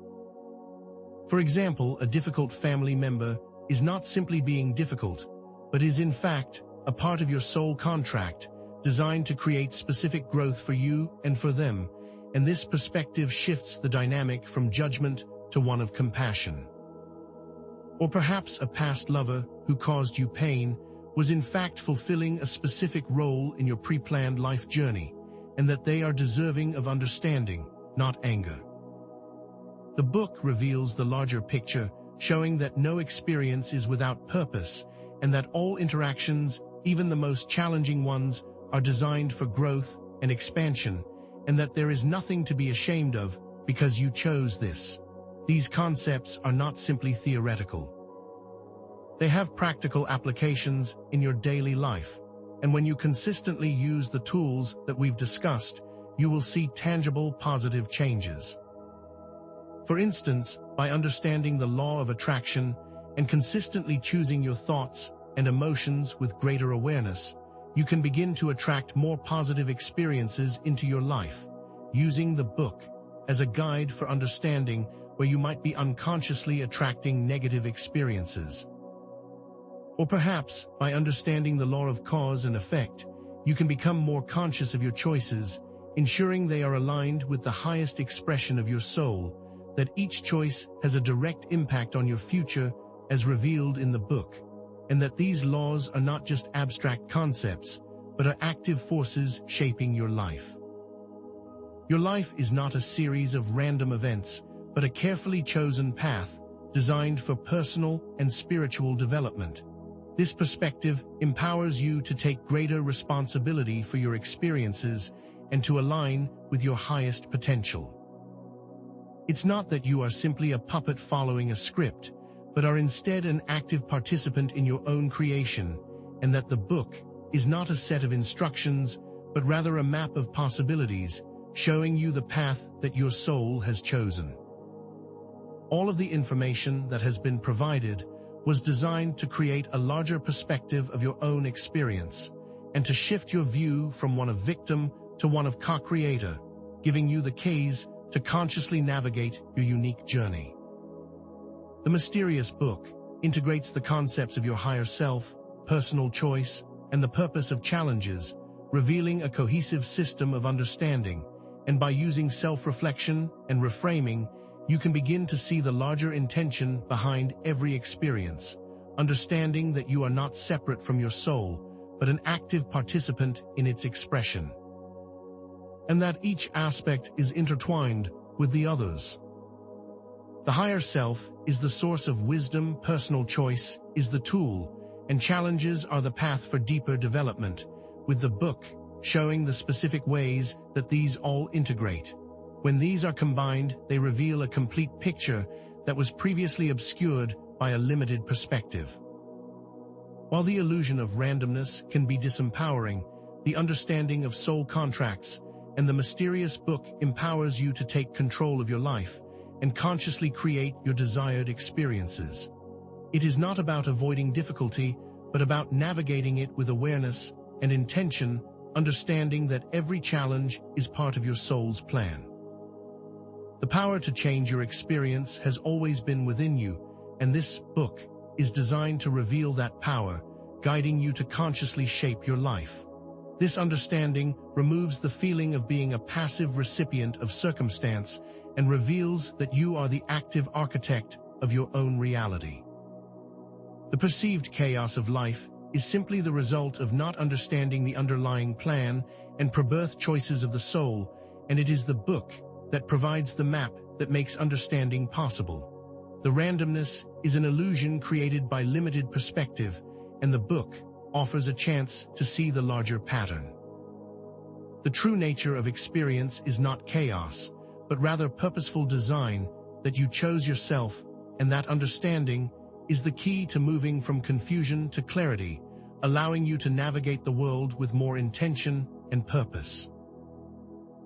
For example, a difficult family member is not simply being difficult, but is in fact a part of your soul contract, designed to create specific growth for you and for them, and this perspective shifts the dynamic from judgment to one of compassion. Or perhaps a past lover who caused you pain was in fact fulfilling a specific role in your pre-planned life journey, and that they are deserving of understanding, not anger. The book reveals the larger picture, showing that no experience is without purpose, and that all interactions, even the most challenging ones, are designed for growth and expansion, and that there is nothing to be ashamed of because you chose this. These concepts are not simply theoretical. They have practical applications in your daily life, and when you consistently use the tools that we've discussed, you will see tangible positive changes. For instance, by understanding the law of attraction and consistently choosing your thoughts and emotions with greater awareness, you can begin to attract more positive experiences into your life, using the book as a guide for understanding where you might be unconsciously attracting negative experiences. Or perhaps, by understanding the law of cause and effect, you can become more conscious of your choices, ensuring they are aligned with the highest expression of your soul, that each choice has a direct impact on your future as revealed in the book, and that these laws are not just abstract concepts, but are active forces shaping your life. Your life is not a series of random events, but a carefully chosen path designed for personal and spiritual development. This perspective empowers you to take greater responsibility for your experiences and to align with your highest potential. It's not that you are simply a puppet following a script, but are instead an active participant in your own creation, and that the book is not a set of instructions, but rather a map of possibilities, showing you the path that your soul has chosen. All of the information that has been provided was designed to create a larger perspective of your own experience, and to shift your view from one of victim to one of co-creator, giving you the keys to consciously navigate your unique journey. The Mysterious Book integrates the concepts of your higher self, personal choice, and the purpose of challenges, revealing a cohesive system of understanding, and by using self-reflection and reframing, you can begin to see the larger intention behind every experience, understanding that you are not separate from your soul, but an active participant in its expression, and that each aspect is intertwined with the others. The higher self is the source of wisdom, personal choice is the tool, and challenges are the path for deeper development, with the book showing the specific ways that these all integrate. When these are combined, they reveal a complete picture that was previously obscured by a limited perspective. While the illusion of randomness can be disempowering, the understanding of soul contracts and the Mysterious Book empowers you to take control of your life and consciously create your desired experiences. It is not about avoiding difficulty, but about navigating it with awareness and intention, understanding that every challenge is part of your soul's plan. The power to change your experience has always been within you, and this book is designed to reveal that power, guiding you to consciously shape your life. This understanding removes the feeling of being a passive recipient of circumstance and reveals that you are the active architect of your own reality. The perceived chaos of life is simply the result of not understanding the underlying plan and pre-birth choices of the soul, and it is the book that provides the map that makes understanding possible. The randomness is an illusion created by limited perspective, and the book offers a chance to see the larger pattern. The true nature of experience is not chaos, but rather purposeful design, that you chose yourself, and that understanding is the key to moving from confusion to clarity, allowing you to navigate the world with more intention and purpose.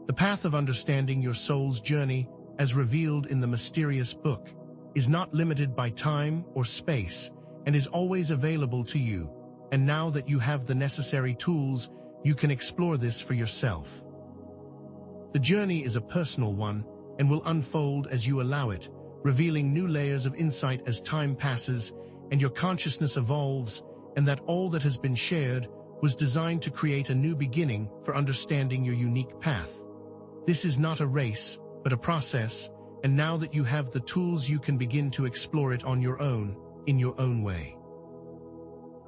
The path of understanding your soul's journey, as revealed in the Mysterious Book, is not limited by time or space, and is always available to you. And now that you have the necessary tools, you can explore this for yourself. The journey is a personal one and will unfold as you allow it, revealing new layers of insight as time passes and your consciousness evolves, and that all that has been shared was designed to create a new beginning for understanding your unique path. This is not a race, but a process, and now that you have the tools, you can begin to explore it on your own, in your own way.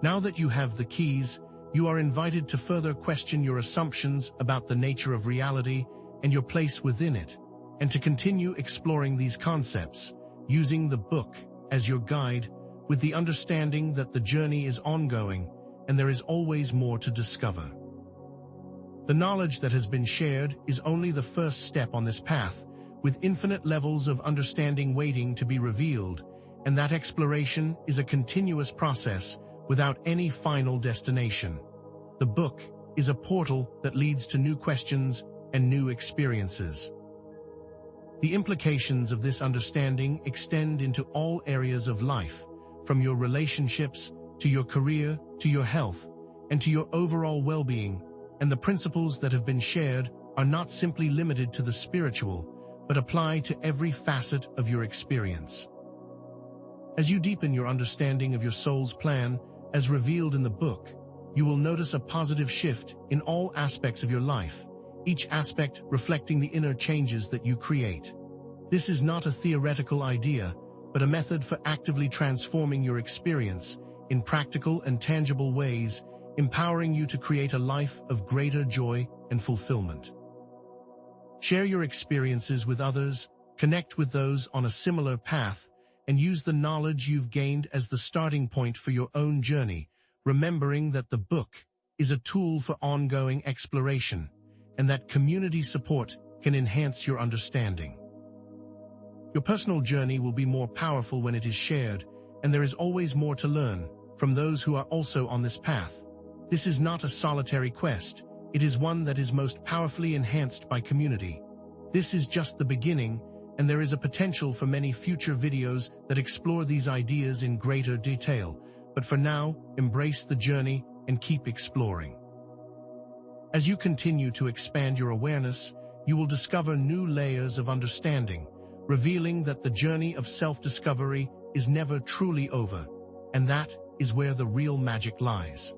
Now that you have the keys, you are invited to further question your assumptions about the nature of reality and your place within it, and to continue exploring these concepts, using the book as your guide, with the understanding that the journey is ongoing and there is always more to discover. The knowledge that has been shared is only the first step on this path, with infinite levels of understanding waiting to be revealed, and that exploration is a continuous process without any final destination. The book is a portal that leads to new questions and new experiences. The implications of this understanding extend into all areas of life, from your relationships to your career to your health and to your overall well-being, and the principles that have been shared are not simply limited to the spiritual, but apply to every facet of your experience. As you deepen your understanding of your soul's plan, as revealed in the book, you will notice a positive shift in all aspects of your life, each aspect reflecting the inner changes that you create. This is not a theoretical idea, but a method for actively transforming your experience in practical and tangible ways, empowering you to create a life of greater joy and fulfillment. Share your experiences with others, connect with those on a similar path, and use the knowledge you've gained as the starting point for your own journey, remembering that the book is a tool for ongoing exploration, and that community support can enhance your understanding. Your personal journey will be more powerful when it is shared, and there is always more to learn from those who are also on this path. This is not a solitary quest, it is one that is most powerfully enhanced by community. This is just the beginning, and there is a potential for many future videos that explore these ideas in greater detail. But for now, embrace the journey and keep exploring. As you continue to expand your awareness, you will discover new layers of understanding, revealing that the journey of self-discovery is never truly over, and that is where the real magic lies.